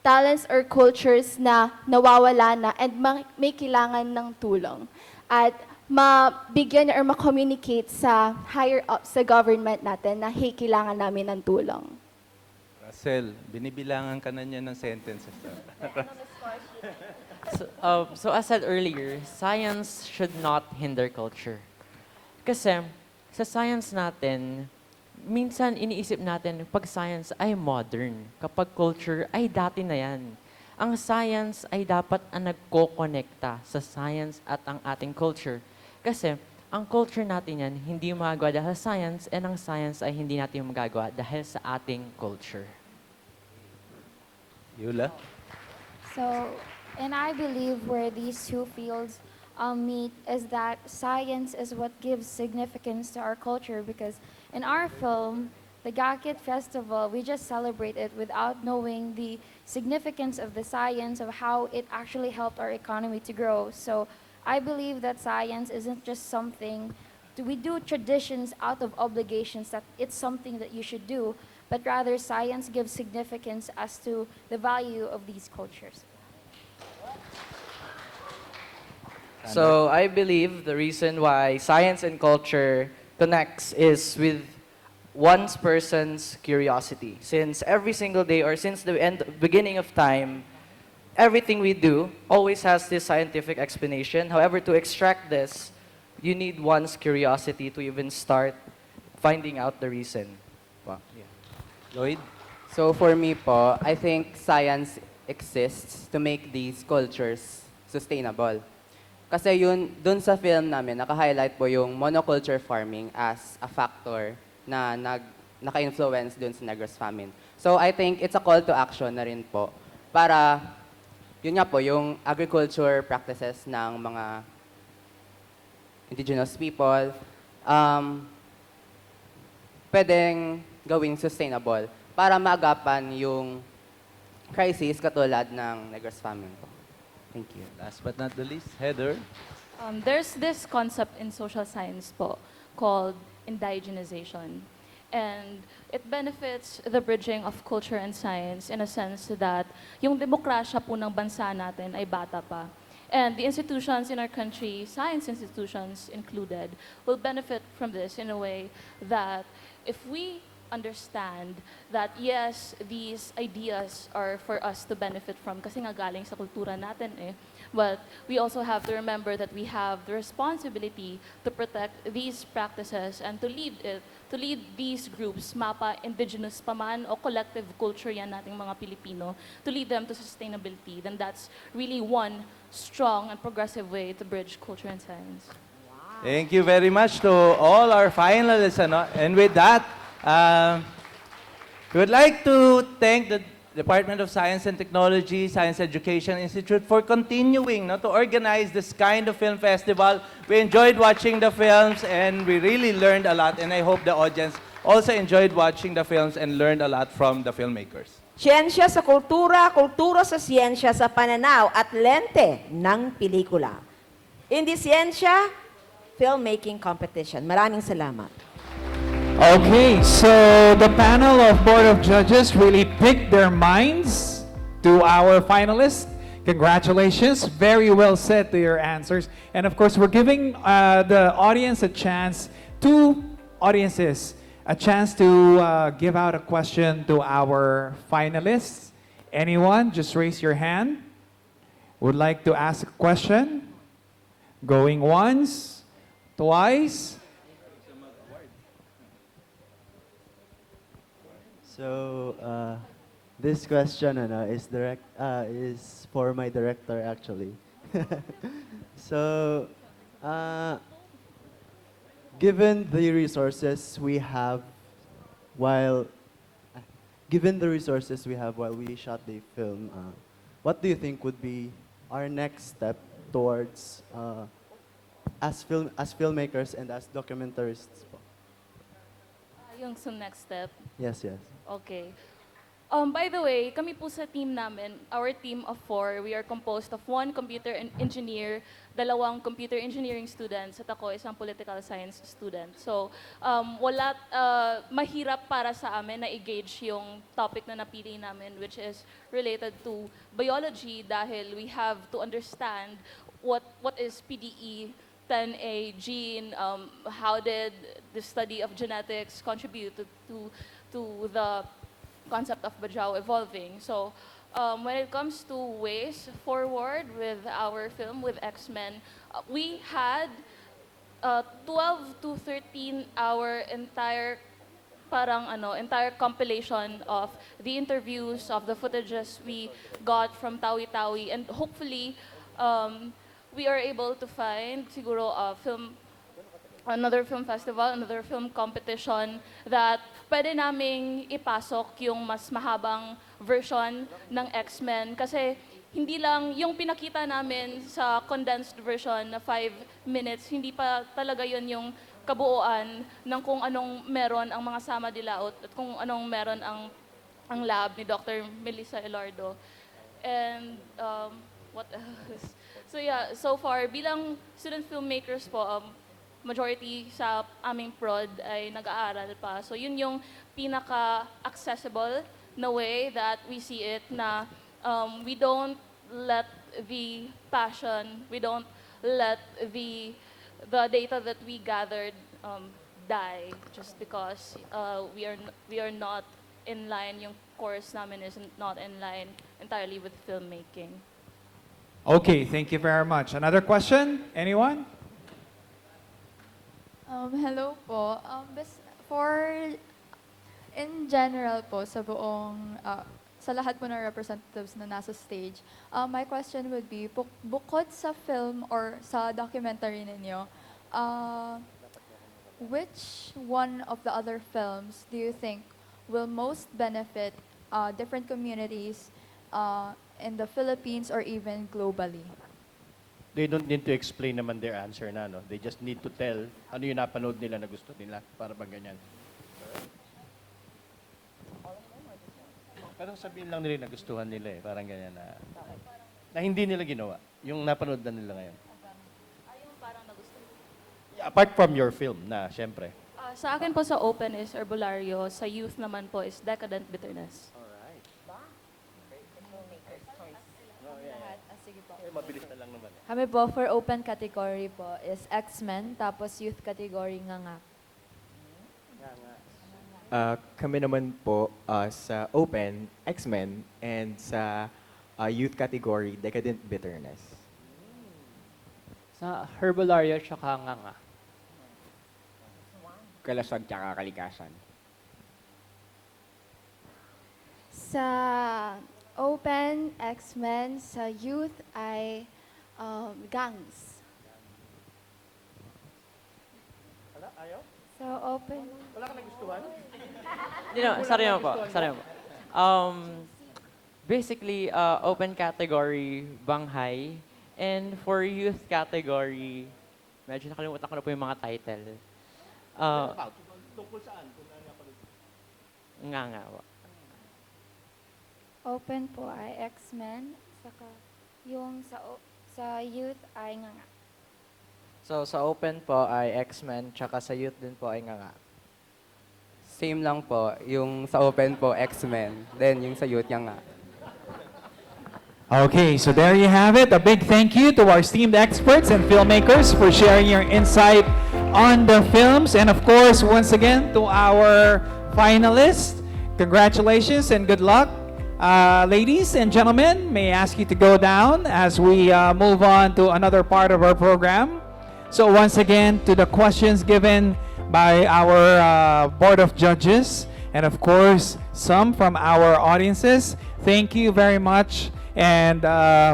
talents or cultures na nawawala na and may kailangan ng tulong. At mabigyan or ma-communicate sa higher up sa government natin na hey, kailangan namin ng tulong. Russell, binibilangan ka na niya ng sentences. So as said earlier, science should not hinder culture. Kasi sa science natin, minsan iniisip natin pag science ay modern, kapag culture ay dati na yan. Ang science ay dapat ang nagko-connecta sa science at ang ating culture. Kasi ang culture natin yan, hindi magagawa dahil sa science, and ang science ay hindi natin magagawa dahil sa ating culture. Yula? So, and I believe where these two fields meet is that science is what gives significance to our culture, because in our film, the Gakit Festival, we just celebrate it without knowing the significance of the science of how it actually helped our economy to grow. So I believe that science isn't just something, we do traditions out of obligations that it's something that you should do, but rather science gives significance as to the value of these cultures. So I believe the reason why science and culture connects is with one person's curiosity. Since every single day or since the beginning of time, everything we do always has this scientific explanation. However, to extract this, you need one's curiosity to even start finding out the reason. Wow. Yeah. Lloyd? So for me po, I think science exists to make these cultures sustainable. Kasi yun, dun sa film namin, naka-highlight po yung monoculture farming as a factor na naka-influence dun sa Negros famine. So I think it's a call to action na rin po para, yun nga po, yung agriculture practices ng mga indigenous people, pwedeng gawing sustainable para maagapan yung crisis katulad ng Negros famine po. Thank you. Last but not the least, Heather. There's this concept in social science po called indigenization. And it benefits the bridging of culture and science in a sense that yung demokrasya po ng bansa natin ay bata pa. And the institutions in our country, science institutions included, will benefit from this in a way that if we understand that yes, these ideas are for us to benefit from kasi nga galing sa kultura natin eh. But we also have to remember that we have the responsibility to protect these practices and to lead these groups, mapa, indigenous pa man o collective culture yan nating mga Pilipino, to lead them to sustainability. Then that's really one strong and progressive way to bridge culture and science. Thank you very much to all our finalists. And with that, we would like to thank the Department of Science and Technology, Science Education Institute for continuing to organize this kind of film festival. We enjoyed watching the films and we really learned a lot, and I hope the audience also enjoyed watching the films and learned a lot from the filmmakers. Siyensya sa kultura, kultura sa siyensya sa pananaw at lente ng pelikula. IndieSiyensya Filmmaking Competition. Maraming salamat. Okay, so the panel of Board of Judges really picked their minds to our finalists. Congratulations, very well said to your answers. And of course, we're giving the audience a chance, two audiences, a chance to give out a question to our finalists. Anyone, just raise your hand. Would like to ask a question? Going once, twice. So, this question is for my director actually. So, given the resources we have while we shot the film, what do you think would be our next step towards as filmmakers and as documentarists? Yung next step. Yes, yes. Okay. By the way, kami po sa team namin, our team of 4, we are composed of 1 computer engineer, 2 computer engineering students, at ako isang political science student. So, mahirap para sa amin na i-gauge yung topic na napili namin, which is related to biology dahil we have to understand what is PDE, 10A gene, how did the study of genetics contribute to the concept of Bajau evolving. So when it comes to ways forward with our film, with X-Men, we had 12 to 13 hour entire compilation of the interviews, of the footages we got from Tawi-Tawi, and hopefully we are able to find siguro another film festival, another film competition that pwede naming ipasok yung mas mahabang version ng X-Men. Kasi hindi lang yung pinakita namin sa condensed version na 5 minutes, hindi pa talaga yun yung kabuuan ng kung anong meron ang mga Sama Dilaot at kung anong meron ang lab ni Dr. Melissa Elardo. And what else? So yeah, so far, bilang student filmmakers po, majority sa aming prod ay nag-aaral pa. So yun yung pinaka-accessible na way that we see it na we don't let the passion, we don't let the data that we gathered die just because we are not in line, yung course namin is not in line entirely with filmmaking. Okay, thank you very much. Another question? Anyone? Hello po. In general po, sa lahat po ng representatives na nasa stage. My question would be, bukod sa film or sa documentary ninyo, which one of the other films do you think will most benefit different communities in the Philippines or even globally? They don't need to explain naman their answer na, no? They just need to tell ano yung napanood nila na gusto nila para bang ganyan. Pero sabihin lang nila na gustuhan nila parang ganyan na hindi nila ginawa. Yung napanood na nila ngayon. Yung parang nagustuhan. Apart from your film na, syempre. Sa akin po sa Open is Herbolario, sa youth naman po is Decadent Bitterness. Mabilis na lang naman. Kami po, for open category po, is X-Men, tapos youth category nga. Kami naman po sa Open, X-Men, and sa youth category, Decadent Bitterness. Sa Herbolario tsaka nga. Kalasag tsaka kalikasan. Sa Open, X-Men, sa youth ay gangs. Wala? Ayaw? So, Open. Wala ka nagustuhan? Hindi na, sorry naman po. Basically, open category, Banghay. And for youth category, medyo nakalimutan ko na po yung mga title. Tungkol saan? Nga po. Open po ay X-Men, saka yung sa youth ay nga. So sa Open po ay X-Men, tsaka sa youth din po ay nga. Same lang po. Yung sa Open po, X-Men. Then yung sa youth, nga. Okay, so there you have it. A big thank you to our esteemed experts and filmmakers for sharing your insight on the films. And of course, once again, to our finalists, congratulations and good luck. Ladies and gentlemen, may I ask you to go down as we move on to another part of our program. So once again, to the questions given by our Board of Judges, and of course, some from our audiences, thank you very much. And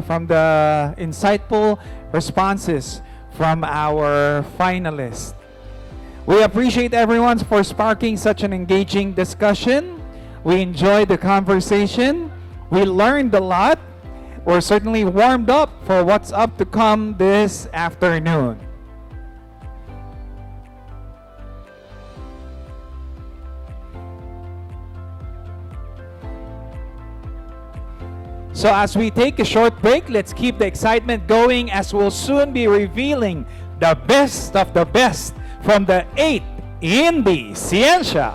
from the insightful responses from our finalists. We appreciate everyone for sparking such an engaging discussion. We enjoyed the conversation. We learned a lot. We're certainly warmed up for what's up to come this afternoon. So as we take a short break, let's keep the excitement going as we'll soon be revealing the best of the best from the 8th IndieSiyensya.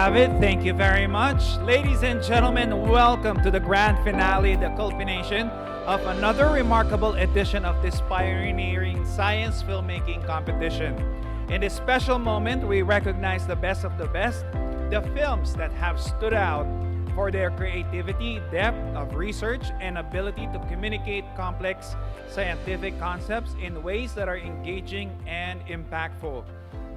have it. Thank you very much. Ladies and gentlemen, welcome to the grand finale, the culmination of another remarkable edition of this pioneering science filmmaking competition. In this special moment, we recognize the best of the best, the films that have stood out for their creativity, depth of research, and ability to communicate complex scientific concepts in ways that are engaging and impactful.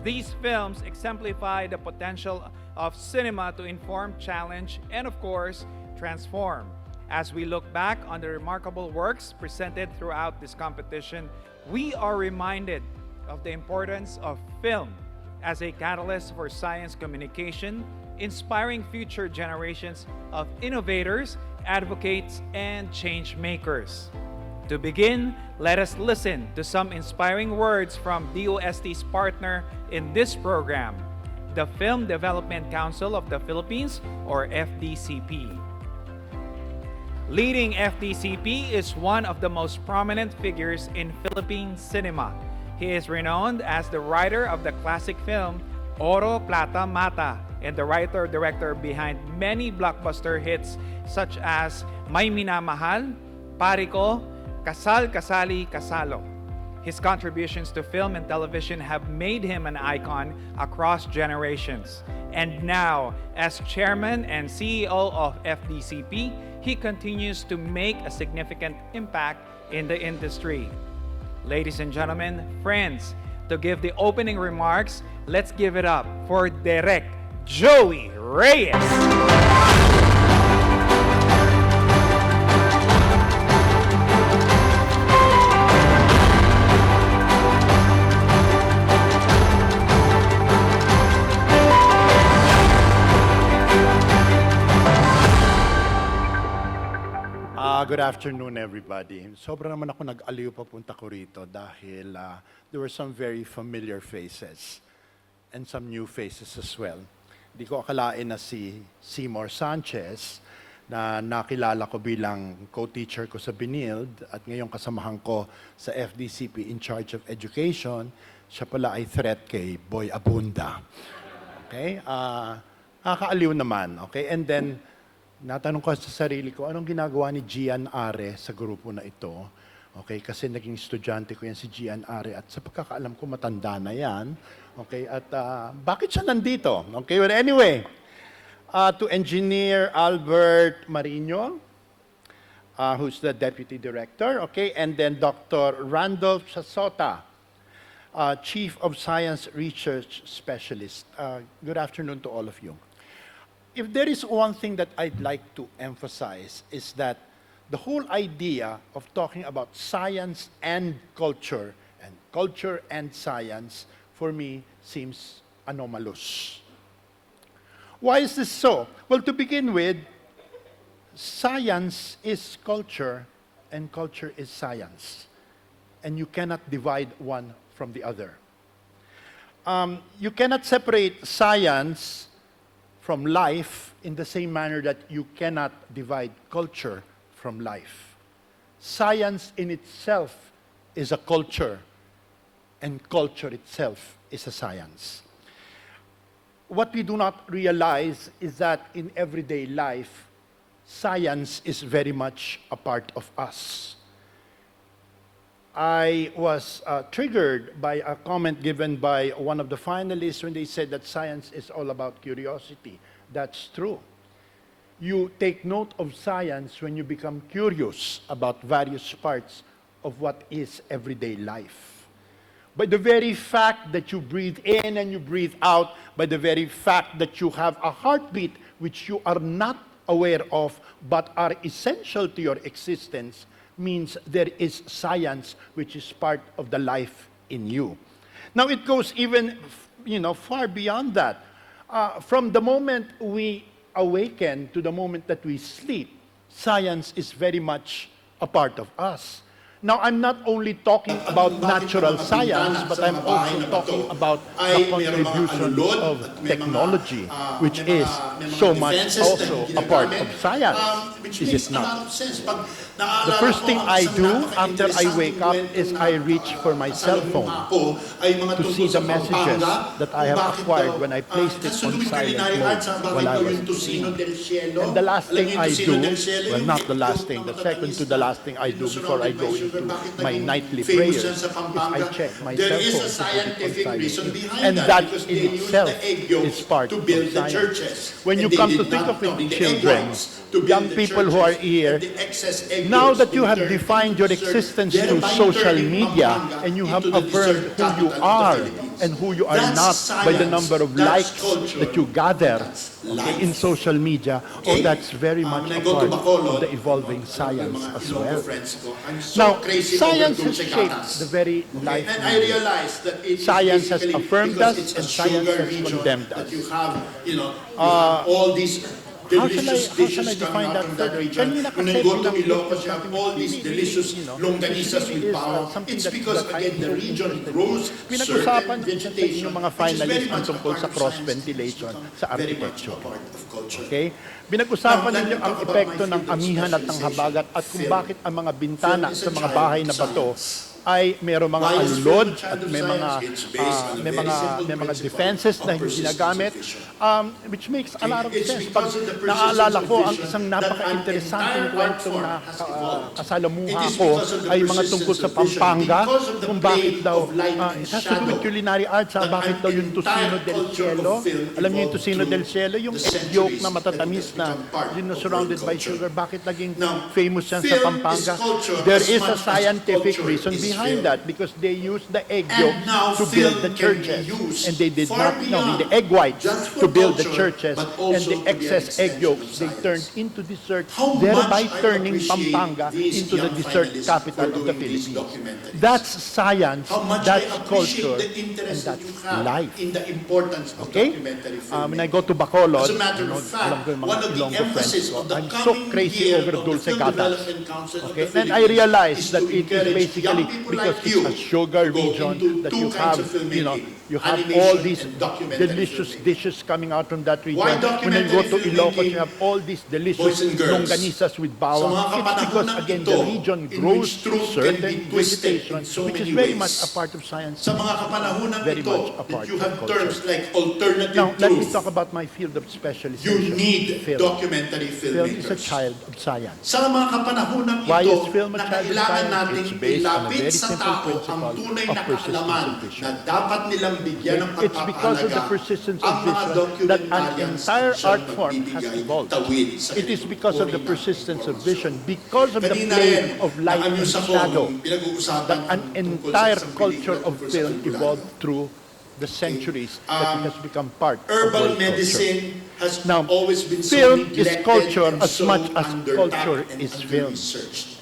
These films exemplify the potential of cinema to inform, challenge, and of course, transform. As we look back on the remarkable works presented throughout this competition, we are reminded of the importance of film as a catalyst for science communication, inspiring future generations of innovators, advocates, and change makers. To begin, let us listen to some inspiring words from DOST's partner in this program, the Film Development Council of the Philippines, or FDCP. Leading FDCP is one of the most prominent figures in Philippine cinema. He is renowned as the writer of the classic film Oro, Plata, Mata, and the writer-director behind many blockbuster hits such as May Minamahal, Pariko, Kasal, Kasali, Kasalo. His contributions to film and television have made him an icon across generations. And now, as chairman and CEO of FDCP, he continues to make a significant impact in the industry. Ladies and gentlemen, friends, to give the opening remarks, let's give it up for Direk Joey Reyes. Good afternoon, everybody. Sobra naman ako nag-aliw papunta ko rito dahil there were some very familiar faces and some new faces as well. Di ko akalain na si Seymour Sanchez na nakilala ko bilang co-teacher ko sa BNILD at ngayon kasamahan ko sa FDCP in charge of education, siya pala ay threat kay Boy Abunda. Okay? Nakakaaliw naman. Okay? And then, natanong ko sa sarili ko, anong ginagawa ni Gian Are sa grupo na ito? Okay, kasi naging estudyante ko yan si Gian Are at sa pagkakaalam ko matanda na yan. Okay, at bakit siya nandito? Okay, well anyway, to Engineer Albert Marino, who's the Deputy Director, okay, and then Dr. Randolph Chasota, Chief of Science Research Specialist. Good afternoon to all of you. If there is one thing that I'd like to emphasize is that the whole idea of talking about science and culture and science, for me, seems anomalous. Why is this so? Well, to begin with, science is culture and culture is science. And you cannot divide one from the other. You cannot separate science from life in the same manner that you cannot divide culture from life. Science in itself is a culture, and culture itself is a science. What we do not realize is that in everyday life, science is very much a part of us. I was triggered by a comment given by one of the finalists when they said that science is all about curiosity. That's true. You take note of science when you become curious about various parts of what is everyday life. By the very fact that you breathe in and you breathe out, by the very fact that you have a heartbeat which you are not aware of but are essential to your existence, means there is science which is part of the life in you. Now it goes even, far beyond that. From the moment we awaken to the moment that we sleep, science is very much a part of us. Now, I'm not only talking about natural science, but I'm also talking about the contribution of technology, which is so much also a part of science. Is it not? The first thing I do after I wake up is I reach for my cell phone to see the messages that I have acquired when I placed it on silent mode while I was asleep. And the last thing I do, well, not the last thing, the second to the last thing I do before I go into my nightly prayers is I check my cell phone to put it on silent mode. And that in itself is part of science. When you come to think of it, children, young people who are here, now that you have defined your existence through social media and you have affirmed who you are and who you are not by the number of likes that you gather in social media, that's very much a part of the evolving science as well. Now, science has shaped the very life we live. Science has affirmed us and science has condemned us. How shall I define that further? When I go to Ilocos, you have all these delicious longganisas with bao. It's because, again, the region grows certain vegetation. Yung mga finalists ang tungkol sa cross-ventilation sa architecture. Okay? Binag-usapan ninyo ang epekto ng amihan at ng habagat at kung bakit ang mga bintana sa mga bahay na bato ay mayroong mga alulod at may mga defenses na hindi ginagamit, which makes a lot of sense. Pag naaalala ko ang isang napaka-interesanteng kwentong na kasalamuha ko ay mga tungkol sa Pampanga, kung bakit daw, it has to do with culinary arts, bakit daw yung tocino del cielo, alam niyo yung tocino del cielo, yung egg yolk na matatamis na yun surrounded by sugar, bakit naging famous yan sa Pampanga? There is a scientific reason behind that because they used the egg yolk to build the churches and they did not the egg whites to build the churches and the excess egg yolks they turned into dessert, thereby turning Pampanga into the dessert capital of the Philippines. That's science, that's culture, and that's life. Okay? When I go to Bacolod, alam ko yung mga Ilonggo friends ko, I'm so crazy over dulce gatas. Okay? And I realized that it is basically because it's a sugar region that you have, you have all these delicious dishes coming out from that region. When you go to Ilocos, you have all these delicious longganisas with bawang. It's because, again, the region grows through certain vegetation, which is very much a part of science, very much a part of culture. Now, let me talk about my field of specialization. You need film. documentary Film is a filmmakers. child of science. Sa mga kapanahonang Why ito, is film a na child of kailangan science? nating It's based on a ilapit very sa simple tao ang principle tunay of na persistence kaalaman of vision. na dapat nilang bigyan ng It's because of the pagpapahalaga persistence ang of mga vision that an documentarians entire siyang art form has magbibigay evolved. tawid sa It is because of the uri ng persistence of vision, because of the Kanina play rin, of light ang and news ako, shadow, nung pinag-uusapan that an tungkol sa entire isang culture pelikula of tungkol sa film lipunan. evolved through the centuries that it has become part of Herbal world culture. medicine has Now, always been so film is neglected culture and as so much as undertapped culture and is film. under-researched.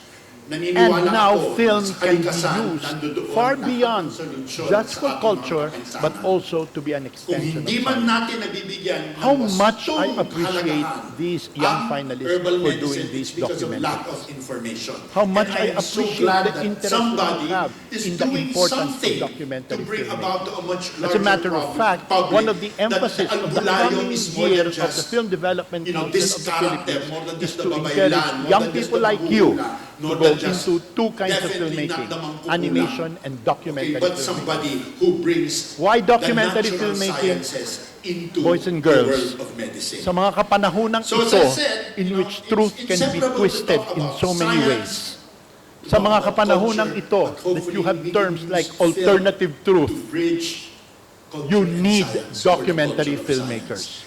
And Naniniwala now ako film na sa can be kalikasan, used nandoon far lahat beyond ng solusyon just sa for ating culture, mga kapansanan. but also to be an Kung extension of hindi man science. natin nabibigyan ng How much I wastong appreciate kahalagahan these young ang finalists herbal for medicine, doing it's these because of lack documentaries. of information. How much And I am so appreciate glad the that interest that somebody you have is in the doing importance of something documentary to bring filmmaking. about a much As a matter of fact, one of the emphasis of the coming year of the Film Development Council of the Philippines is to encourage young people like you to go into two kinds of filmmaking, animation and documentary but filmmaking. somebody who brings Why documentary the natural filmmaking? sciences into Boys and the girls, world of medicine. sa mga kapanahunang So as ito, I said, in which truth can be inseparable to twisted talk in about so many science, ways. Sa mga kapanahunang ito, that you have terms like alternative truth, you need documentary filmmakers.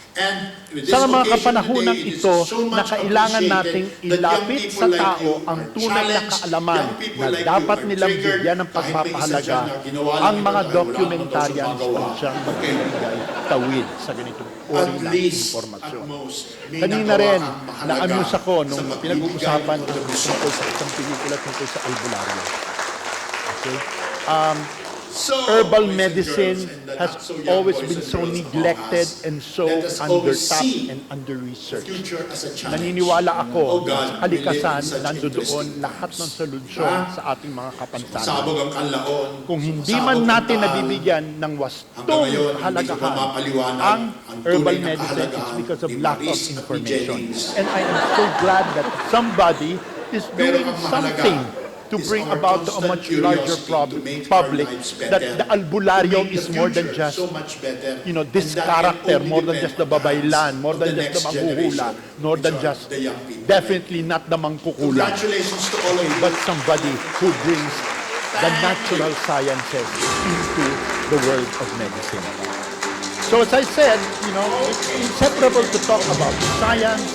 Sa mga kapanahunang ito na kailangan nating ilapit sa tao ang tunay na kaalaman na dapat nilang bigyan ng pagpapahalaga, ang mga documentarians ay siyang magbibigay tawid sa ganitong uri ng impormasyon. Kanina rin, na-amuse ako nung pinag-uusapan tungkol sa isang pelikula tungkol sa albularyo. Okay? Herbal medicine has always been so neglected and so undertapped and under-researched. Naniniwala ako na sa kalikasan, nandoon lahat ng solusyon sa ating mga kapansanan. Kung hindi man natin nabibigyan ng wastong halagahan ang herbal medicine, it's because of lack of information. And I am so glad that somebody is Pero doing ang mahalaga something to is bring our about to a constant much larger curiosity to make public our lives that better, the albularyo to make is the more than future just, so much better, this and that can character, only more than depend just the on the babaylan, hands more of than the just the next manghuhula, generation, more than which are just, the young people. definitely not the mangkukulam. Congratulations to all of you. But somebody who brings the natural sciences into the world of medicine. So as I said, it's inseparable to talk about science,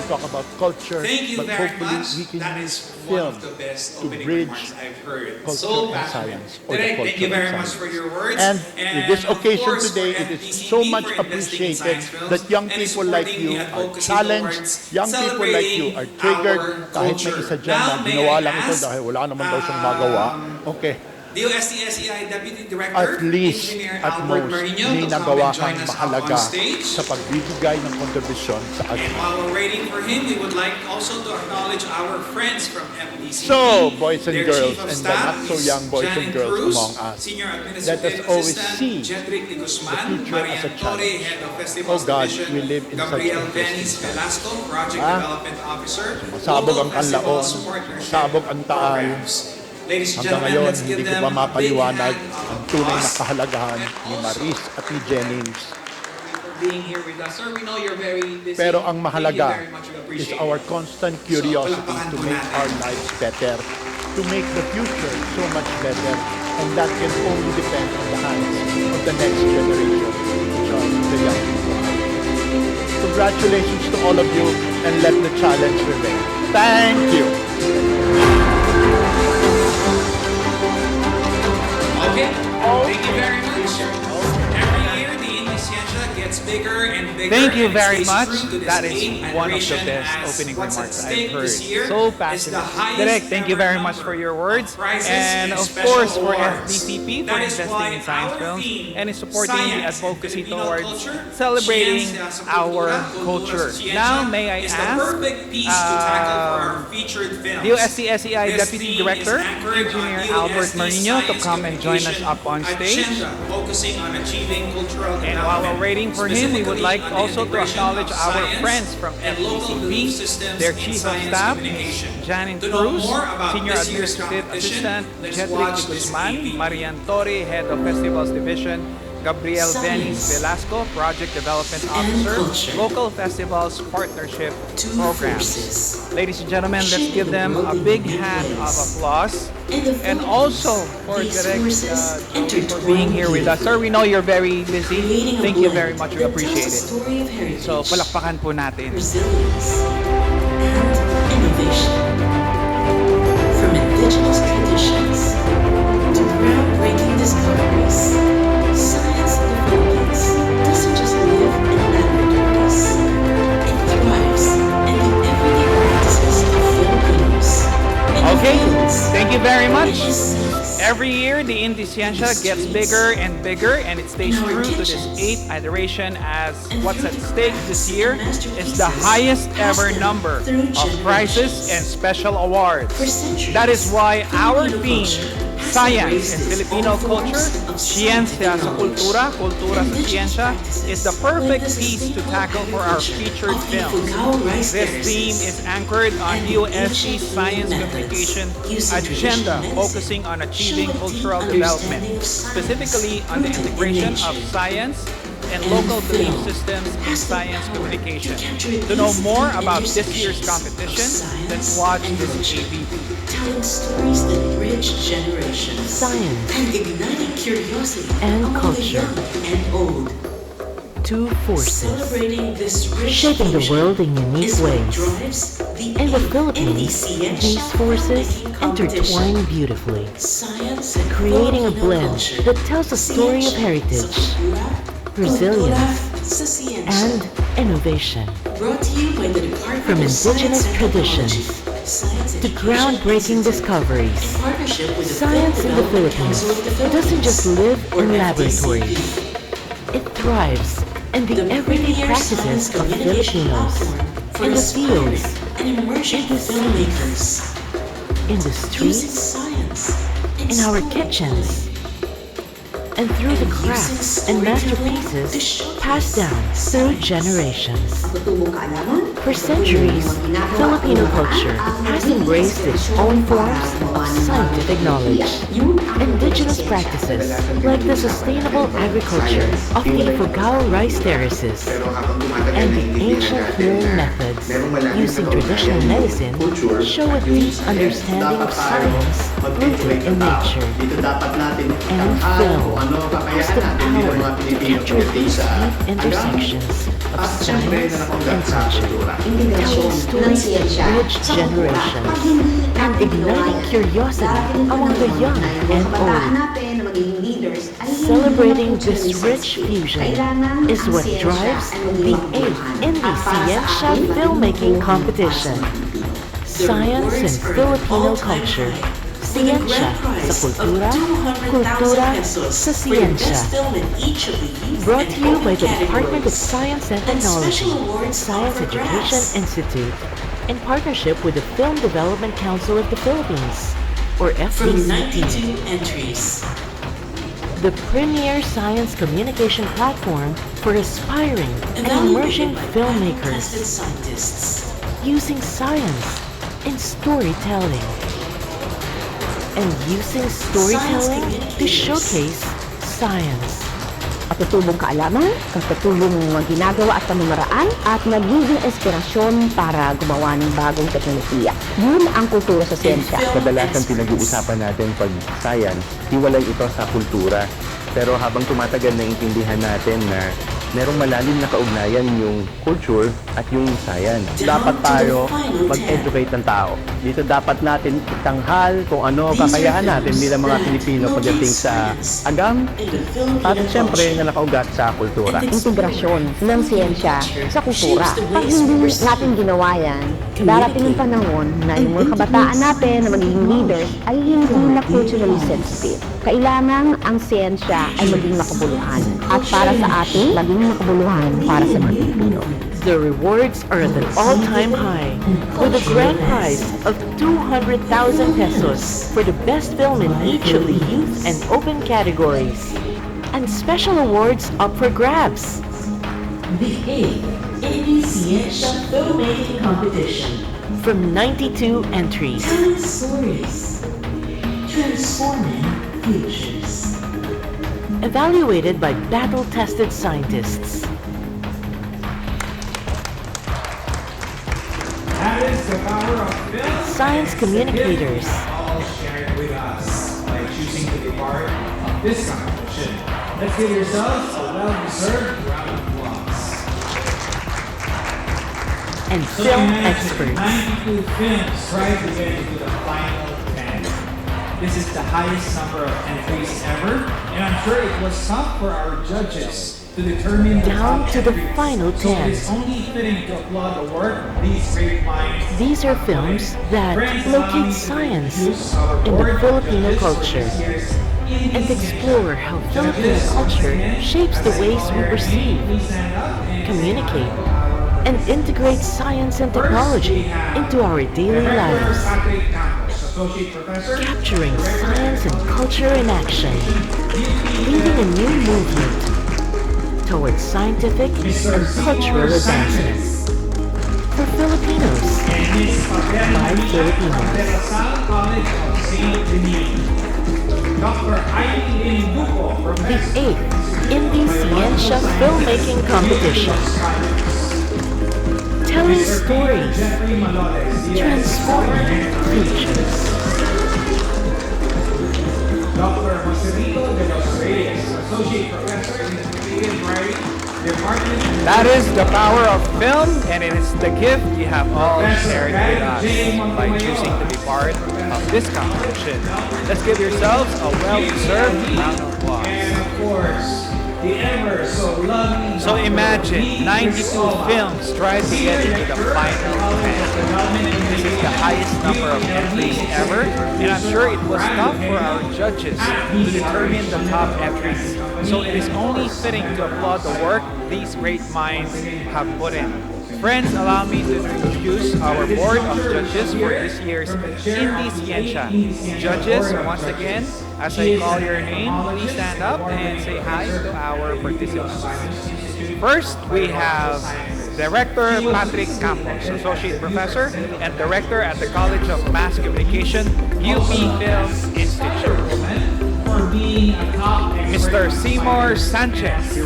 to talk about culture, Thank you but very hopefully much. we can That use is one film of the best to opening bridge remarks I've heard. culture So and passionate. science, or the Direk, thank you culture and very much science. for your words. And with this of occasion course, today, for it is FDCP so much for investing in appreciated science films that young and people like supporting you the are advocacy challenged, towards young people like you are triggered, celebrating kahit our may isa culture. dyan na Now, may ginawa I lang ito ask, dahil wala naman daw siyang magawa. Okay. DOST-SEI Deputy Director, At least, Engineer at Albert most, Marino, may to come nagawa and join kang us up mahalaga on stage. sa pagbibigay ng kontribusyon sa And atin. while we're waiting for him, we would like also to acknowledge our friends from FDCP. So, boys and Their girls, Chief of and the Staff not so is young boys and Janet girls Cruz, among us, Senior let Administrative us always Assistant see Jedrick the Guzman, future as a Marian Torre, challenge. Head of Oh Festivals God, Division, we live in such Gabriel a Benis Velasco, Project Development Officer, Masabog Local ang kanlaon, Festivals Partnership masabog ang taal. Programs. Ladies and Hanggang gentlemen, ngayon, let's give hindi ko them pa a big mapaliwanag hand ang of tunay na applause kahalagahan ni Maris at ni Jennings. for being here with us. Sir, we know you're very busy. Pero ang Thank you mahalaga very much. We is appreciate our it. constant curiosity palakpakan to po make natin. our lives better, to make the future so much better, and that can only depend on the hands of the next generation, which are the young people. Congratulations to all of you, and let the challenge remain. Thank you. Okay, thank you very much. Every year, the IndieSiyensya gets bigger and bigger. Thank you and very stays much. true to this That is eighth one of the iteration best as opening what's at remarks I've stake heard. this year So is the passionate. highest Direk, thank you ever very much number for your of words. prizes And of special course, for awards. FDCP for That is investing why in science our films theme, and in supporting the Science and advocacy Filipino towards culture, celebrating Siyensya sa our Kultura, culture. Kultura sa Siyensya, Now, may I is the ask, perfect piece to tackle for our featured films. DOST-SEI This Deputy theme Director, is anchored on Engineer DOST Albert Marino, to Science come and join us Communication up on stage. agenda, focusing on achieving cultural And while we're development, waiting for him, we would specifically like on the also to integration acknowledge of our science friends from and local belief FDCP, systems their in Chief of science Staff, communication. Janet To know Cruz, more about Senior this year's Administrative competition, Assistant, let's Jedrick watch this Guzman, AV. Marian Torre, Head of Festivals Division, Gabriel Benis Velasco, Project Development Officer, Local Festivals Partnership Programs. Ladies and gentlemen, let's give them a big hand of applause. And also for Direk Joey for being here with us. Sir, we know you're very busy. Thank you very much. We appreciate it. So, palakpakan po natin. Resilience and innovation. From indigenous traditions to groundbreaking discoveries, science in the Philippines doesn't just live in laboratories. It thrives in the everyday practices of Filipinos. Okay, thank you very much. Every year, the IndieSiyensya gets bigger and bigger, and it stays true to this 8th iteration, as what's at stake this year is the highest ever number of prizes and special awards. That is why our theme, Science and Filipino Culture, Siyensya sa Kultura, Kultura sa Siyensya, is the perfect piece to tackle for our featured films. This theme is anchored on USC's Science Communication agenda, focusing on achieving cultural development, specifically on the integration of science and local belief systems in science communication. To know more about this year's competition, let's watch this AVP. Telling stories that bridge generations. Science. And igniting curiosity And among culture. the young and old. Two forces Celebrating this rich shaping the fusion world in unique is what ways. drives the In the eighth Philippines, IndieSiyensya these forces filmmaking competition. intertwine beautifully, Science and creating a Filipino blend culture. that tells a story of Siyensya heritage, sa kultura, resilience, kultura sa siyensya. and innovation. Brought to you by the Department From of indigenous Science and traditions Technology, Science to Education groundbreaking Institute, discoveries, in partnership with the science in the Film Philippines Development Council of the doesn't just live or in FDCP. laboratories. It thrives in the everyday premier practices science of communication Filipinos, platform for in the aspiring fields, and emerging in the filmmakers. in the Using streets, science, in our inspiring kitchens, and through the crafts and masterpieces passed down through generations. For centuries, Filipino culture has embraced its own forms of scientific knowledge. Indigenous practices like the sustainable agriculture of the Ifugao rice terraces and the ancient healing methods using traditional medicine show a deep understanding of science rooted in nature. And film has the power to capture these deep intersections of science and culture, telling stories that bridge generations and igniting curiosity among the young and old. Celebrating this rich fusion is what drives the 8th IndieSiyensya Filmmaking Competition. Science and Filipino culture. Siyensya sa kultura, kultura sa siyensya. Brought to you by the Department of Science and Technology, Science Education Institute, in partnership with the Film Development Council of the Philippines, or From FDCP. 92 entries. The premier science communication platform for aspiring and emerging filmmakers. Tested scientists. Using science in storytelling. And using storytelling to showcase science. Patutubong kaalaman, katutubong mga ginagawa at pamamaraan at nagiging inspirasyon para gumawa ng bagong teknolohiya. Yun ang kultura sa siyensya. Kadalasan pinag-uusapan natin pag science, hiwalay ito sa kultura. Pero habang tumatagal, naiintindihan natin na merong malalim na kaugnayan yung culture at yung science. Dapat tayo mag-educate ng tao. Dito dapat natin itanghal kung ano kakayahan natin bilang mga Pilipino pagdating sa agam at siyempre na nakaugat sa kultura. Integrasyon ng siyensya sa kultura. Pag hindi natin ginawa yan, darating yung panahon na yung mga kabataan natin na magiging leaders ay hindi na culturally sensitive. Kailangan ang siyensya ay maging makabuluhan. At para sa atin, maging makabuluhan para sa mga Pilipino. The rewards are at an all-time high, with a grand prize of 200,000 pesos for the best film in each of the youth and open categories, and special awards up for grabs. The 8th IndieSiyensya Filmmaking Competition. From 92 entries. Telling stories. Transforming futures. Evaluated by battle-tested scientists. That is the power of film. Science communicators. All shared with us by choosing to be part of this competition. Let's give yourselves a well-deserved round of applause. And So film imagine experts. 92 films try to get into the final 10. This is the highest number of entries ever, and I'm sure it was tough for our judges to determine Down to the entries. final So 10. it is only fitting to applaud the work of these great minds. These are films that Friends, allow me locate to science introduce our in the board of Filipino judges for culture this year's and explore how Filipino Judges, culture once again, shapes the as I ways call we your perceive, name, please stand up and communicate, and integrate science and technology into our daily lives. Capturing science and culture in action, leading a new movement towards scientific and cultural advancement. For Filipinos, by Filipinos. The 8th IndieSiyensya Filmmaking Competition. Telling stories, transforming futures. Dr. Joselito de los Reyes, Associate Professor in the Creative Writing Department. That is the power of film, and it is the gift you have all shared with us by choosing to be part of this competition. Let's give yourselves a well-deserved round of applause. And of course, the ever so lovely. So imagine 92 films try to get into the final 10. This is the highest number of entries ever, and I'm sure it was tough for our judges to determine the top entries. So it is only fitting to applaud the work these great minds have put in. Friends, allow me to introduce our board of judges for this year's IndieSiyensya. Judges, once again, As I call your name, please stand up and say hi to our participants. First, we have Director Patrick Campos, Associate Professor and Director at the College of Mass Communication, UP Film Institute. Mr. Seymour Sanchez,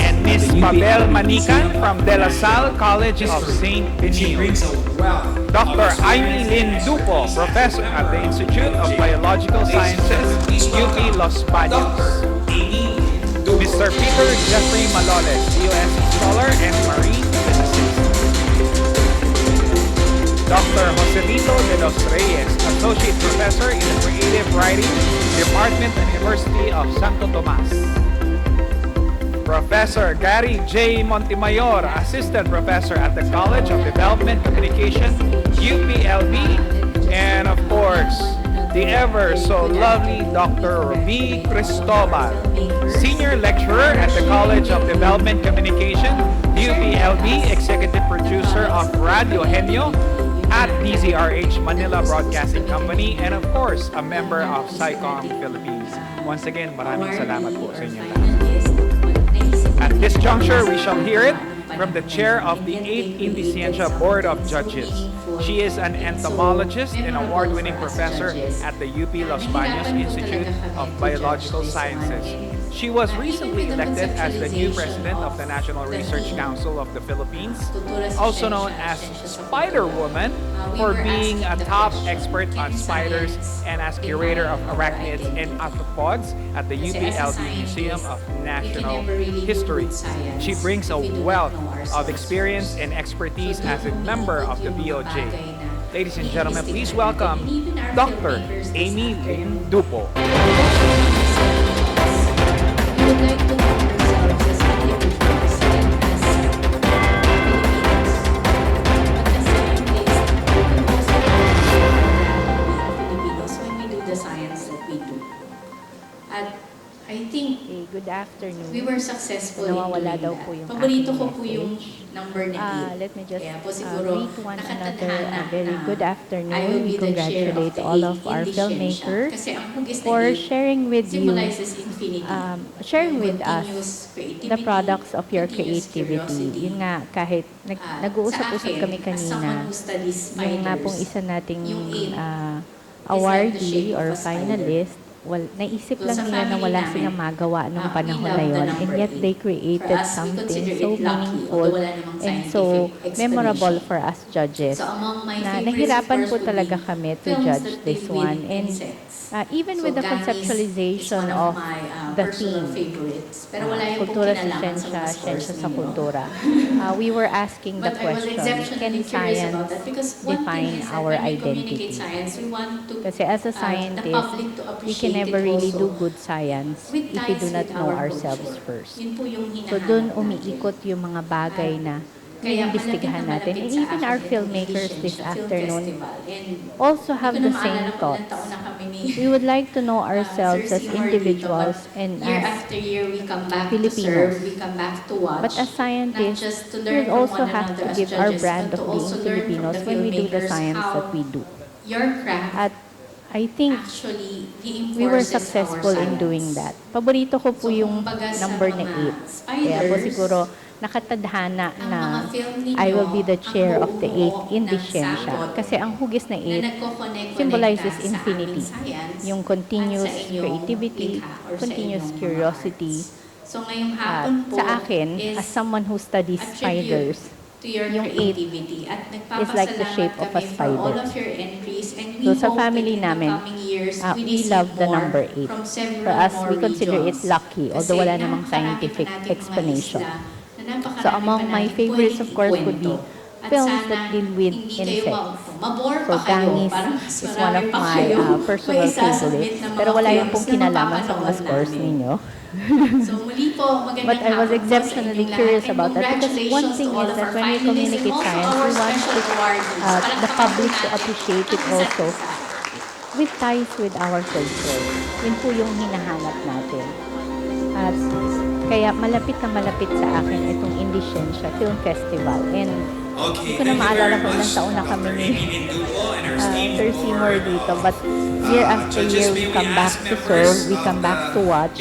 and Ms. Mabel Manican from De La Salle College of St. Benil. Dr. Amy Lynn Dupo, Professor at the Institute of Biological Sciences, UP Los Baños. Mr. Peter Jeffrey Maloles, USC Scholar and Marine Physicist. Dr. Joselito de los Reyes, Associate Professor in the Creative Writing Department at University of Santo Tomas. Professor Gary J. Montemayor, Assistant Professor at the College of Development Communication, UPLB. And of course, the ever so lovely Dr. Romy Cristobal, Senior Lecturer at the College of Development Communication, UPLB, Executive Producer of Radio Henyo at DZRH Manila Broadcasting Company, and of course, a member of SciComm Philippines. Once again, maraming salamat po sa inyo lahat. At this juncture, we shall hear it from the chair of the 8th IndieSiyensya Board of Judges. She is an entomologist and award-winning professor at the UP Los Baños Institute of Biological Sciences. She was recently elected as the new president of the National Research Council of the Philippines, also known as Spider Woman, for being a top expert on spiders and as curator of arachnids and arthropods at the UPLB Museum of National History. She brings a wealth of experience and expertise as a member of the BOJ. Ladies and gentlemen, please welcome Dr. Amy Lynn Dupo. We would like to mark ourselves as individuals and as Filipinos. But the scientists, we can also Filipinos when we do the science that we do. At I think good afternoon. we were successful in Nawawala doing daw that. po yung Paborito aking ko po yung message. number na 8. Let me just Kaya po siguro greet one another nakatadhana a very na good I afternoon. will We be the chair of congratulate the all 8 of our IndieSiyensya. filmmakers Kasi ang hugis na for 8 sharing with you, symbolizes infinity. sharing Yung with us continuous creativity, the products of your continuous creativity. curiosity. Yun nga, kahit nag-uusap-usap Sa akin, kami as kanina, someone who studies yung nga spiders, pong isa nating yung 8 awardee shape or of a spider. finalist, naisip So, lang sa nila na family wala namin, silang magawa nung panahon we na love the yon, and number yet 8. they For created us, we something consider so it lucky, meaningful although wala namang and so scientific memorable explanation. for us judges. So among my Na favorites, nahirapan of po course, would talaga be kami to films judge that this deal with one, and insects. even So with the Ganis is conceptualization one of my the personal theme, favorites. Pero wala yung kultura sa kinalaman sa siyensya, mga scores siyensya sa ninyo. kultura. We were asking the But I was question, exceptionally can curious about science that because one thing define is that our when we communicate identity? science, we want to Kasi as a the scientist, public to we appreciate can never it really also do good science with if we do ties not with know our ourselves culture. first. Yun po yung So hinahanap doon natin. umiikot yung mga bagay na Kaya iniimbestigahan natin. malapit And sa even akin our itong filmmakers edition this sa Film afternoon Festival. And also have hindi ko the na same maalala kung ilang thoughts. taon na kami ni We would like to know ourselves Sir as Seymour individuals dito, but and year as after year we come back to Filipinos. serve, we come back to watch. But as not scientists, just to we learn would from also one have another to as give our judges, brand but of to being also learn from Filipinos the when we do the filmmakers science how that we do. your craft At I think actually we were reinforces successful our in science. doing that. Paborito ko po So, yung kumbaga sa number na mga 8. Kaya po spiders, siguro nakatadhana ang na mga film ninyo, I will be the chair ang of the bumubuo 8 IndieSiyensya. ng Kasi ang hugis na na 8 nagko-connect-connecta symbolizes sa infinity. aming science Yung continuous at sa inyong creativity, likha or sa continuous inyong mga curiosity. arts. So ngayong At hapon po sa akin, is as someone who studies a tribute spiders, to your yung 8 creativity. At is like the shape of a nagpapasalamat kami for all spider. of your entries and we So sa hope family that in namin, the coming years, we receive love the more number 8. from several For us, more we consider it regions. lucky, although Kasi wala namang napakarami scientific pa nating mga explanation. isla na napakarami So among pa my nating favorites, of pwedeng course, would be ikwento. At films sana that deal with hindi kayo insects. mabore So pa kayo. Ganis Parang mas is one marami of pa my kayo personal may sasabit favorites. na mga Pero wala yung films pong na kinalaman sa mga mapapanood scores namin. ninyo. So muli po, magandang But I was hapon po sa exceptionally inyong curious lahat. And about that because one congratulations thing to all is of that our when we finalists communicate and also science, our we want special awardees. the public to Palakpakan appreciate it natin ang also isa't isa. with ties with our culture. Yun po yung hinahanap natin. At kaya malapit na malapit sa akin itong IndieSiyensya Film Festival. And hindi ko na maalala kung ilang taon na kami ni Sir Seymour dito. But year after year we come back to serve, we come back to watch,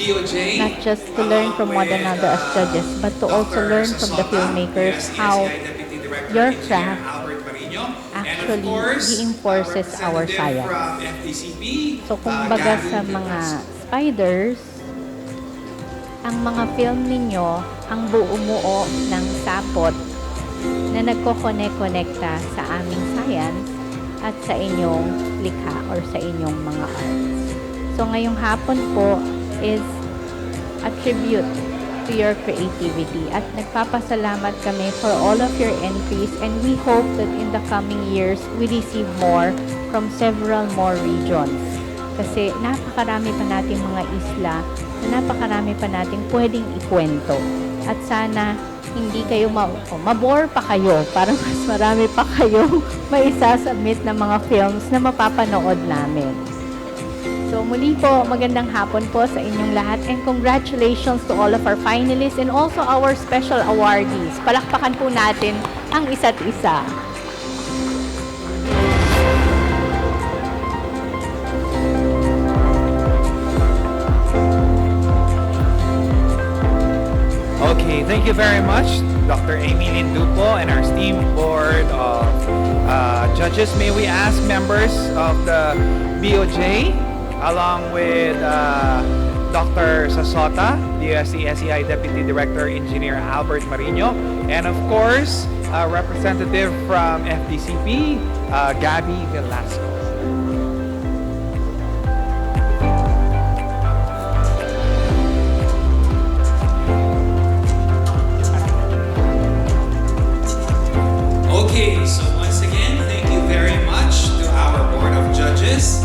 not just to learn from one another as judges, but to also learn from the filmmakers how your craft actually reinforces our science. So kumbaga sa mga spiders, ang mga film ninyo ang bumuo ng sapot na nagko-connect-connecta sa aming science at sa inyong likha or sa inyong mga arts. So ngayong hapon po is a tribute to your creativity at nagpapasalamat kami for all of your entries, and we hope that in the coming years we receive more from several more regions. Kasi napakarami pa nating mga isla na napakarami pa nating pwedeng ikwento. At sana hindi kayo mabore pa kayo para mas marami pa kayo maisasubmit na mga films na mapapanood namin. So muli po, magandang hapon po sa inyong lahat, and congratulations to all of our finalists and also our special awardees. Palakpakan po natin ang isa't isa. Okay, thank you very much, Dr. Amy Lindupo and our esteemed board of judges. May we ask members of the BOJ, along with Dr. Sasota, the SEI Deputy Director Engineer Albert Marino, and of course, a representative from FDCP, Gabby Velasco. Okay, so once again, thank you very much to our Board of Judges.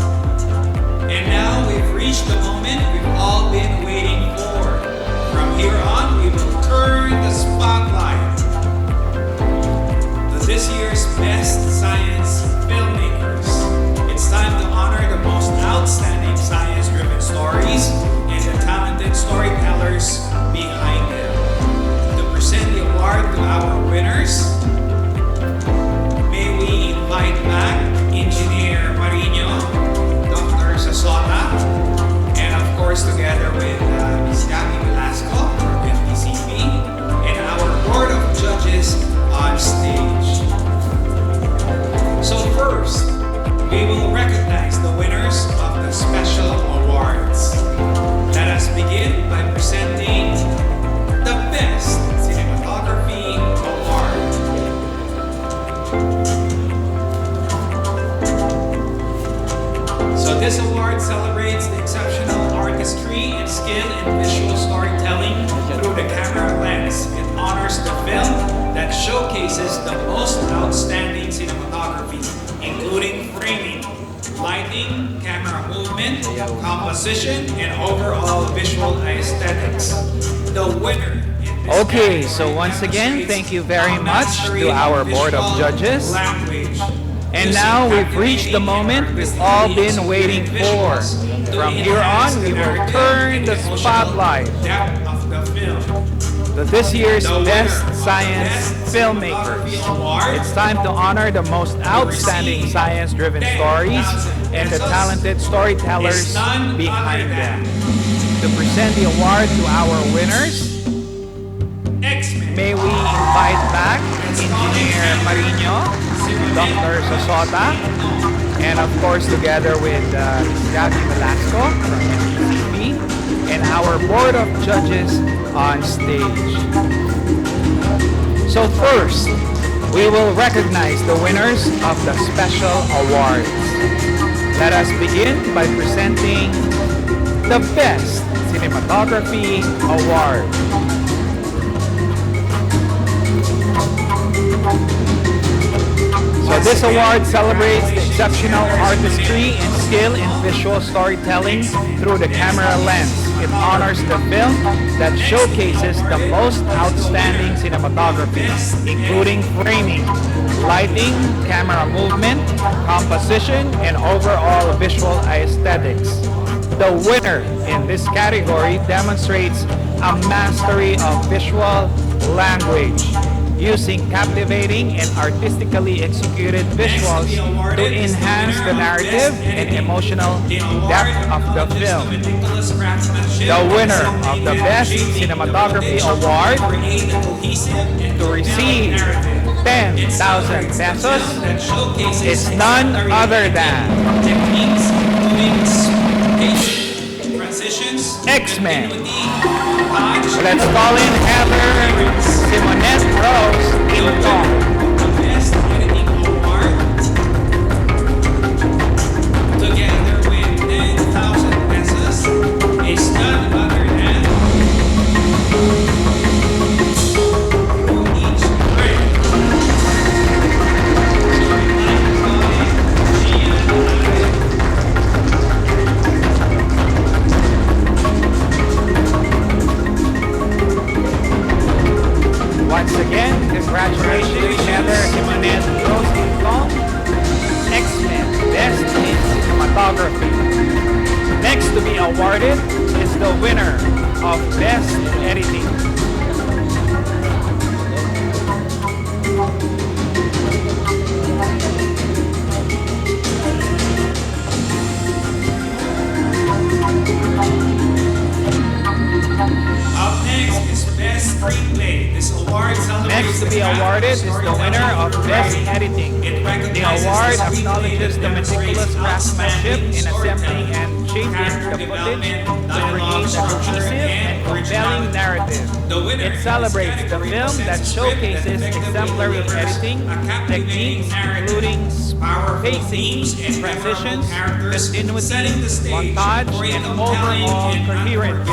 And now we've reached the moment we've all been waiting for. From here on, we will turn the spotlight to this year's Best Science Filmmakers. It's time to honor the most outstanding science-driven stories and the talented storytellers behind them. To present the award to our winners, may we invite back Engineer Marino, Dr. Sasota, and of course together with Ms. Gabby Velasco from FDCP, and our Board of Judges on stage. So first, we will recognize the winners of the special awards. Let us begin by presenting the Best Cinematography Award. So this award celebrates the exceptional artistry and skill in visual storytelling through the camera lens. It honors the film that showcases the most outstanding cinematography, including framing, lighting, camera movement, composition, and overall visual aesthetics. The winner. Okay, so once again, thank you very much to our Board of Judges. And now we've reached the moment we've all been waiting for. From here on, we will turn the spotlight to this year's Best Science Filmmakers. It's time to honor the most outstanding science-driven stories and the talented storytellers behind them. To present the award to our winners, may we invite back Engineer Marino, Dr. Sasota, and of course together with Gabby Velasco from FDCP, and our Board of Judges on stage. So first, we will recognize the winners of the special awards. Let us begin by presenting the Best Cinematography Award. So this award celebrates the exceptional artistry and skill in visual storytelling through the camera lens. It honors the film that showcases the most outstanding cinematography, including framing, lighting, camera movement, composition, and overall visual aesthetics. The winner in this category demonstrates a mastery of visual language. using captivating and artistically executed visuals to enhance the narrative and emotional depth of the film. The winner of the Best Cinematography Award to receive 10,000 pesos is none other than X-Men. Let's call in Heather Simonette Rose Ilton. Together with 10,000 pesos is none other than each grade. Once again, congratulations, Heather Jimenez Rose Ilton, X-Men Best in Cinematography. Next to be awarded is the winner of Best Editing. Up next is Best Screenplay. This award celebrates Next to be awarded is the winner of Best Editing. The award acknowledges the meticulous craftsmanship in assembling and shaping the footage to create a cohesive and compelling narrative. It celebrates the film that showcases exemplary editing techniques, including pacing, transitions, continuity, montage, and overall coherence.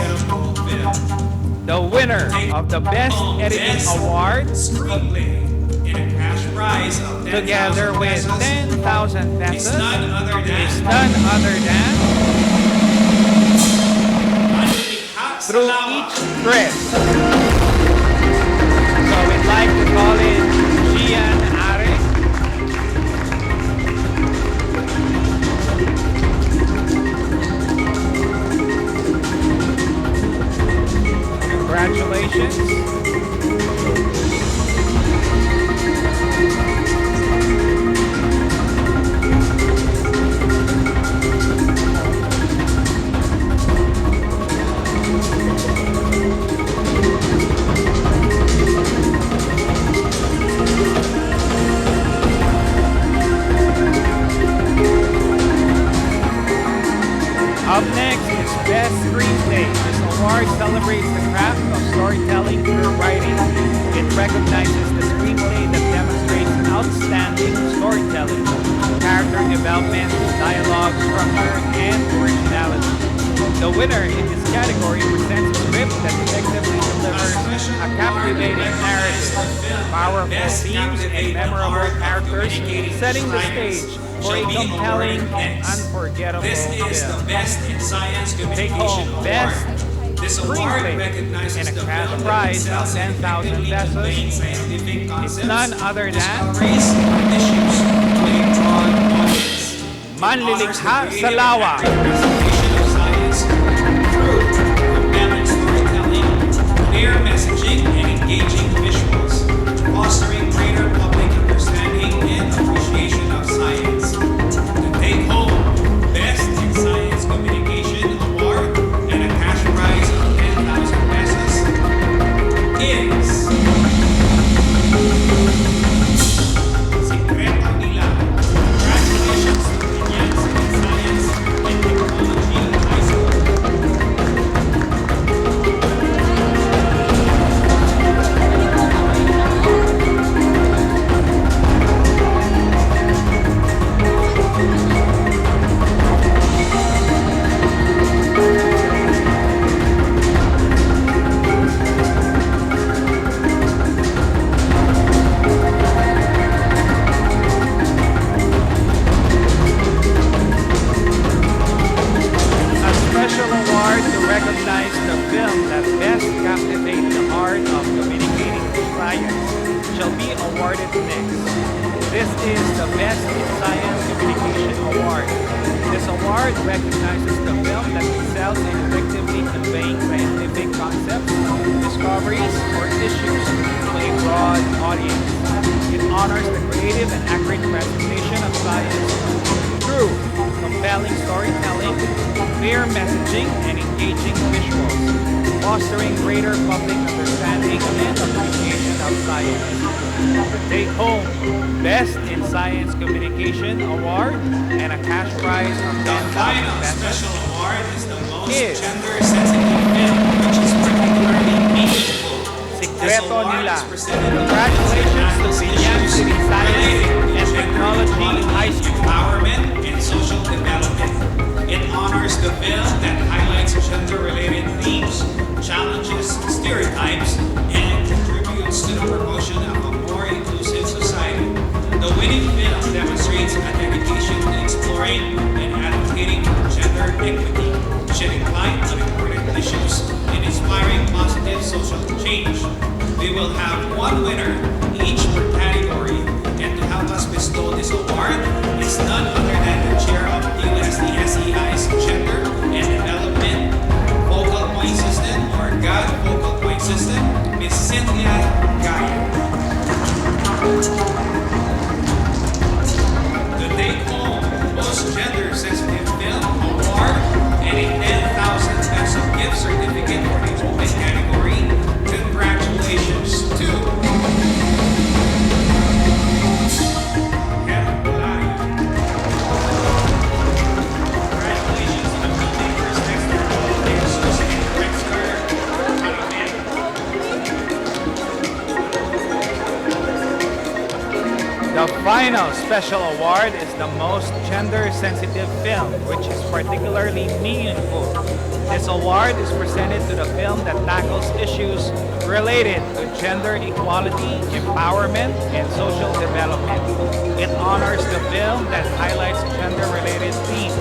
The winner of the Best Editing Award, Screenplay in a cash prize of 10,000 together with pesos 10,000 pesos, is none other than is none other than Through Each Thread. So we'd like to call in Gian Are. Congratulations. Up next is Best Screenplay. This award celebrates the craft of storytelling through writing. It recognizes the screenplay that demonstrates outstanding storytelling, character development, dialogue, structure, and originality. The winner in this category presents a script that effectively delivers a captivating narrative, powerful themes, and memorable characters, setting the stage for a compelling and unforgettable This is the film. Best in Science Take Communication home Award. Best This award Screenplay recognizes and a the cash film prize that of excels in 10,000 effectively conveying pesos. scientific It's concepts, none other than discoveries, and issues to a broad audience. Manlilikha sa Lawa. Presentation of science through compelling storytelling, clear messaging, and engaging visuals, fostering greater public understanding and appreciation of science. To take home Best in Science Communication Award and a cash prize of 10,000 pesos is Secreto Nila. Congratulations to IndieSiyensya Science and Technology High School. A special award to recognize the film that best captivates the heart of communicating science shall be awarded next. This is the Best in Science Communication Award. This award recognizes the film that excels in effectively conveying scientific concepts, discoveries or issues to a broad audience. It honors the creative and accurate presentation of science through compelling storytelling, clear messaging, and engaging visuals, fostering greater public understanding and appreciation of science. The take-home Best in Science Communication Award and a cash prize of The 10,000 final pesos special award is the most is gender-sensitive film, which is particularly meaningful. This Secreto award Nila. is presented Congratulations to Binyan City Science and Technology High School. Empowerment and social development. It honors the film that highlights gender-related themes, challenges stereotypes, and contributes to the promotion of a more inclusive society. The winning film demonstrates a dedication to exploring and advocating for gender equity, shedding light on important issues, and inspiring positive social change. We will have one winner each per category, and to help us bestow this award is none other than the chair of USDSEI's Gender and Development Focal Point System, or GOD Focal Point System, Ms. Cynthia Gaya. The take-home Most Gender-Sensitive Film Award and a 10,000 peso gift certificate for the open category. Congratulations to Kevin Bolario. Congratulations to the filmmakers Dexter Paul, Jesus, and Dexter Haramen. The final special award is the most gender-sensitive film, which is particularly meaningful. This award is presented to the film that tackles issues related to gender equality, empowerment, and social development. It honors the film that highlights gender-related themes,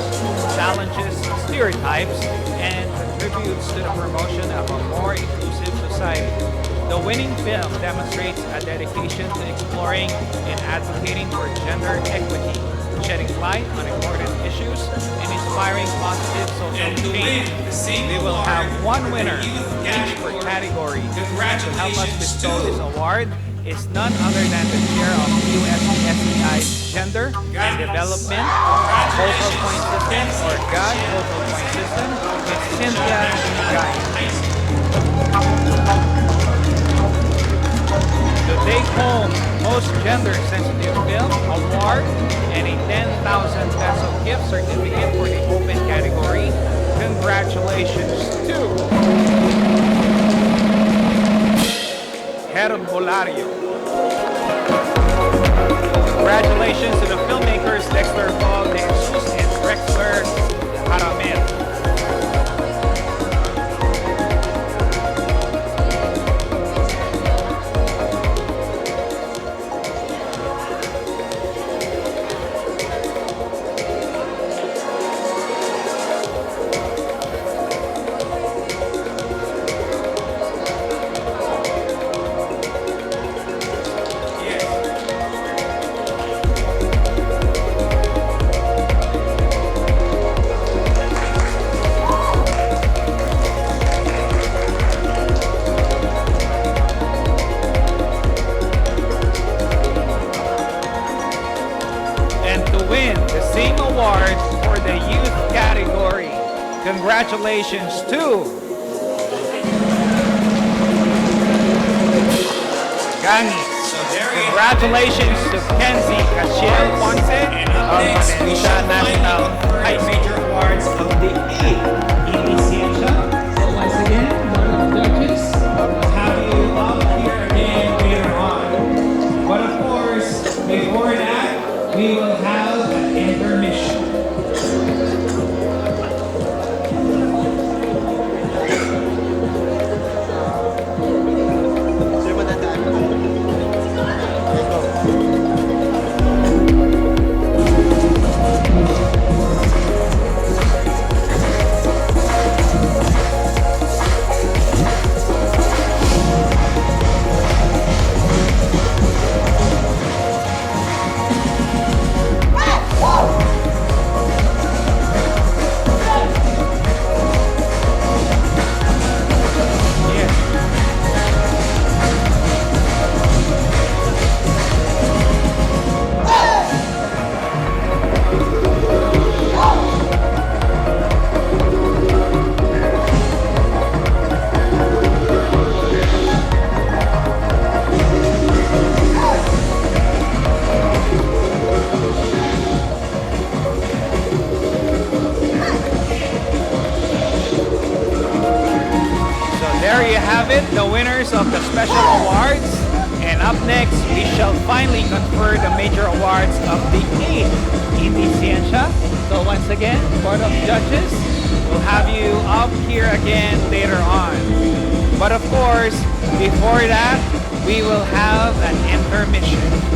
challenges stereotypes, and contributes to the promotion of a more inclusive society. The winning film demonstrates a dedication to exploring and advocating for gender equity, shedding light on important issues, and inspiring positive social And to change. win the same We will award have one for the winner youth each per category. And to help us Congratulations bestow to this award is none other than the chair of USDSEI's Gender and Development Focal Point System, or GOD Focal Point System, Ms. Cynthia Guy. The take-home Most Gender-Sensitive Film Award and a 10,000 peso gift certificate for the open category. Congratulations to Herbolario. Congratulations to the filmmakers Dexter Paul de Jesus and Drexler Haramen. And to win the same award for the youth category, congratulations to Gangi. Congratulations to Kenzie Cachiel Ponce of Valencia National High School. major awards of the IndieSiyensya. So once again, Board of Judges, we'll have you up here again later on. But of course, before that, we will have an intermission. there you have it, the winners of the special awards. And up next, we shall finally confer the major awards of the 8th IndieSiyensya. So once again, Board of Judges, we'll have you up here again later on. But of course, before that, we will have an intermission.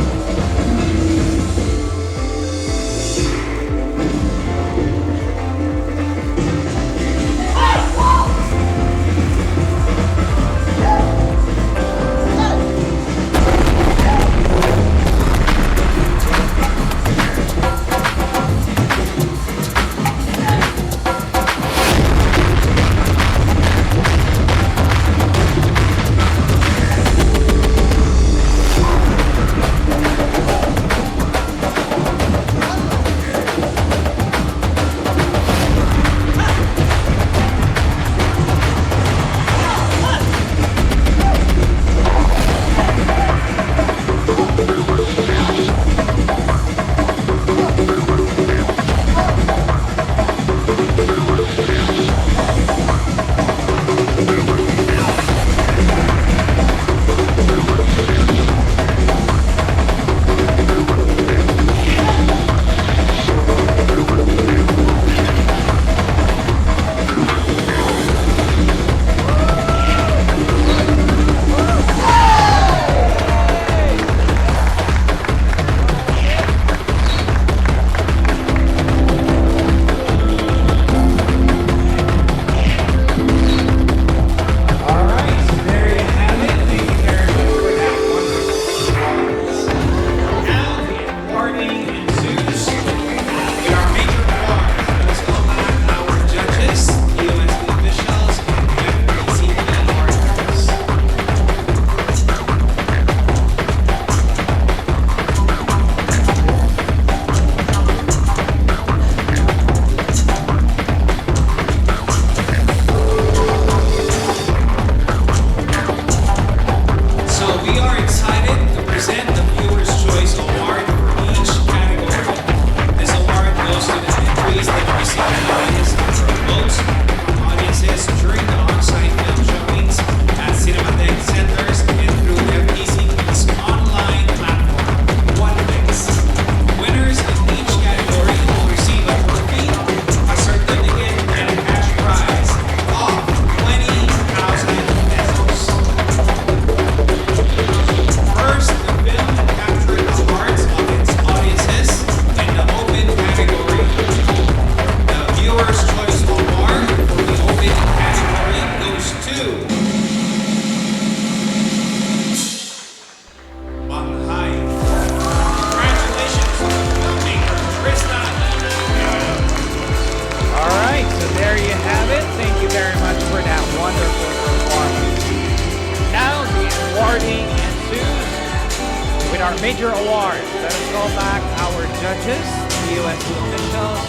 our major awards. Let us call back our judges, the USU officials,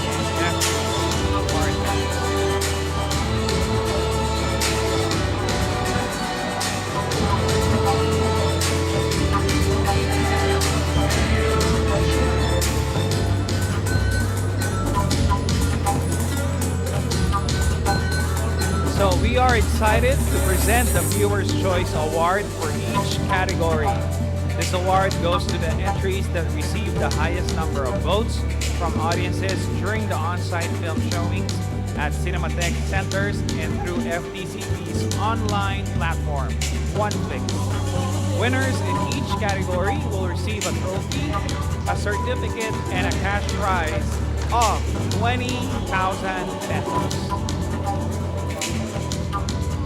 and so we are excited to present the Viewer's Choice Award for each category. This award goes to the entries that receive the highest number of votes from audiences during the on-site film showings at Cinematheque centers and through FTCP's online platform, OneFlix. Winners in each category will receive a trophy, a certificate, and a cash prize of 20,000 pesos.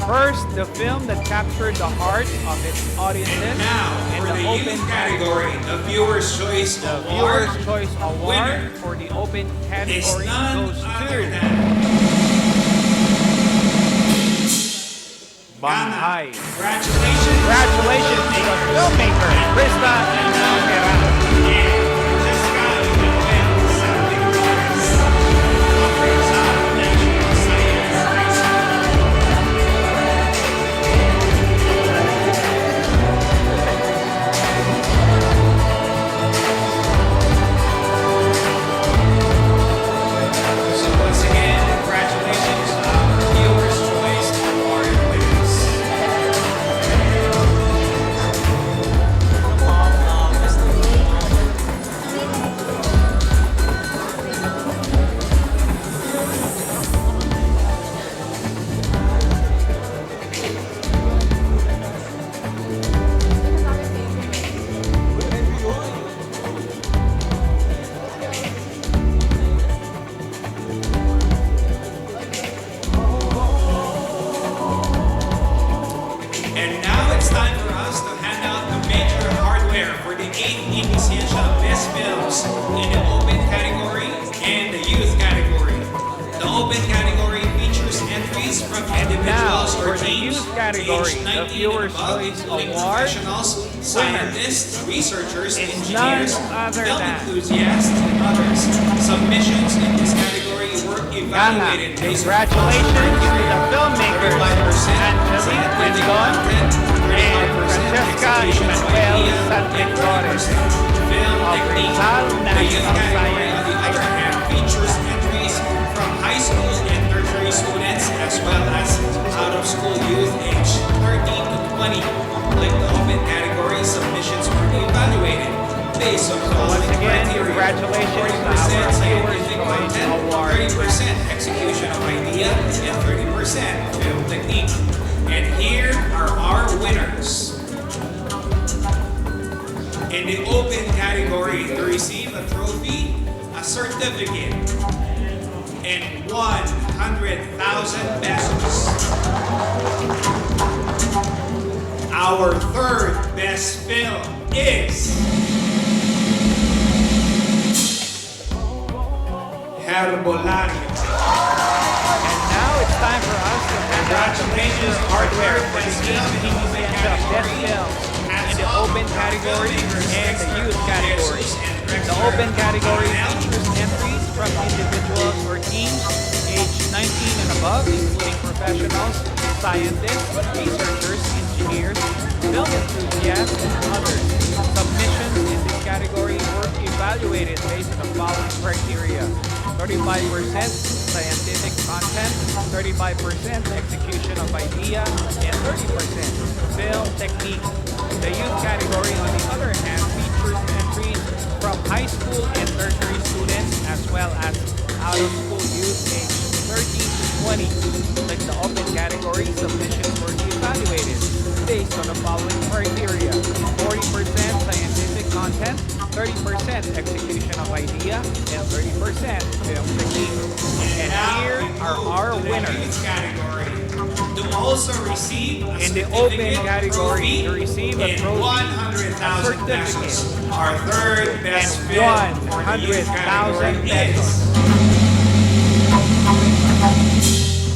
First, the film that captured the hearts of its audiences. And now, in for the open youth category, the Viewer's Choice the Award. Viewer's Choice Award winner for the open is category none goes other to than Banghai. Congratulations. Congratulations to the filmmaker, Krista and Algerano. from And now, individuals for or the teams youth category, aged the 19 and Viewers' above, Choice including Award professionals, winner scientists, researchers, is engineers, none other film than enthusiasts, and others. Submissions in this category were evaluated based on Congratulations to the filmmakers 35% Angelique Rendon and Francesca Emanuel Salvatore film of technique. Rizal The youth National category, on Science the other hand, features entries from high school and tertiary students as well as out-of-school youth aged 13 to 20. Like the open category, submissions were evaluated based on the following again, criteria. congratulations to 40% our scientific Viewers' Choice content, Award 30% execution of idea, and 30% film technique. And here are our winners. In the open category, to receive a trophy, a certificate, and 100,000 pesos. Our third best film is Herbolario. And now it's time for us to congratulate hardware for the IndieSiyensya Best Film in the open category and the youth category. The open category features entries from individuals or teams aged 19 and above, including professionals, scientists, researchers, engineers, film enthusiasts, and others. Submissions in this category were evaluated based on the following criteria: 35% scientific content, 35% execution of idea, and 30% film technique. The youth category, on the other hand, features entries from high school and tertiary students as well as out-of-school youth aged 13 to 20. Like the open category, submissions were evaluated based on the following criteria: 40% scientific content, 30% execution of idea, and 30% film technique. And here are our winners. To also receive a In the open certificate, category, trophy, to receive a and trophy, 100,000 pesos. certificate, Our third best and film for the youth 100,000 category pesos. is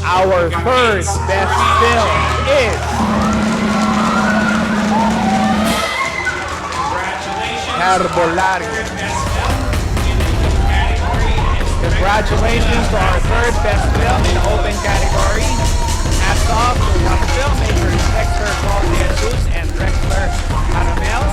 Our third best film is Herbolario. Congratulations to our third best film in the open category. Hats off to the filmmakers Dexter Paul Jesus and Drexler Caramel.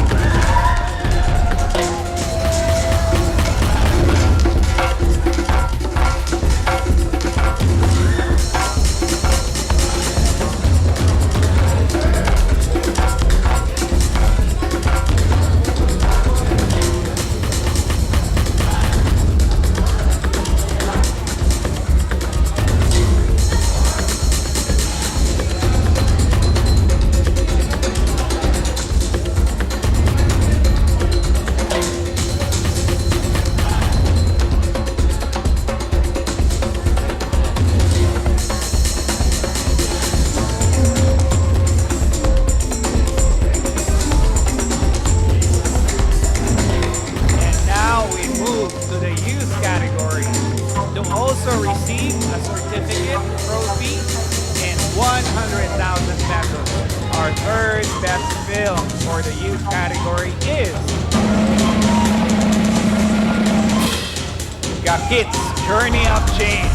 And now we move to the youth category to also receive a certificate, trophy, and 100,000 pesos. Our third best film for the youth category is Gakit's Journey of Change.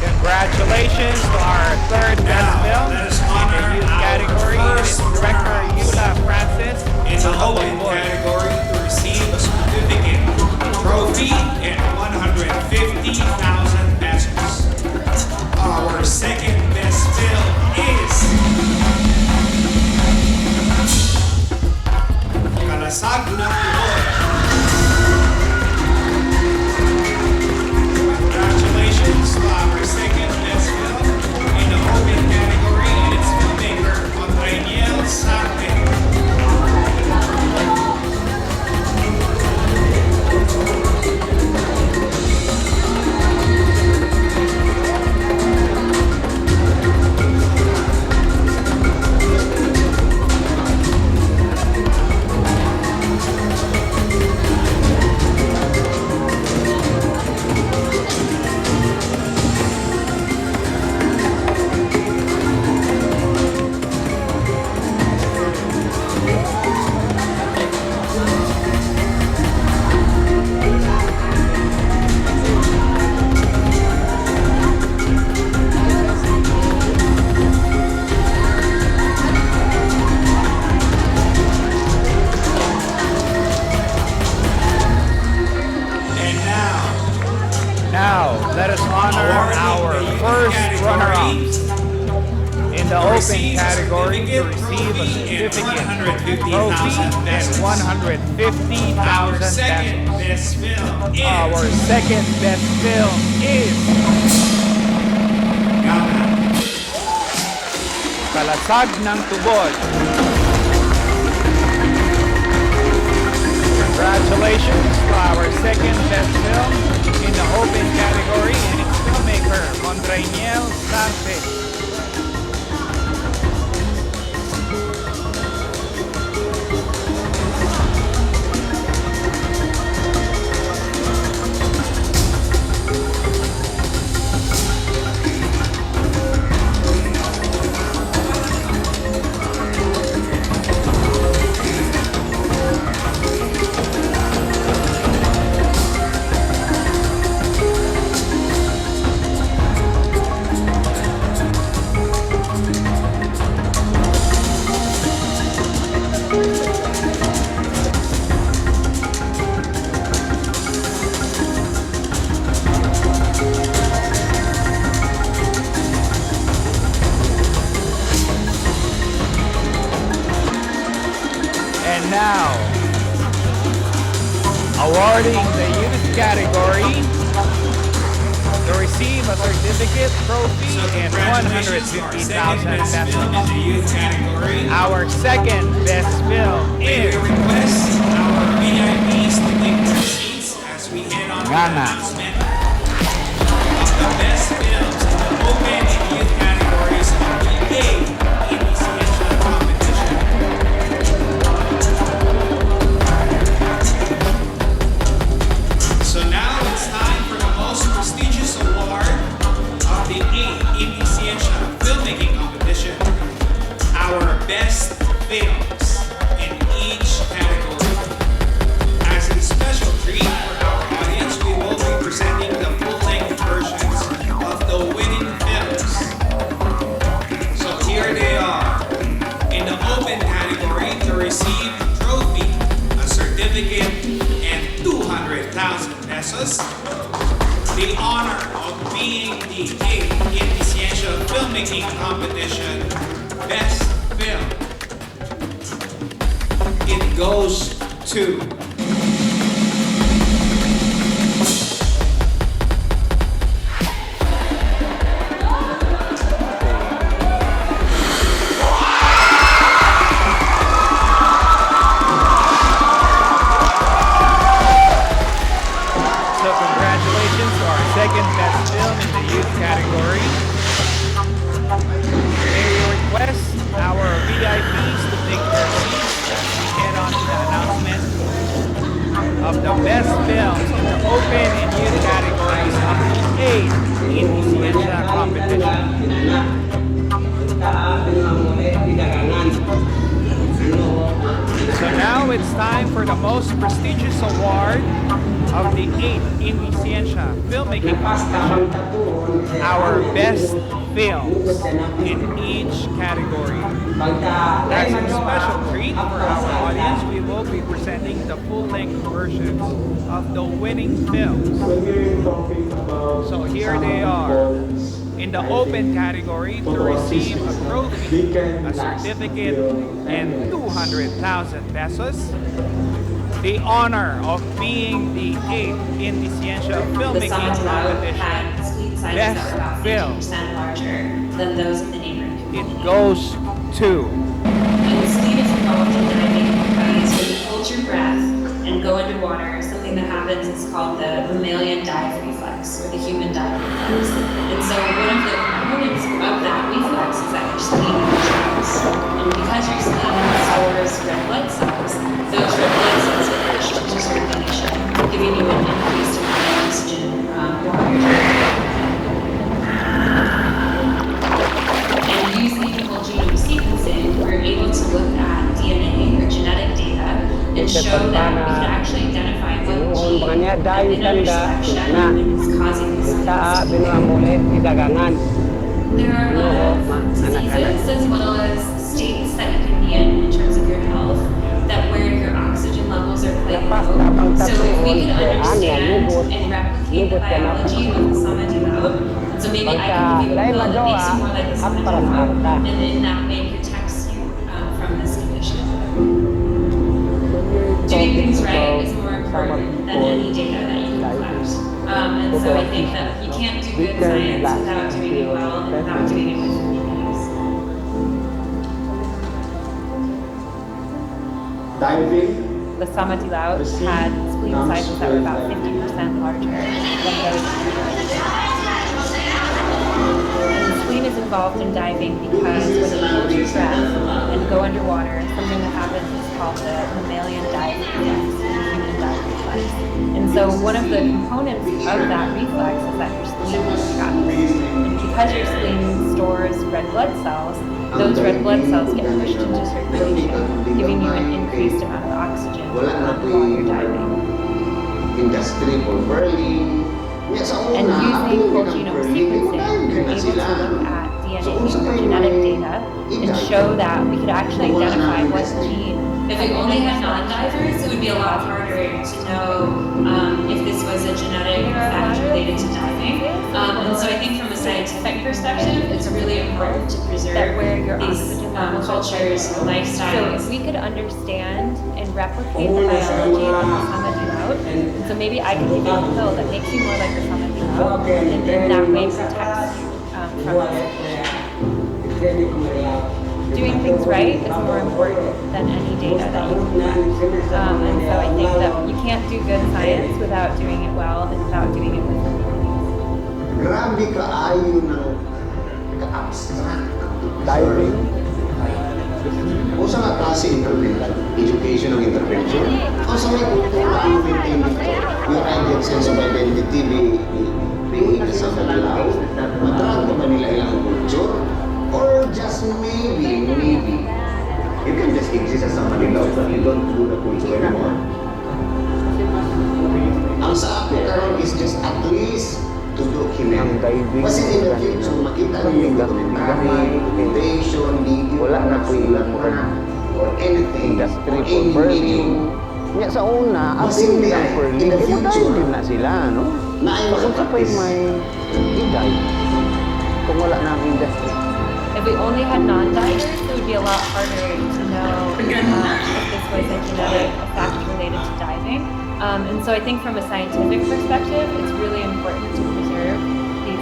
Congratulations to our third best film in the youth category. It is director Yula Francis. in the open category to receive a certificate, trophy, and 150,000 pesos. Our second best film is Kalasag na Tuloy. Congratulations to our second best film in the open category and its filmmaker, Daniel Sarpe. now, let us honor our first runner-ups. In the open category, to receive a certificate, trophy, and 150,000 pesos. Our second best film is Kalasag ng Tubod. Congratulations to our second best film in the open category and its filmmaker, Mondrainiel Sanchez. And now, awarding the youth category to receive a certificate, trophy, and 150,000 pesos. In the youth category, Our second best film may we is request our VIPs to take their seats as we head on to the Ghana. announcement of the best films in the open and youth categories of the IndieSiyensya competition. So now it's time for the most prestigious award of the 8th IndieSiyensya filmmaking competition, our best films in each category. As a special treat for our audience, we will be presenting the full-length versions of the winning films. So here they are. In the open category, to receive a trophy, a certificate, and 200,000 pesos, the honor of being the 8th IndieSiyensya filmmaking competition best film. It goes to So congratulations to our second best film in the youth category. May we request our VIPs to take their seats as we head on to the announcement of the best films in the open and youth categories of the 8th IndieSiyensya competition. So now it's time for the most prestigious award of the 8th IndieSiyensya filmmaking competition, our best films in each category. As a special treat for our audience, we will be presenting the full-length versions of the winning films. So here they are. In the open category, to receive a trophy, a certificate, and 200,000 pesos, the honor of being the 8th IndieSiyensya filmmaking competition best film. Larger than those in the neighboring community. It goes to And the speed is involved in diving because when you hold your breath and go underwater, something that happens is called the mammalian dive reflex, or the human dive reflex. And so one of the components of that reflex is that your spleen contracts. And because your spleen stores red blood cells, those red blood cells get pushed into circulation, giving you an increased amount of oxygen while you're driving. And using whole genome sequencing, we're able to look at DNA or genetic data and show that we can actually identify what gene at an intersection is causing these diseases. There are a lot of diseases as well as states that you can be in terms of your health, that where your oxygen levels are Plato. So if we could understand and replicate the biology of the Sama Dilaut, so maybe I can give you a pill that makes you more like the Sama Dilaut, and in that way protects you from this condition. Doing things right is more important than any data that you can collect. And so I think that you can't do good science without doing it well and without doing it with communities. The Sama Dilaut had spleen sizes that were about 50% larger than those in and the spleen is involved in diving because when you hold your breath and go underwater, something that happens is called the mammalian dive reflex, or the human dive reflex. And so one of the components of that reflex is that your spleen contracts. And because your spleen stores red blood cells, those red blood cells get pushed into circulation, giving you an increased amount of oxygen while you're diving. Industry for burning. And using whole genome sequencing, we were able to look at DNA or genetic data and show that we could actually identify what gene. If we only had non-divers, it would be a lot harder to know if this was a genetic fact related to diving. And so I think from a scientific perspective, it's really important to preserve these cultures, lifestyles. So if we could understand and replicate the biology of the Sama Dilaut, so maybe I can give you a pill that makes you more like the Sama Dilaut, and in that way protects you from this. Doing things right is more important than any data that you can collect. And so I think that you can't do good science without doing it well and without doing it with communities. Grabe kaayo ng ka-abstract. Diving. O sa nga klase intervention, education ng intervention, o sa may kultura ang maintain dito, yung ideal sense of identity, being sa Dilaut, madrag pa ba nila ilang culture? Or just maybe, you can just exist as Sama Dilaut but you don't do the culture anymore. Ang sa ako karon is just at least to document. Kasi in the future, makita niyo yung documentation, video, wala na po yung or anything, industry for burning. Nga sa una, abin din ang burning, i-dive din na sila, no? Kung sa pa yung may i-dive, kung wala na ang industry. If we only had non-divers, it would be a lot harder to know if this was a genetic fact related to diving. And so I think from a scientific perspective, it's really important to preserve these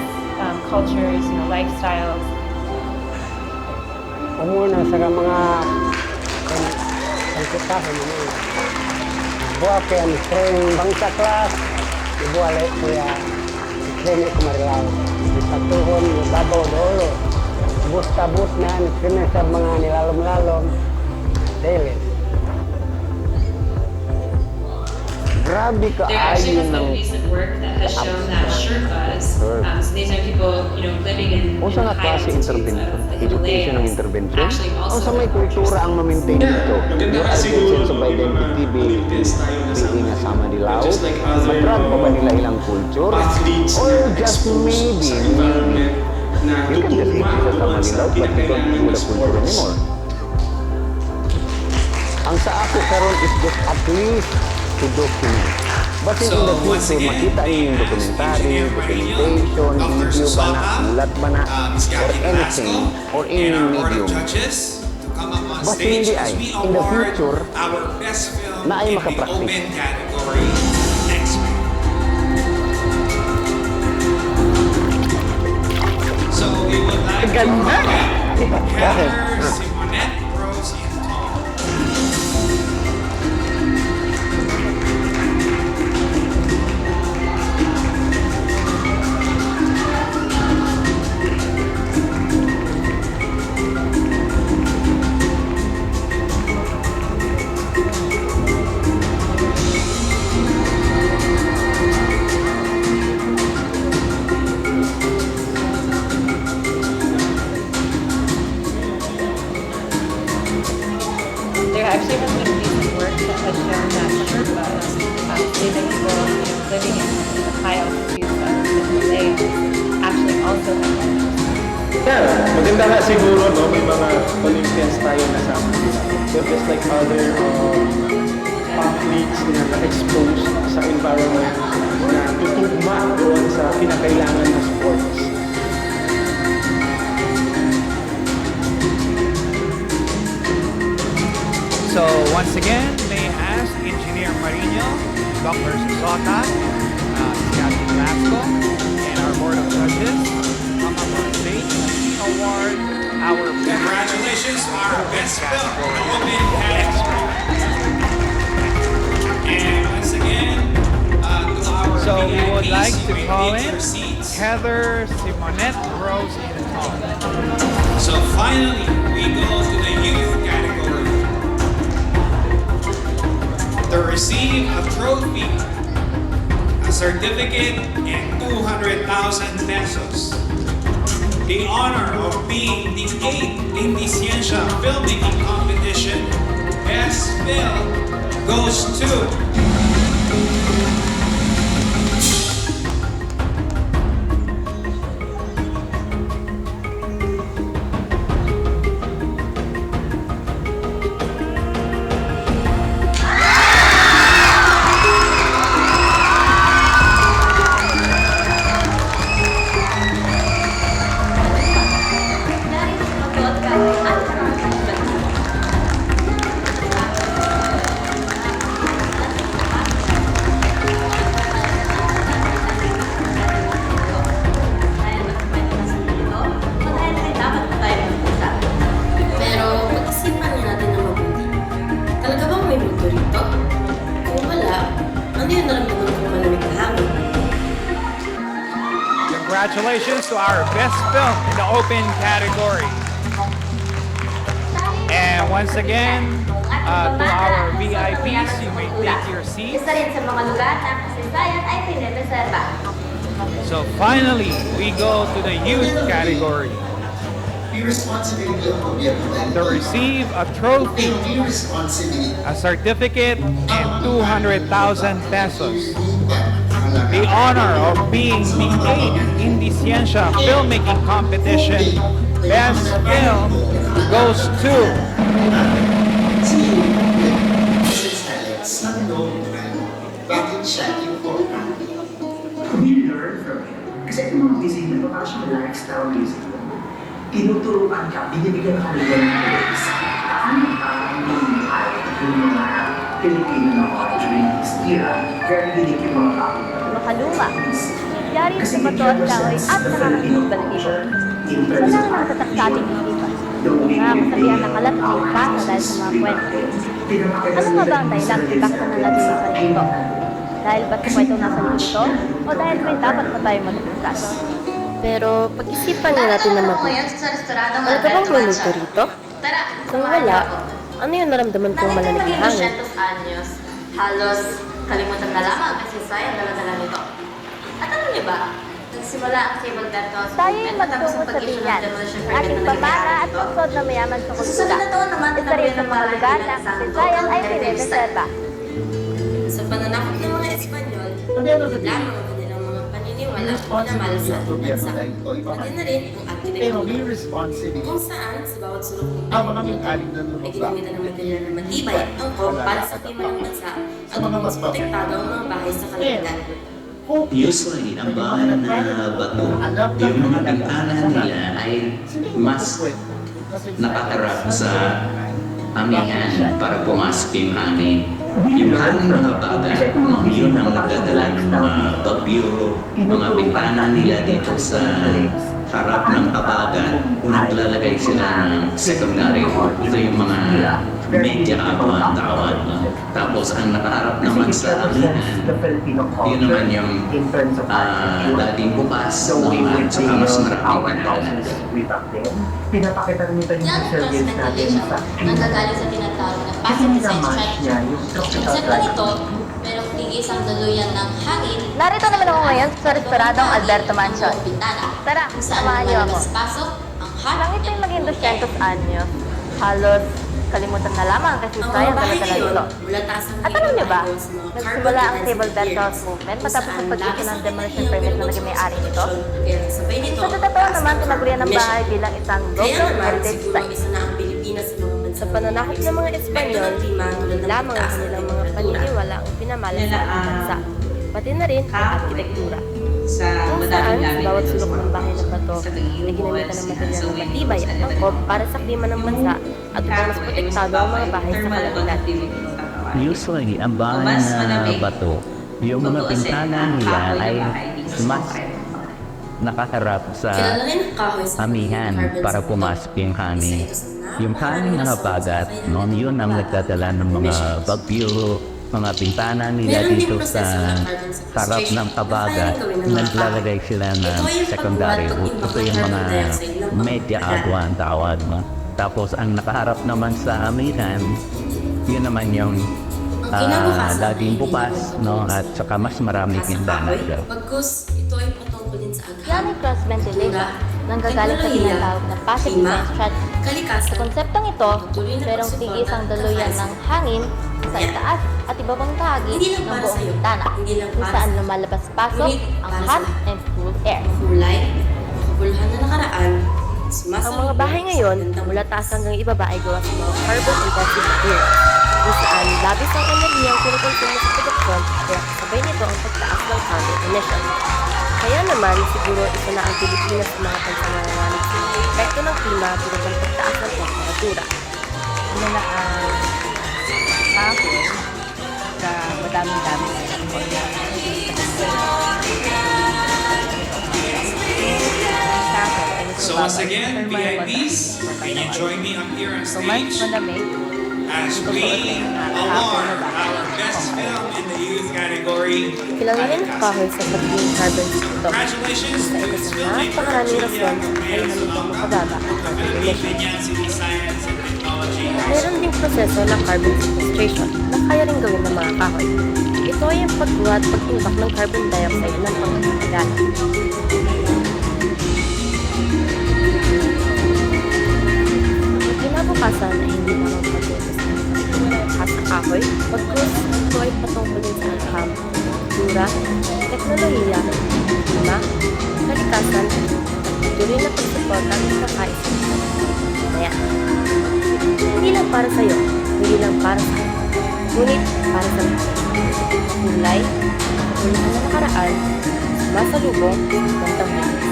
cultures, lifestyles. Umuna sa mga pagkakahan mo. Buwa ko yan, training bangsa class, ibuwa lang ko yan, training ko marilaw. Sa tuhon, babaw dolo. Bus-tabus na, training sa mga nilalom-lalom. Daily. Grabe ka There actually has been recent work that has shown that Sherpas, so these are people, living in sa nga high klase altitudes intervention, of the education ng Himalayas, intervention, actually o also sa may kultura ang ma-maintain dito. Yung sense of identity, being nga Sama Dilaut, matrag pa ba nila ilang culture? Or just maybe, you can just exist as Sama Dilaut but you don't do the culture anymore. Ang sa ako karon is just at least to document. But in the future, makita niyo yung documentary, documentation, video ba na, ulat ba na, or anything, or any medium. But hindi ay, in the future, na ay makapractice. So we would like to welcome Heather, Simonette, Rose, and Tom. There actually has been recent work that has shown that Sherpas, these are people living in the high altitudes of the Himalayas, actually also have Maganda nga siguro, no? May mga Olympians tayo na sama. They're just like other pathways na na-expose sa environment na tutugma doon sa kinakailangan ng sports. So once again, may I ask Engineer Marino, Dr. Sosota, Captain Vasco, and our Board of Judges come up on stage and award our Congratulations to our best film in the open category. And once again, to our So we would VIPs, like you to may call take in your seats. Heather Simonette Rose in Tall. So finally, we go to the youth category. To receive a trophy, a certificate, and 200,000 pesos. The honor of being the 8th IndieSiyensya Filmmaking Competition Best Film goes to Pero pag-isipan niya natin na mabuti. Talaga bang may multo rito? Kung wala, ano yung naramdaman kong malamig na hangin? Congratulations to our best film in the open category. And once again, to our VIPs, you may take your seats. Isa rin sa mga lugar na kasaysayan ay pinireserba. So finally, we go to the youth category. To receive a trophy, a certificate, and 200,000 pesos. The honor of being the 8th IndieSiyensya Filmmaking Competition Best Film goes to Bakit siya importante? We learn from him. Kasi itong mga music na ito, parang siya lifestyle music. Tinuturuan ka, binibigyan ka ng ways. Paano parang mamuhay yung mga Pilipino na mga during this era? Very unique yung mga tao. Makaluma. Yari sa bato at kahoy at nakakakilog balahibo. Isa lang nakatatak sa ating isipan. Mga kasabihan na kalat ay baka dahil sa mga kwento. Ano nga ba ang dahilan kung bakit na natin sa sarili ko? Dahil ba't sa kwento nasa likod ito? O dahil may dapat pa tayo magbukas? Pero pag-isipan nga natin na mabuti. Talaga bang may multo rito? Kung wala, ano yung naramdaman kong malamig na hangin? Anyos, halos kalimutan na lamang kasi sayang dala-dala nito. At alam niyo ba, nagsimula ang cable cartels Tayo'y magtungo sa binyan. Ating pamana at lungsod na mayaman sa kultura. Isa rin sa mga lugar na ang kasaysayan ay pinireserba. Sa pananakot ng mga Espanyol, lamang ang kanilang mga paniniwala na malasal ng bansa. Pati na rin ang arkitektura. Kung saan, sa bawat sulok ng ay ginamitan ng material na matibay at angkop para sa klima ng bansa at mas protektado ang mga bahay sa kalangitan. Usually, ang bahay na bato, yung mga bintana nila ay mas nakatarap sa amihan para pumasok yung hangin. Yung hangin mga baga, yun ang nagdadala ng mga bagyo, mga bintana nila dito sa harap ng kabagan. Naglalagay sila ng secondary. Ito yung mga media ang tawag. Tapos ang nakaharap naman sa amihan, yun naman yung dating bukas naman, saka mas maraming bintana. Pinapakita rin ito yung resilience natin sa Nanggagaling sa tinatawag na passive design strategy. Sa ganito, merong tig-isang daluyan ng hangin. Narito naman ako ngayon sa restoradong Alberto Mansion. Tara, Kung saan samahan niyo ako. lumalabas-pasok ang harap Langit ay maging 200 anyos. Halos kalimutan na lamang kasi sayang dala-dala nito. At alam niyo ba, nagsimula ang Cable Cartels movement matapos ang pag-issue ng demolition permit na naging may-ari nito. Sa totoo naman, tinagurian ng bahay bilang isang global heritage site. Sa pananakot ng mga Espanyol, lamang ang kanilang mga paniniwala ang pinamala sa ating bansa, pati na rin ang arkitektura. sa Kung saan, sa madaming bawat dito sulok ng bahay ng bato sa ay Taguig, ginamitan ng material so na may matibay at angkop para sa klima ng bansa at upang mas protektado ang mga bahay sa thermal kalamidad. conductivity ng tatawarin. Usually, ang bahay mas na malamig. bato, yung mga Bato kasi pintana ang nila kahoy na ay bahay, di sa mas concrete. nakaharap sa Kilala rin ang kahoy sa amihan carbon para sa pumasok yung hangin. Isa ito sa Yung hangin ng habagat, noon yun ang nagdadala ng mga bagyo, mga pintana nila Meron dito ding sa proseso ng carbon harap sequestration ng na habagat, kayang gawin ng mga naglalagay tao. sila ng Ito yung secondary pagbuhat wood. ng Ito yung carbon mga dioxide ng media pagkagat. agua ang tawag mo. Tapos ang nakaharap naman sa amihan, yun naman yung kinabukasan laging ay bukas, no? At saka mas maraming pintana dyan. Pagkus, ito ay patungkulin sa Yan agham, ay cross ventilation, nanggagaling sa teknolohiya, tinatawag na passive klima, design strategy. Sa kalikasan, konseptong ito, patuloy na merong pagsuporta tigis ang at daluyan pagkaisa. ng hangin sa itaas at iba pang bahagi Hindi lang ng para buong sa'yo, bintana hindi lang kung para saan sa'yo. lumalabas-pasok Ngunit ang para hot sa and cool air. kulay, makabuluhan na nakaraan, ang mga bahay ngayon, mula taas hanggang ibaba ay gawa sa mga carbon-intensive materials, kung saan labis ang enerhiya ang kinukonsumo sa produksyon, kaya kasabay nito ang pagtaas ng carbon emission. Kaya naman, siguro isa na ang Pilipinas sa mga pansangangalit sa mga epekto ng klima tulad ng pagtaas ng temperatura. Ano na ang kahoy sa madaming-dami na So once again, VIPs, can you join me up here on stage as we award our best film in the youth category. Kilala rin ang kahoy sa pagiging carbon ito. Congratulations to its filmmaker, Napakaraming Julia rason ay Gabriel halitang Salonga, makababa ang of the carbon Philippine emission. Binyan City Science and Technology High Meron School. ding proseso ng carbon sequestration na kaya rin gawin ng mga kahoy. Ito ay ang pagbuhat at pag-imbak ng carbon dioxide ng pangkakagalan. Kinabukasan ay hindi lamang pag-imbak at sa kahoy, pagkus ito ay patungkulin sa agham, kultura, teknolohiya, klima, kalikasan, tuloy na pagsuporta ng kakaisa. Kaya, hindi lang para sa'yo, hindi lang para sa akin, ngunit para sa lahat. Kulay, kapuluhan na nakaraan, masalubong, gandang linis.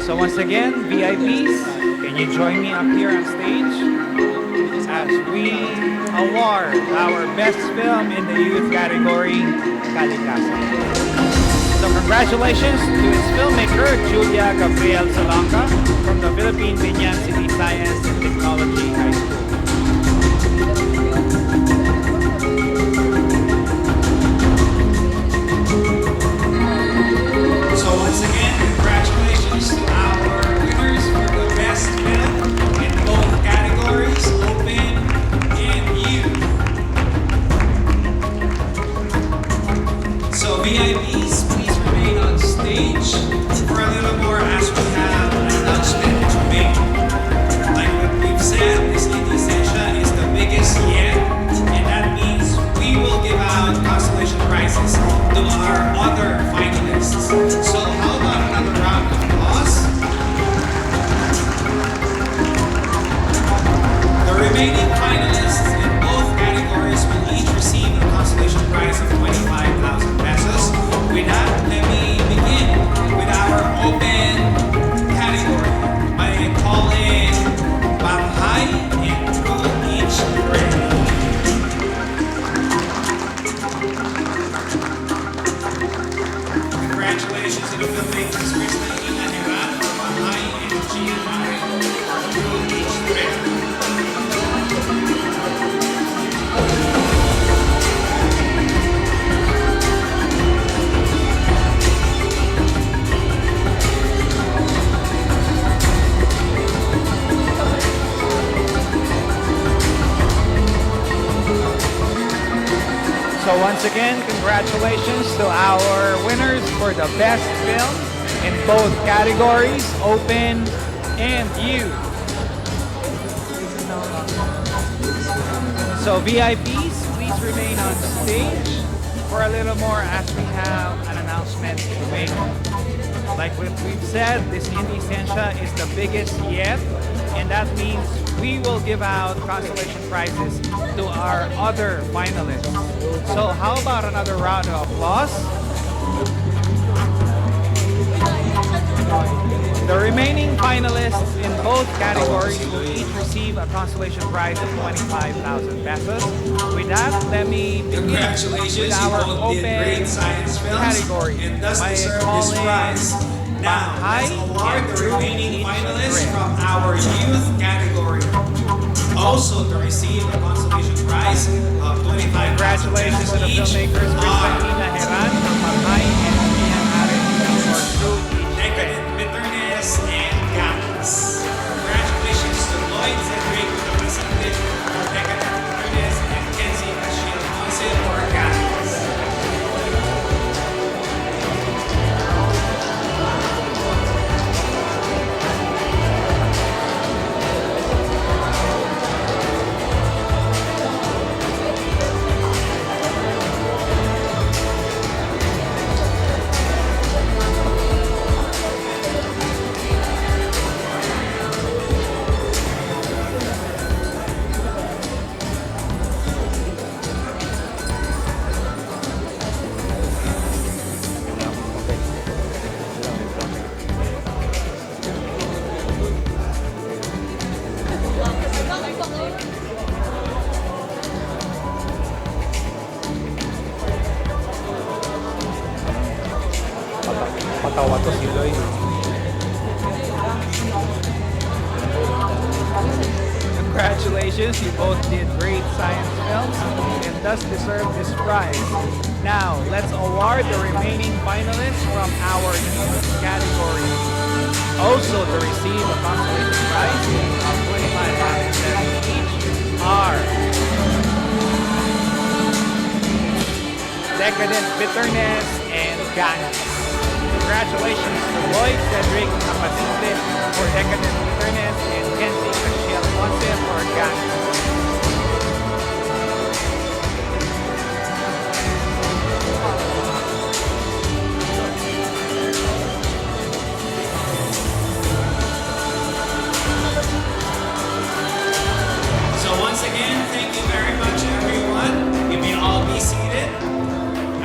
So once again, VIPs, can you join me up here on stage as we award our best film in the youth category, Kalikasan. So congratulations to its filmmaker, Julia Gabriel Salonga from the Philippine Binyan City Science and Technology High School. So once again, congratulations to our winners for the best film in both categories, open and youth. So VIPs, please remain on stage for a little more as we have an announcement to make. So once again, congratulations to our winners for the best film in both categories, open and youth. So VIPs, please remain on stage for a little more as we have an announcement to make. Like what we've said, this IndieSiyensya is the biggest yet, and that means we will give out consolation prizes to our other finalists. So how about another round of applause? The remaining finalists in both categories will each receive a consolation prize of 25,000 pesos. With that, let me begin Congratulations, with you our both did open great science films category. and thus By deserve this calling prize. Now, let's Bahai award and the remaining each finalists grade. from our youth category. Also to receive a consolation prize of 25,000 Congratulations to the each filmmakers are Crisalina Heran from Bahai and Ian Ares for True Decadent Bitterness and Gatas. Congratulations to Lloyd Cedric Capacite for Decadent Bitterness and Kenzie Ashiel Ponce for Gatas. Patawa to si Lloyd. Congratulations, you both did great science films and thus deserve this prize. Now, let's award the remaining finalists from our youth category. Also to receive a consolation prize of 25,000 each are Decadent Bitterness and Ganas. Congratulations to Lloyd Cedric Capacite for Decadent Bitterness and Kenzie Ashiel Ponce for Ganas. So once again, thank you very much everyone. You may all be seated.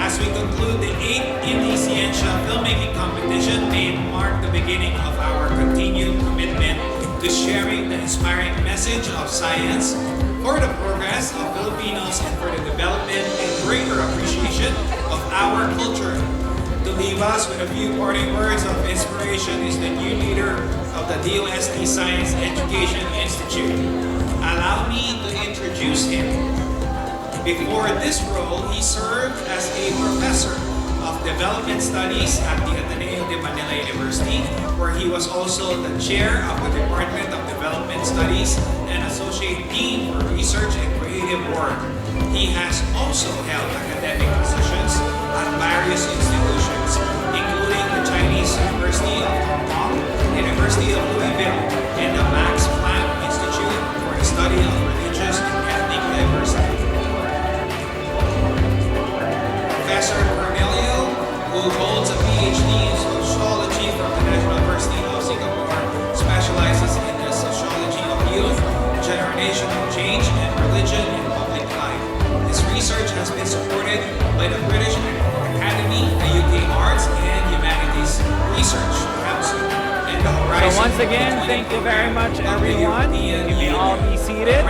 As we conclude the 8th IndieSiyensya Filmmaking Competition, may it mark the beginning of our continued commitment to sharing the inspiring message of science for the progress of Filipinos and for the development and greater appreciation of our culture. To leave us with a few parting words of inspiration is the new leader of the DOST Science Education Institute. Allow me to introduce him. Before this role, he served as a professor of development studies at the Ateneo de Manila University, where he was also the chair of the Department of Development Studies and associate dean for research and creative work. He has also held academic positions at various institutions, including the Chinese University of Hong Kong, University of Louisville, and the Max Planck Institute for the Study of Religious and Ethnic Diversity. Professor Cornelio, who holds a PhD in sociology from the National University of Singapore, specializes in the sociology of youth, generational change, and religion in public life. His research has been supported by the British Academy, the UK Arts and Humanities Research Council, and the Horizon. So once again, thank you very much everyone. You may all be seated.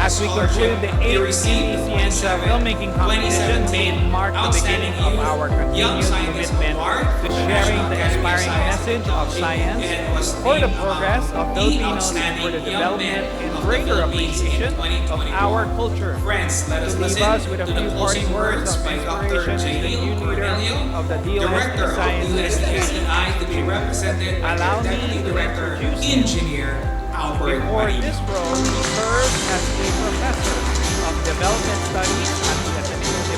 As we conclude the 8th IndieSiyensya Filmmaking Competition, may it mark the beginning of our continued commitment to sharing the inspiring message of science for the progress of Filipinos and for the development and greater appreciation of our culture. Friends, let us To leave listen us with a to few the parting closing words words of by Dr. inspiration is the J. new leader Cornelio, of the Director DOST of Science Education. USSCI, to be represented by Allow the me Deputy to Director, introduce him. Engineer Albert Before Marino. this role, he served as a professor of development studies at the Ateneo de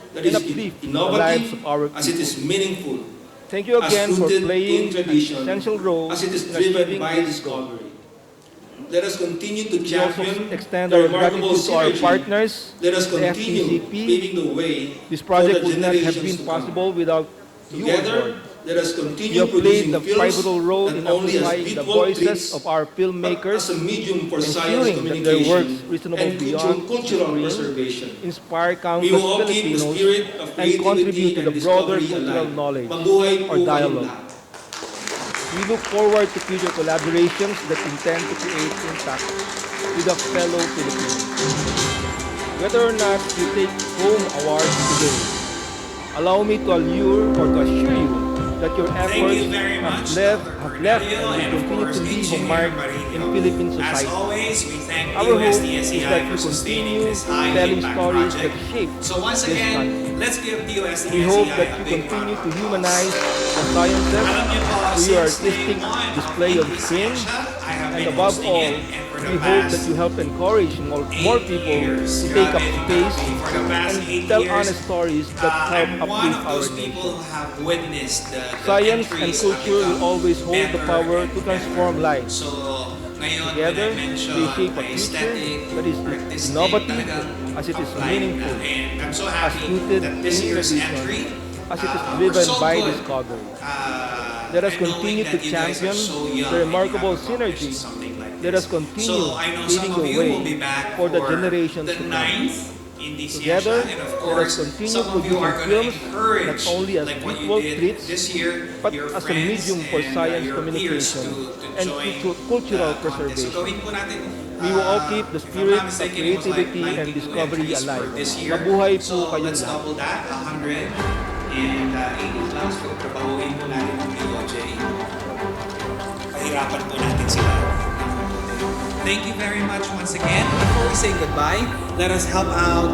that and is uplift the lives innovative of our as it is people. meaningful, Thank you as again for rooted in playing an tradition, essential role as it is in driven achieving by this goal. discovery. Let us continue to We also champion extend the our remarkable gratitude to our synergy. partners, Let us the continue FTCP. paving the way This for project the would not have generations been to come. possible without you on Together, board. let us You continue have played producing the films pivotal role not in only as amplifying the visual voices treats, of our but filmmakers, as a medium for science ensuring that their works communication reasonable and beyond cultural screen, preservation. inspire We countless will all keep the Filipinos, spirit of and creativity contribute to and the broader discovery cultural alive. knowledge Mabuhay po or kayong dialogue. lahat. We look forward to future collaborations that intend to create impact with a fellow Filipinos. Whether or not you take home awards today, allow me to assure you that your Thank efforts you very have much, left Cornelio, and and will of continue course, to leave a Engineer mark in Marino. Philippine As society. always, we thank Our hope is DOST-SEI that for you sustaining continue this high telling impact stories project. that shape So once this again, country. let's give DOST-SEI We hope that a you big round continue of to applause. humanize the sciences Alam niyo po, through your since day artistic one display of on screen, IndieSiyensya, I have and been above hosting all, it, and for we the hope that past you help encourage more 8 people years, to take up grabe, space for the past and 8 tell years, honest stories that help I'm one uplift of our those people nation. who have witnessed the Science and entries culture have will always become hold the better power and to transform better. lives. So, ngayon, Together, when I mention they shape a future aesthetic, that is artistic, innovative talagang as it is applied na. meaningful, And I'm so as happy rooted that this in year's tradition, entry, as it is we're driven so by good, discovery. Let us and knowing continue that to you guys are champion so young the and you remarkable have accomplished synergy. something like Let this. us continue So I know some leading of the you will be way back for the for generations the to come. 9th IndieSiyensya, Together, and of let us course, continue some of you are producing going to films encourage, not only as like what you visual did treats, this year, but your as a friends medium for and, science your peers communication to and join cultural the contest. So preservation. gawin po natin, We will all keep the if I'm spirit not of mistaken, it was like creativity and 92 discovery entries for alive. this year. Mabuhay po So kayong let's lahat. double that, 100. And 80 clowns, pagtrabahuin po natin ng DOJ. Pahirapan po natin sila. Thank you very much once again. Before we say goodbye, let us help out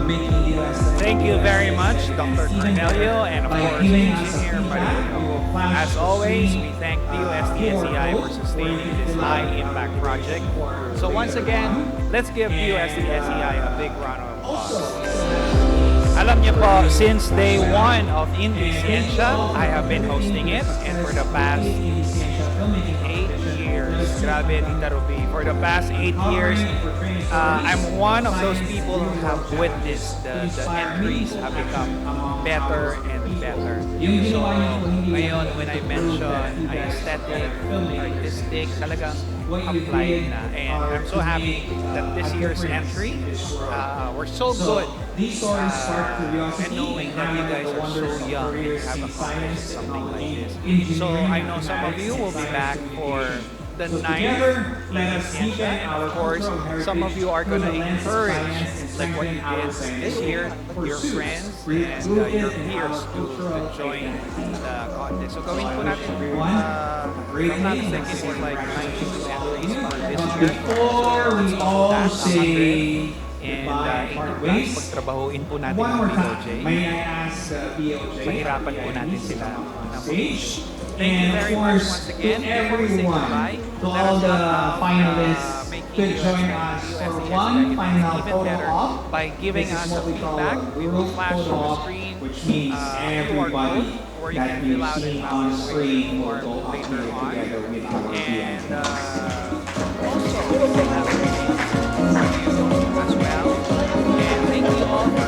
making DOST. Thank you very much, Dr. Cornelio, and of course, Engineer Marino. As always, we thank DOST-SEI for sustaining this high-impact project. So once again, let's give DOST-SEI a big round of applause. Alam niyo po, since day one of IndieSiyensya, I have been hosting it, and for the past 8 years, grabe, Tita Ruby, for the past 8 years, I'm one of those people who have witnessed the entries have become better and better. So, ngayon, when I mention aesthetic, artistic, talagang applied na. And I'm so happy that this year's entry were so good. And knowing that you guys are so young and have accomplished something like this. So I know some of you will be back for the 9th IndieSiyensya, and of course, some of you are going to encourage, like what you did this year, your friends and your peers to join the contest. So gawin po natin, if I'm not mistaken, it was like 92 entries for this year. Before we all say And goodbye, pagtrabahuin po natin one ang more BOJ. time, may I ask BOJ? Mahirapan po natin sila ng Stage. Thank you And of very much course, once to again. Before we say everyone, goodbye, to let all us the help out, finalists, making to join UST us for UST one even final photo better op. by giving This is us what a we call feedback. a We will group flash photo on the op, screen which means QR everybody code, or you that can you fill out see it on screen will or go up later here on. together with our And DMs. also, we will have a as well. And thank you all for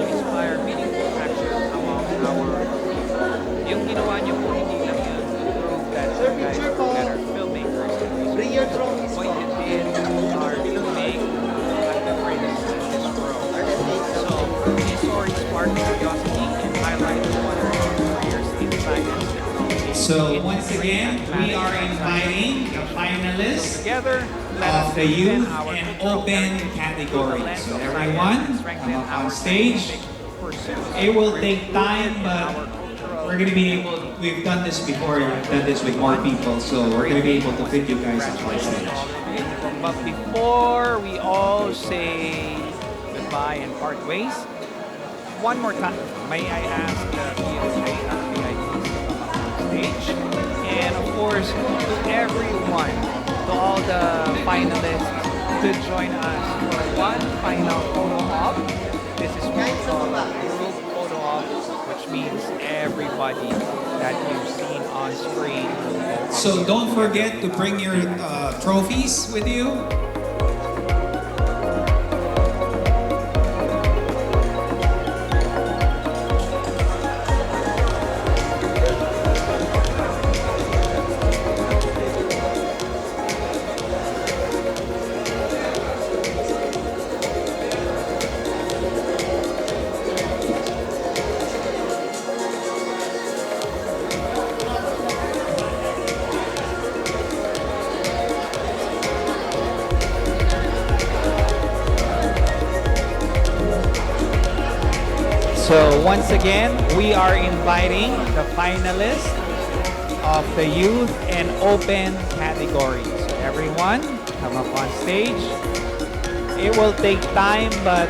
inspire meaningful action among our yung ginawa niyo po hindi lang yun to prove that you guys are better filmmakers and researchers. What you did are to make a difference in this world. So these stories spark curiosity and highlight what are your careers in science technology. So once again, we are inviting the finalists of the youth and open category. So everyone, come up on stage. It will take time, but we're going to be able, we've done this before, we've done this with more people, so we're going to be able to fit you guys on one stage. But before we all say goodbye and part ways, one more time, may I ask the POJ and VIPs to come up on stage? And of course, to everyone, to all the finalists, to join us for one final photo op. This is what we call a group photo op, which means everybody that you've seen on screen. So don't forget to bring your trophies with you. So once again, we are inviting the finalists of the youth and open category. So everyone, come up on stage. It will take time, but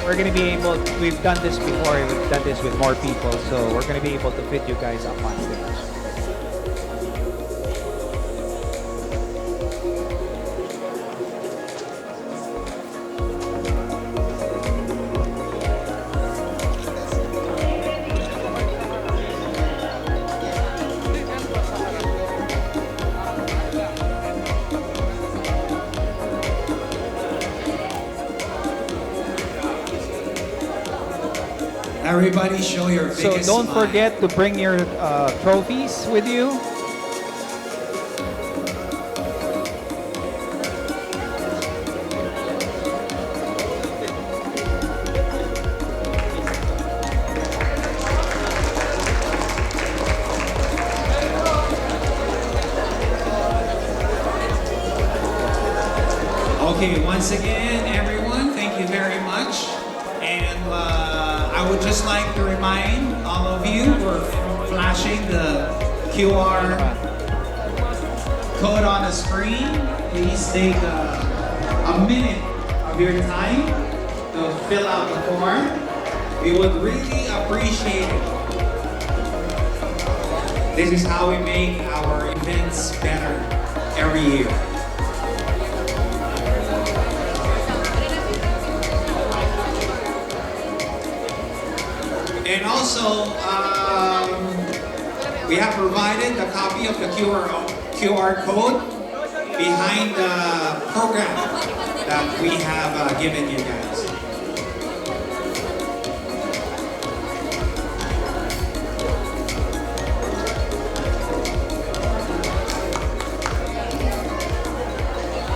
we're going to be able, we've done this before, we've done this with more people, so we're going to be able to fit you guys up on stage. Everybody show your So biggest don't smile. forget to bring your trophies with you. Okay, once again, everyone, thank you very much. And I would just like to remind all of you, we're flashing the QR code on the screen. Please take a minute of your time to fill out the form. We would really appreciate it. This is how we make our events better every year. And also, we have provided a copy of the QR code behind the program that we have given you guys.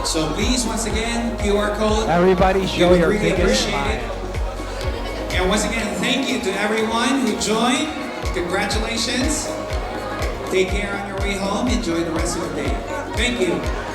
So please, once again, QR code. Everybody show We would your really biggest appreciate smile. it. And once again, thank you to everyone who joined. Congratulations. Take care on your way home. Enjoy the rest of the day. Thank you.